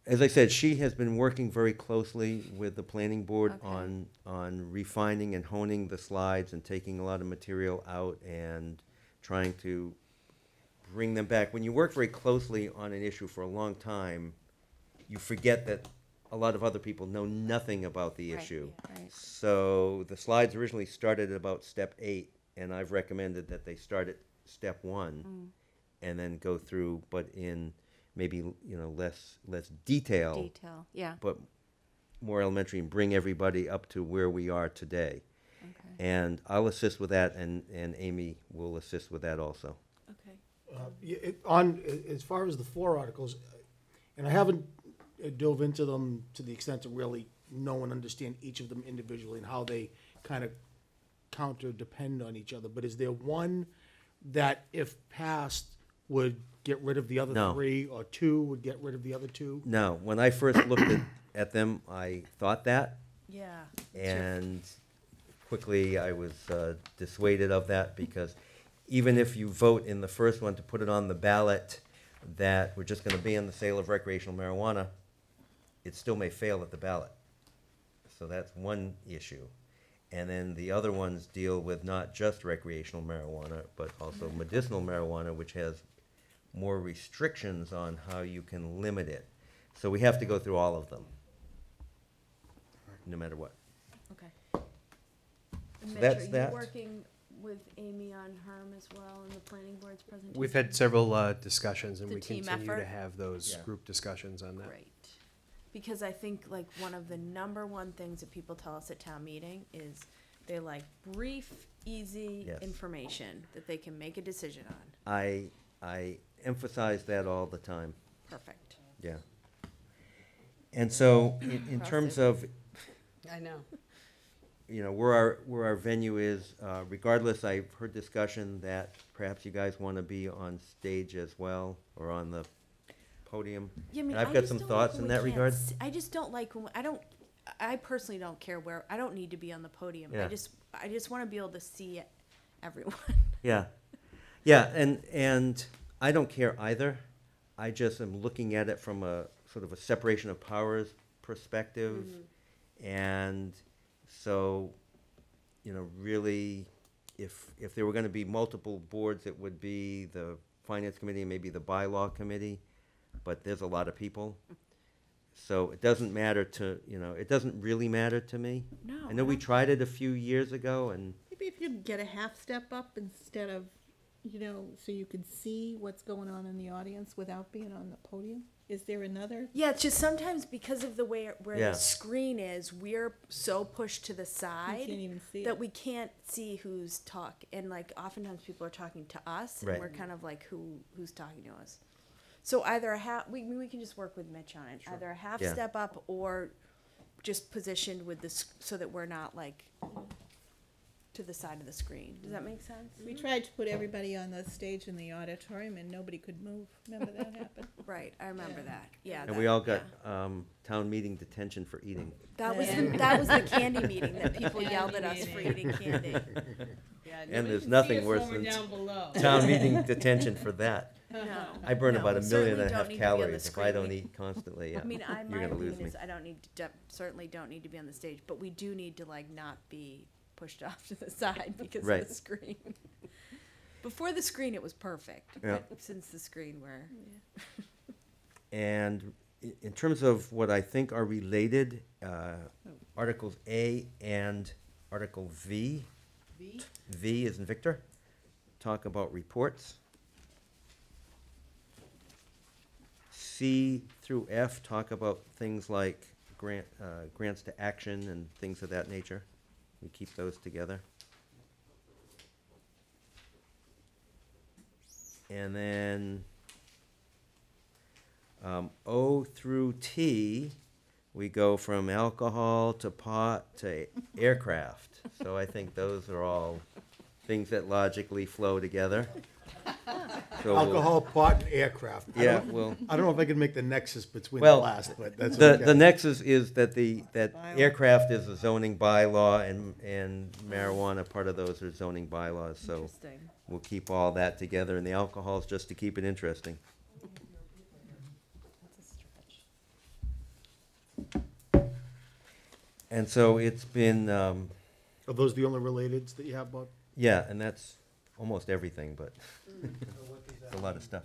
As I said, she has been working very closely with the planning board Okay. on refining and honing the slides and taking a lot of material out and trying to bring them back. When you work very closely on an issue for a long time, you forget that a lot of other people know nothing about the Right, issue. right. So the slides originally started at about step 8, and I've recommended that they start at step 1 and then go through, but in maybe less detail. Detail, yeah. But more elementary, and bring everybody up to where we are today. Okay. And I'll assist with that, and Amy will assist with that also. Okay. As far as the 4 articles, and I haven't dove into them to the extent to really know and understand each of them individually and how they kind of depend on each other, but is there one that, if passed, would get rid of the other No. 3, or 2 would get rid of the other 2? No, when I first looked at them, I thought that, Yeah. and quickly I was dissuaded of that, because even if you vote in the first one to put it on the ballot that we're just going to ban the sale of recreational marijuana, it still may fail at the ballot. So that's one issue. And then the other ones deal with not just recreational marijuana, but also medicinal marijuana, which has more restrictions on how you can limit it. So we have to go through all of them, no matter what. Okay. So Mitch, that's are that. you working with Amy on Herm as well in the planning board's presentation? We've had several discussions, and The we team continue effort? to have those Yeah. group discussions on that. Great. Because I think like one of the number one things that people tell us at town meeting is they like brief, easy Yes. information that they can make a decision on. I emphasize that all the time. Perfect. Yeah. And so, in terms of, I know. where our venue is, regardless, I've heard discussion that perhaps you guys want to be on stage as well, or on the podium. Yeah, I mean, And I've I got just some don't thoughts like in when that we regard. can't I just don't like when I personally don't care where, I don't need to be on the podium. Yeah. I just want to be able to see everyone. Yeah, yeah, and I don't care either. I just am looking at it from a sort of a separation of powers perspective, and so, really, if there were going to be multiple boards, it would be the finance committee and maybe the bylaw committee, but there's a lot of people. So it doesn't matter to, it doesn't really matter to me. No. I know we tried it a few years ago, and It maybe if you get a half step up instead of, so you can see what's going on in the audience without being on the podium? Is there another? Yeah, it's just sometimes because of the way where Yeah. the screen is, we're so pushed to the side can't even see that it. we can't see who's talking. And like oftentimes people are talking to us, Right. and we're kind of like who's talking to us. So either a half, we can just work with Mitch on it. Either a half Yeah. step up or just positioned with this so that we're not like to the side of the screen. Does that make sense? We tried to put everybody on the stage in the auditorium and nobody could move. Remember that happened? Right, I remember that. Yeah. And we all got town meeting detention for eating. That was the candy meeting that people yelled at us for eating candy. Yeah, And nobody there's can see nothing us worse when we're than down below. town meeting detention for that. No. I burn No, about we 1.5 certainly million don't need to be on the calories if I don't screen. eat constantly. I mean, you're my gonna lose opinion me. is I don't need to, certainly don't need to be on the stage, but we do need to like not be pushed off to the side because Right. of the screen. Before the screen, it was perfect. Yeah. But since the screen, we're And in terms of what I think are related, Articles A and Article V. V is in Victor. Talk about reports. C through F talk about things like grants to action and things of that nature. We keep those together. And then O through T, we go from alcohol to pot to aircraft. So I think those are all things that logically flow together. So we'll- Alcohol, pot, and aircraft. Yeah, well- I don't know if I can make the nexus between the Well, last, but that's the okay. nexus is that that Bylaw. aircraft is a zoning bylaw and marijuana, part of those are zoning bylaws, so interesting. we'll keep all that together, and the alcohol is just to keep it interesting. That's a stretch. And so it's been, Are those the only relateds that you have, Bob? yeah, and that's almost everything, but it's a lot of stuff.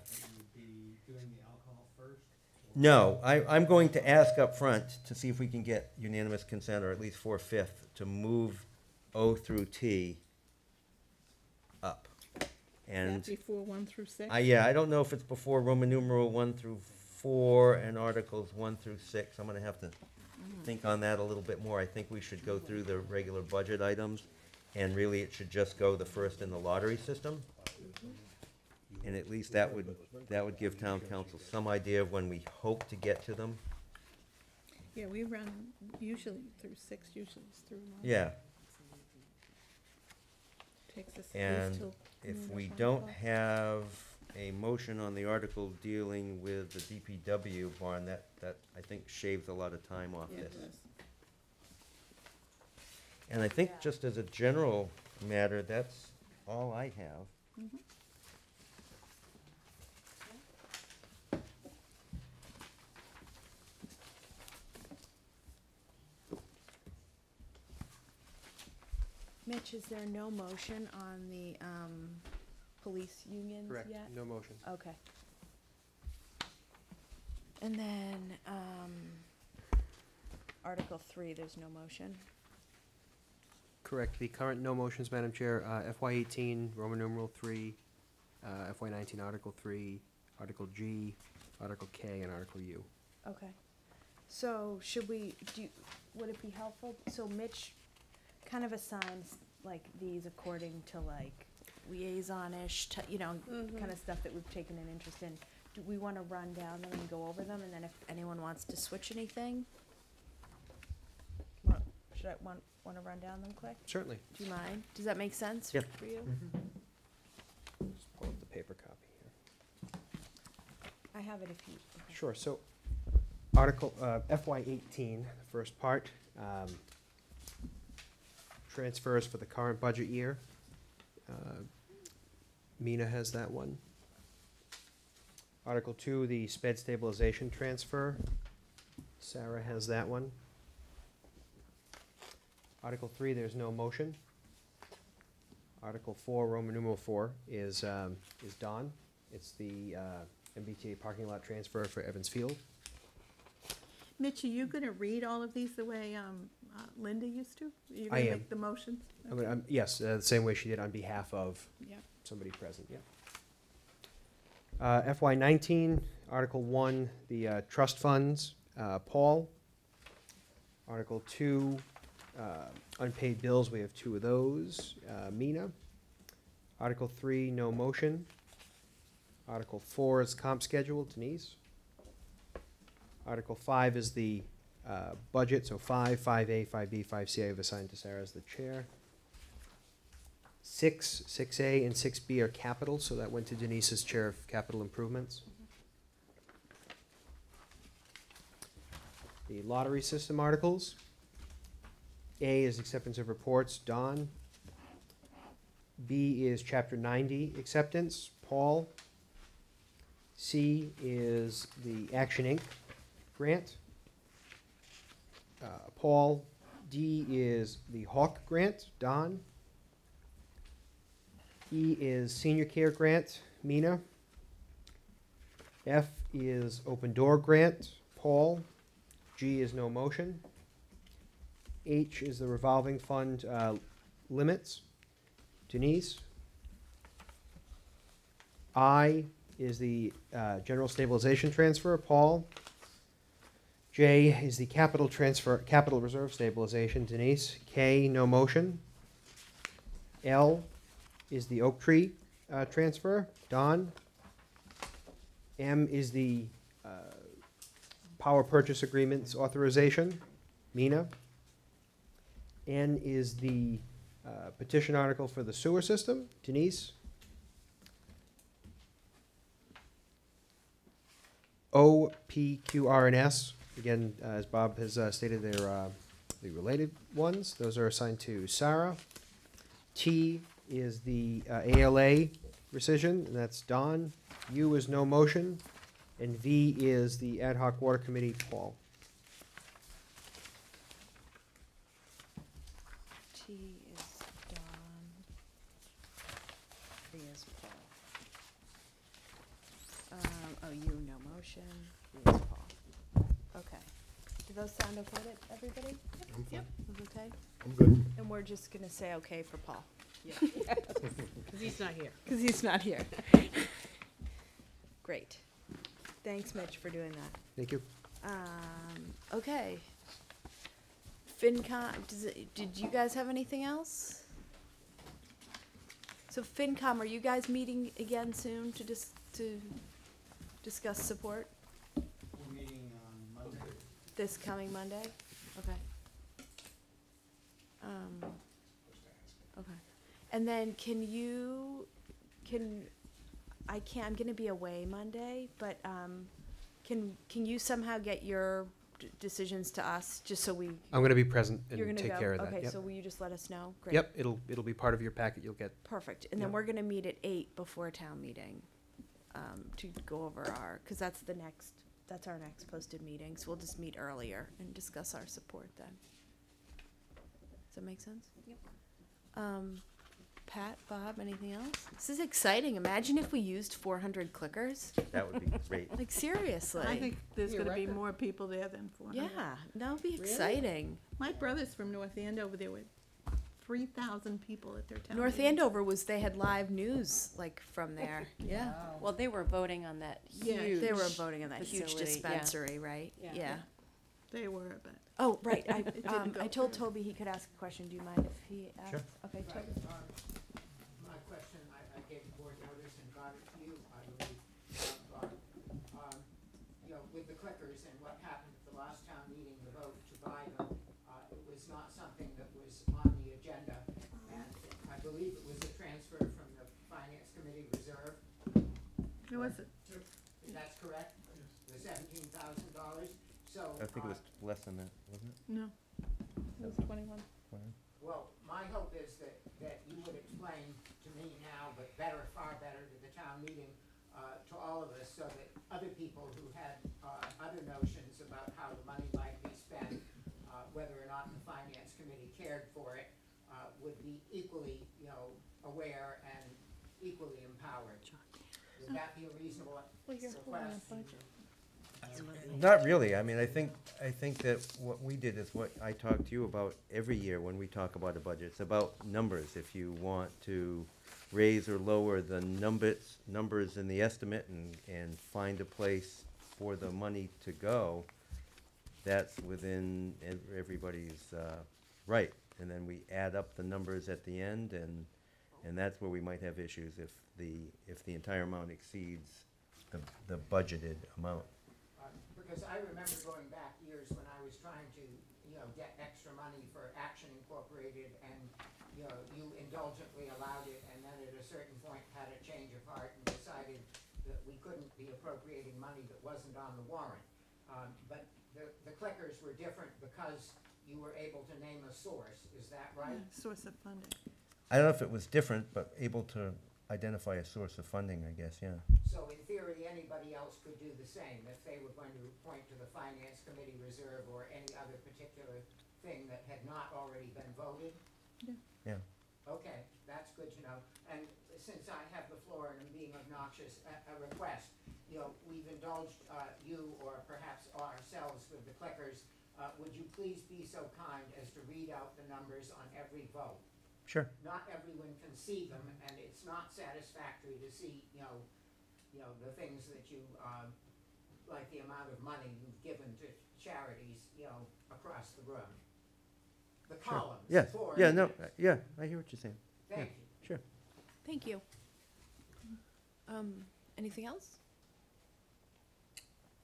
No, I'm going to ask up front to see if we can get unanimous consent, or at least 4/5, to move O through T up. And Before 1 through 6? I don't know if it's before Roman numeral 1 through 4 and Articles 1 through 6. I'm gonna have to think on that a little bit more. I think we should go through the regular budget items, and really it should just go the first in the lottery system. And at least that would give town council some idea of when we hope to get to them. Yeah, we run usually through 6, usually it's through 9. Yeah. Takes us at least And till if noon or we 5 don't o'clock. have a motion on the article dealing with the DPW barn, that I think shaves a lot of time off Yeah, it this. does. And I think just as a general matter, that's all I have. Mhm. Mitch, is there no motion on the police unions Correct, yet? no motion. Okay. And then Article 3, there's no motion. Correct. The current no motions, Madam Chair, FY 18, Roman numeral 3, FY 19, Article 3, Article G, Article K, and Article U. Okay. So should we, would it be helpful, so Mitch kind of assigns like these according to like liaison-ish, kind of stuff that we've taken an interest in. Do we want to run down them and go over them, and then if anyone wants to switch anything? Should I want to run down them quick? Certainly. Do you mind? Does that make sense Yeah. for you? Just pull up the paper copy here. I have it if you. Okay. Sure, so Article, FY 18, the first part, transfers for the current budget year. Mina has that one. Article 2, the sped stabilization transfer. Sarah has that one. Article 3, there's no motion. Article 4, Roman numeral 4, is Don. It's the MBTA parking lot transfer for Evans Field. Mitch, are you gonna read all of these the way, Linda used to? You're I gonna am. make the motions? Yes, the same way she did on behalf of Yep. somebody present, yeah. FY 19, Article 1, the trust funds, Paul. Article 2, unpaid bills, we have 2 of those, Mina. Article 3, no motion. Article 4 is comp schedule, Denise. Article 5 is the budget, so 5, 5A, 5B, 5C I have assigned to Sarah as the chair. 6, 6A, and 6B are capital, so that went to Denise as chair of capital improvements. The lottery system articles. A is acceptance of reports, Don. B is chapter 90 acceptance, Paul. C is the Action Inc. grant, Paul. D is the Hawk grant, Don. E is senior care grant, Mina. F is open door grant, Paul. G is no motion. H is the revolving fund limits, Denise. I is the general stabilization transfer, Paul. J is the capital transfer, capital reserve stabilization, Denise. K, no motion. L is the Oak Tree transfer, Don. M is the power purchase agreements authorization, Mina. N is the petition article for the sewer system, Denise. O, P, Q, R, and S, again, as Bob has stated, they're the related ones. Those are assigned to Sarah. T is the ALA rescission, and that's Don. U is no motion, and V is the ad hoc water committee, Paul. T is Don. V is Paul. Oh, you, no motion. V is Paul. Okay. Do those sound okay to everybody? Yep. Okay? I'm good. And we're just gonna say okay for Paul. Yeah. Because he's not here. Because he's not here. Great. Thanks, Mitch, for doing that. Thank you. Okay. FinCom, did you guys have anything else? So FinCom, are you guys meeting again soon to discuss support? We're meeting on Monday. This coming Monday? Okay. Okay. And then I'm gonna be away Monday, but, can you somehow get your decisions to us, just so we? I'm gonna be present You're and gonna take go? care of that. Okay, Yep. so will you just let us know? Great. Yep, it'll be part of your packet, you'll get. Perfect, and then Yep. we're gonna meet at 8 before town meeting, to go over because that's our next posted meeting, so we'll just meet earlier and discuss our support then. Does that make sense? Yep. Pat, Bob, anything else? This is exciting, imagine if we used 400 clickers. That would be great. Like, seriously. I think there's Your gonna be record. more people there than 400. Yeah, that would be Really? exciting. My brother's from North Andover, there were 3,000 people at their town North meeting. Andover they had live news, like, from there, yeah. Well, they were voting on that Yeah, huge. They were voting on that huge facility, yeah. dispensary, right? Yeah. They were, but. Oh, right, It didn't go I told through. Toby he could ask a question, do you mind if he asked? Sure. Okay, Toby. My question, I gave board notice and got it to you, I believe. You know, with the clickers and what happened at the last town meeting, the vote to buy them, it was not something that was on the agenda. And I believe it was a transfer from the finance committee reserve. Who was it? That's correct? The $17,000, so. I think it was less than that, wasn't it? No. It was 21. Well, my hope is that you would explain to me now, but better, far better to the town meeting, to all of us, so that other people who had other notions about how the money might be spent, whether or not the finance committee cared for it, would be equally, aware and equally empowered. Would that be a reasonable Well, you're holding a request? budget. Not really. I mean, I think that what we did is what I talk to you about every year when we talk about a budget. It's about numbers. If you want to raise or lower the numbers in the estimate and find a place for the money to go, that's within everybody's right. And then we add up the numbers at the end, and that's where we might have issues if the entire amount exceeds the budgeted amount. Because I remember going back years when I was trying to, get extra money for Action Incorporated, and, you indulgently allowed it, and then at a certain point had a change of heart and decided that we couldn't be appropriating money that wasn't on the warrant. But the clickers were different because you were able to name a source, is that right? Source of funding. I don't know if it was different, but able to identify a source of funding, I guess, yeah. So in theory, anybody else could do the same if they were going to point to the Finance Committee reserve or any other particular thing that had not already been voted? Yeah. Okay, that's good to know. And since I have the floor and I'm being obnoxious, a request. We've indulged you or perhaps ourselves with the clickers. Would you please be so kind as to read out the numbers on every vote? Sure. Not everyone can see them, and it's not satisfactory to see, the things that you, like the amount of money you've given to charities, across the room. The Sure. columns. Yes. for Yeah, and no, against. yeah, I hear what you're saying. Thank Yeah, you. Sure. Thank you. Anything else?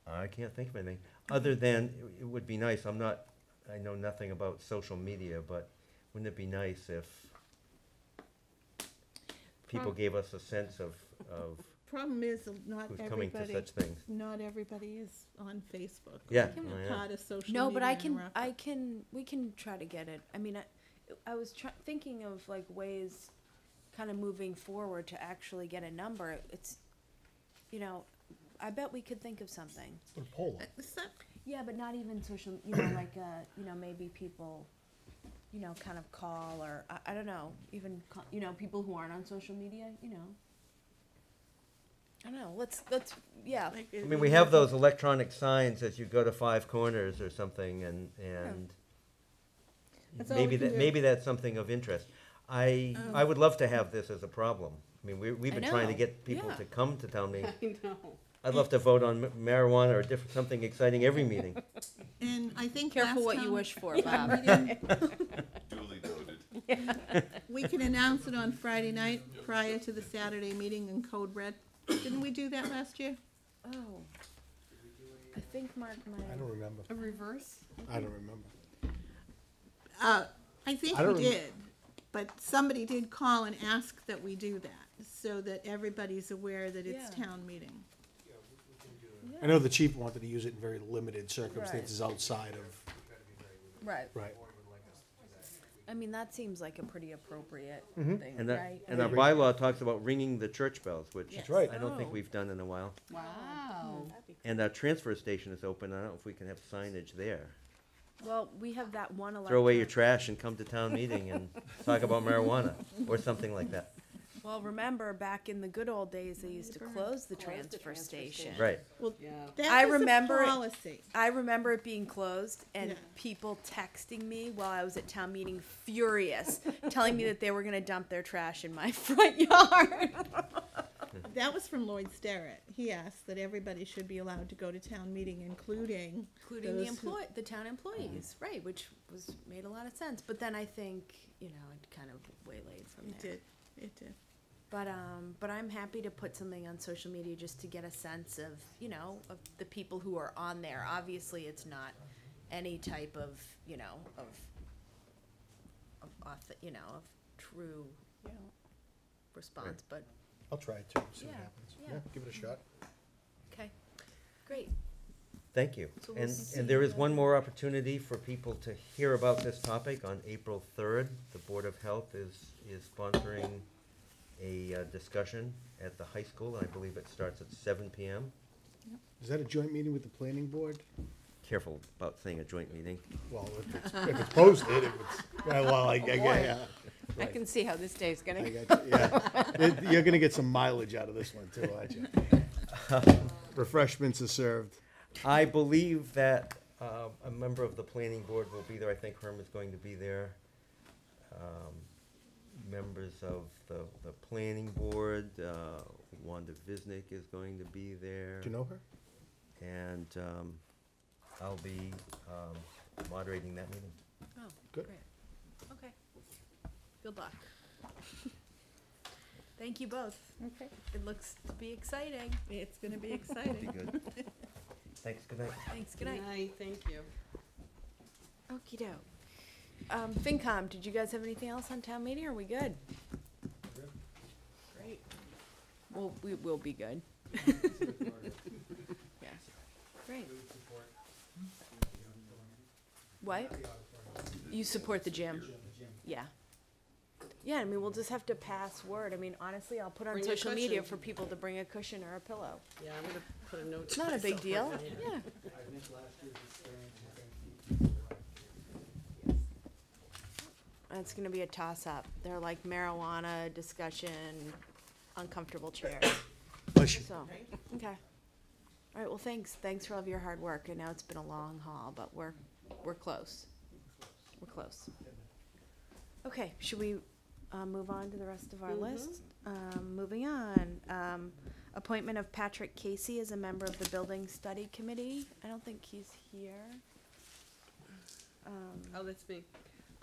I can't think of anything, other than it would be nice, I know nothing about social media, but wouldn't it be nice if people gave us a sense of Problem is, not who's coming to everybody, such things? not everybody is on Facebook. Yeah, or oh, yeah. Part of social No, media. but I in Rockport. we can try to get it. I mean, I was thinking of like ways, kind of moving forward to actually get a number. It's, I bet we could think of something. Put a poll up. It's not- Yeah, but not even social, like, maybe people, kind of call, or, I don't know, even, people who aren't on social media, I don't know, let's, yeah. like, I mean, we have those electronic signs as you go to Five Corners or something, and That's all we can do. maybe that's something of interest. I would love to have this as a problem. I mean, we've been trying to know, get people yeah. to come to town meetings. I know. I'd love to vote on marijuana or something exciting every meeting. And I think Careful last what you time wish for, we Bob. didn't- Duly noted. We can announce it on Friday night prior to the Saturday meeting in Code Red. Didn't we do that last year? Oh. I think Mark might. I don't remember. A reverse? I don't remember. I think I we don't did, but somebody did call and ask that we do that, so that everybody's aware that it's Yeah. town meeting. I know the chief wanted to use it in very limited circumstances outside of, Right. right. I mean, that seems like a pretty appropriate Mhm. thing, And right? and our bylaw talks about ringing the church bells, which That's right. I don't think Oh. we've done in a while. Wow. And our transfer station is open. I don't know if we can have signage there. Well, we have that one electronic. Throw away your trash and come to town meeting and talk about marijuana or something like that. Well, remember, back in the good old days, they used to close the transfer station. Right. Well, Yeah. that I was remember a it- policy. I remember it being closed and Yeah. people texting me while I was at town meeting, furious, telling me that they were gonna dump their trash in my front yard. That was from Lloyd Sterrett. He asked that everybody should be allowed to go to town meeting, including Including those who- the town employees, right, which made a lot of sense. But then I think, it kind of waylaid from It there. did, it did. But I'm happy to put something on social media just to get a sense of, of the people who are on there. Obviously, it's not any type of, of true, response, but, I'll try it too, see what Yeah, happens. yeah. Yeah, give it a shot. okay, great. Thank you. So we'll And see there is you one then. more opportunity for people to hear about this topic on April 3rd. The Board of Health is sponsoring a discussion at the high school. I believe it starts at 7 p.m. Is that a joint meeting with the planning board? Careful about saying a joint meeting. Well, if it's posted, if it's, well, yeah. I can see how this day's gonna I go. got you, yeah. You're gonna get some mileage out of this one too, aren't you? Refreshments are served. I believe that a member of the planning board will be there. I think Herm is going to be there. Members of the planning board, Wanda Visnick is going to be there. Do you know her? And I'll be moderating that meeting. Oh, Good. great. Okay. Good luck. Thank you both. Okay. It looks to be exciting. It's gonna be Be exciting. good. Thanks, good night. Thanks, good night. Thank you. Okey doke. FinCom, did you guys have anything else on town meeting, or are we good? Great. Well, we will be good. Yeah. Great. What? You support the gym? Yeah. Yeah, I mean, we'll just have to pass word. I mean, honestly, I'll put on Bring a social media cushion. for people to bring a cushion or a pillow. Yeah, I'm gonna put a note. It's not a big to deal, myself. yeah. It's gonna be a toss-up. They're like marijuana discussion, uncomfortable chairs. So, okay. All right, well, thanks. Thanks for all of your hard work. I know it's been a long haul, but we're close. We're close. Okay, should we move on to the rest of our list? Moving on. Appointment of Patrick Casey as a member of the Building Study Committee. I don't think he's here. Oh, that's me.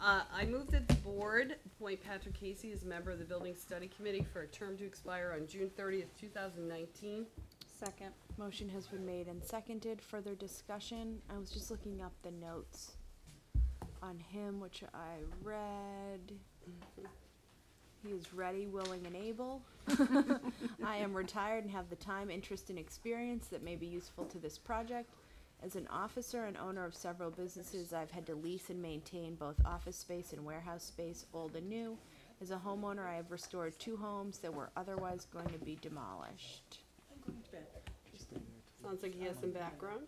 I move that the board appoint Patrick Casey as a member of the Building Study Committee for a term to expire on June 30th, 2019. Second. Motion has been made and seconded. Further discussion? I was just looking up the notes on him, which I read. He is ready, willing, and able. I am retired and have the time, interest, and experience that may be useful to this project. As an officer and owner of several businesses, I've had to lease and maintain both office space and warehouse space, old and new. As a homeowner, I have restored 2 homes that were otherwise going to be demolished. Sounds like he has some background.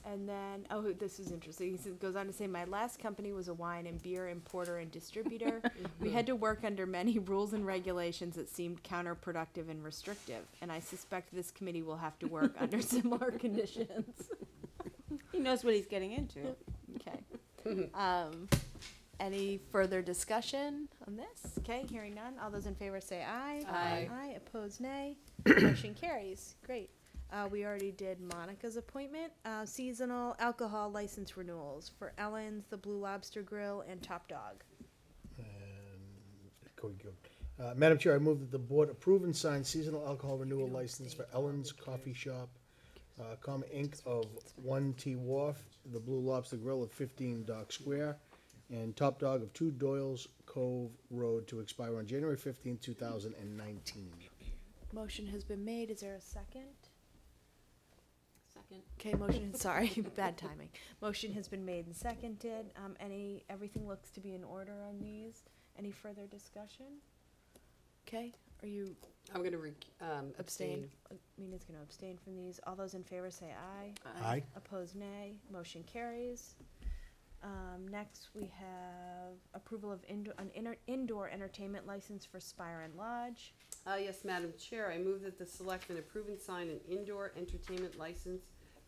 And then, oh, this is interesting. He goes on to say, my last company was a wine and beer importer and distributor. We had to work under many rules and regulations that seemed counterproductive and restrictive. And I suspect this committee will have to work under similar conditions. He knows what he's getting into. Okay. Any further discussion on this? Okay, hearing none. All those in favor say aye. Aye. Aye, opposed nay. Motion carries. Great. We already did Monica's appointment. Seasonal alcohol license renewals for Ellen's, the Blue Lobster Grill, and Top Dog. Madam Chair, I move that the board approve and sign seasonal alcohol renewal license for Ellen's Coffee Shop, Inc. of 1 T Wharf, the Blue Lobster Grill of 15 Dock Square, and Top Dog of 2 Doyle's Cove Road to expire on January 15, 2019. Motion has been made. Is there a second? Second. Okay, motion, sorry, bad timing. Motion has been made and seconded. Everything looks to be in order on these. Any further discussion? Okay, are you I'm gonna abstain? abstain. Mina's gonna abstain from these. All those in favor say aye. Aye. Opposed, nay. Motion carries. Next, we have approval of indoor entertainment license for Spire and Lodge. Yes, Madam Chair, I move that the selectmen approve and sign an indoor entertainment license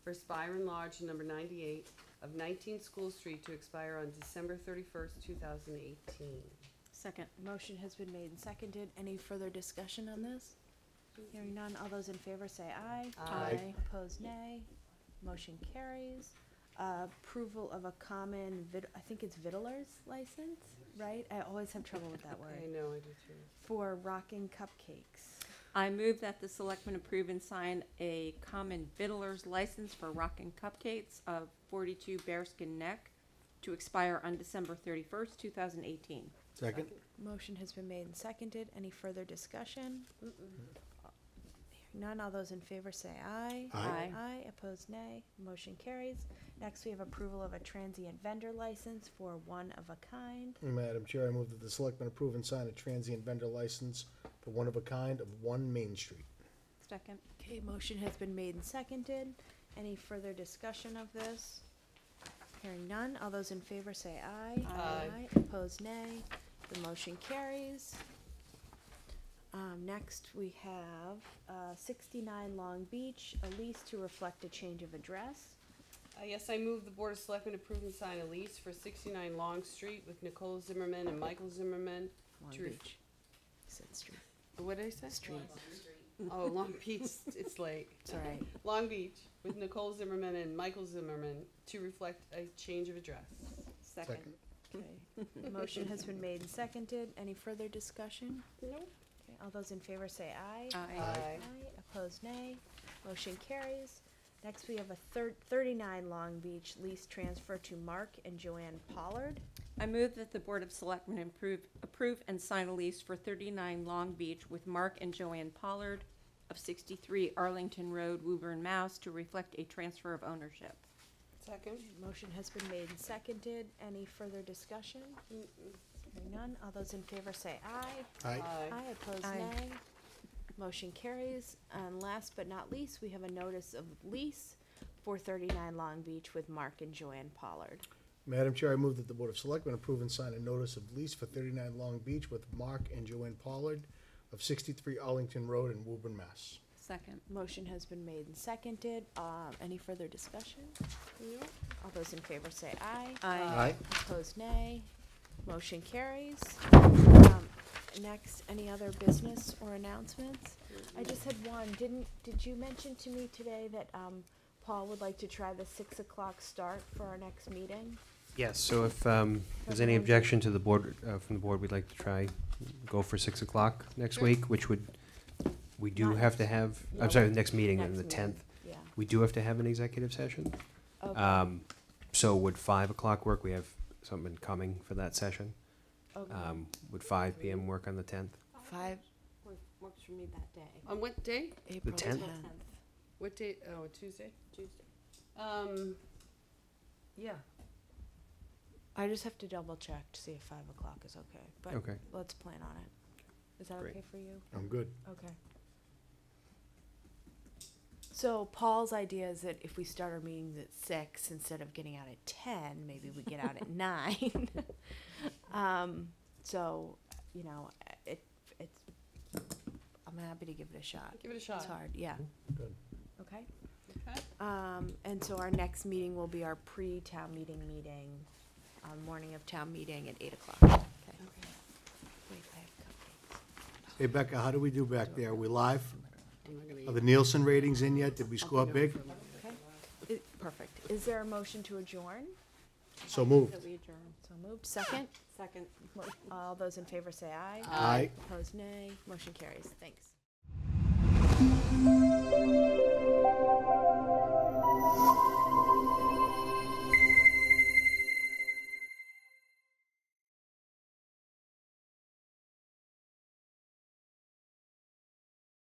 for Spire Lodge number 98 of 19 School Street to expire on December 31st, 2018. Second. Motion has been made and seconded. Any further discussion on this? Hearing none, all those in favor say aye. Aye. Opposed, nay. Motion carries. Approval of a common I think it's Vittler's license, right? I always have trouble with that word. I know, I do too. For Rockin' Cupcakes. I move that the selectmen approve and sign a common Vittler's license for Rockin' Cupcakes of 42 Bearskin Neck to expire on December 31st, 2018. Second? Motion has been made and seconded. Any further discussion? Hearing none, all those in favor say aye. Aye. Aye, opposed nay. Motion carries. Next, we have approval of a transient vendor license for One of a Kind. Madam Chair, I move that the selectmen approve and sign a transient vendor license for One of a Kind of 1 Main Street. Second. Okay, motion has been made and seconded. Any further discussion of this? Hearing none, all those in favor say aye. Aye. Opposed nay. The motion carries. Next, we have 69 Long Beach, a lease to reflect a change of address. Yes, I move the Board of Selectmen approve and sign a lease for 69 Long Street with Nicole Zimmerman and Michael Zimmerman. Long to ref- Beach. Said street. What did I say? Street. Oh, Long Beach, it's late. It's all right. Long Beach with Nicole Zimmerman and Michael Zimmerman to reflect a change of address. Second. Okay. Motion has been made and seconded. Any further discussion? Nope. Okay, all those in favor say aye. Aye. Aye. Opposed, nay. Motion carries. Next, we have a 39 Long Beach lease transfer to Mark and Joanne Pollard. I move that the Board of Selectmen approve and sign a lease for 39 Long Beach with Mark and Joanne Pollard of 63 Arlington Road, Woburn, Mass. To reflect a transfer of ownership. Second. Motion has been made and seconded. Any further discussion? Hearing none. All those in favor say aye. Aye. Aye, opposed, Aye. nay. Motion carries. And last but not least, we have a notice of lease for 39 Long Beach with Mark and Joanne Pollard. Madam Chair, I move that the Board of Selectmen approve and sign a notice of lease for 39 Long Beach with Mark and Joanne Pollard of 63 Arlington Road in Woburn, Mass. Second. Motion has been made and seconded. Any further discussion? All those in favor say aye. Aye. Opposed, nay. Motion carries. Next, any other business or announcements? I just had one. Did you mention to me today that Paul would like to try the 6 o'clock start for our next meeting? Yes, so if there's any objection to the board, from the board, we'd like to try, go for 6 o'clock next Sure. week, which would, we do Not have to have, I'm sorry, the next meeting on the Next meeting, 10th. yeah. We do have to have an executive session. Okay. So would 5 o'clock work? We have something coming for that session. Okay. Would 5 PM work on the 10th? 5, Works for me that day. On what day? April 10th? 10th. What day? Oh, Tuesday? Tuesday. Yeah. I just have to double check to see if 5 o'clock is okay. But Okay. let's plan on it. Is that Great. okay for you? I'm good. Okay. So Paul's idea is that if we start our meetings at 6, instead of getting out at 10, maybe we get out at 9. So, you know, it's, I'm happy to give it a shot. Give it a shot. It's hard, yeah. Good. Okay. Okay. And so our next meeting will be our pre-town meeting, morning of town meeting at 8 o'clock. Okay. Wait, I have cupcakes. Hey Becca, how do we do back there? Are we live? I'm not gonna Are the Nielsen ratings in yet? Did we score big? Okay. Perfect. Is there a motion to adjourn? So moved. That we adjourn. So moved. Second? Second. All those in favor say aye. Aye. Opposed, nay. Motion carries. Thanks.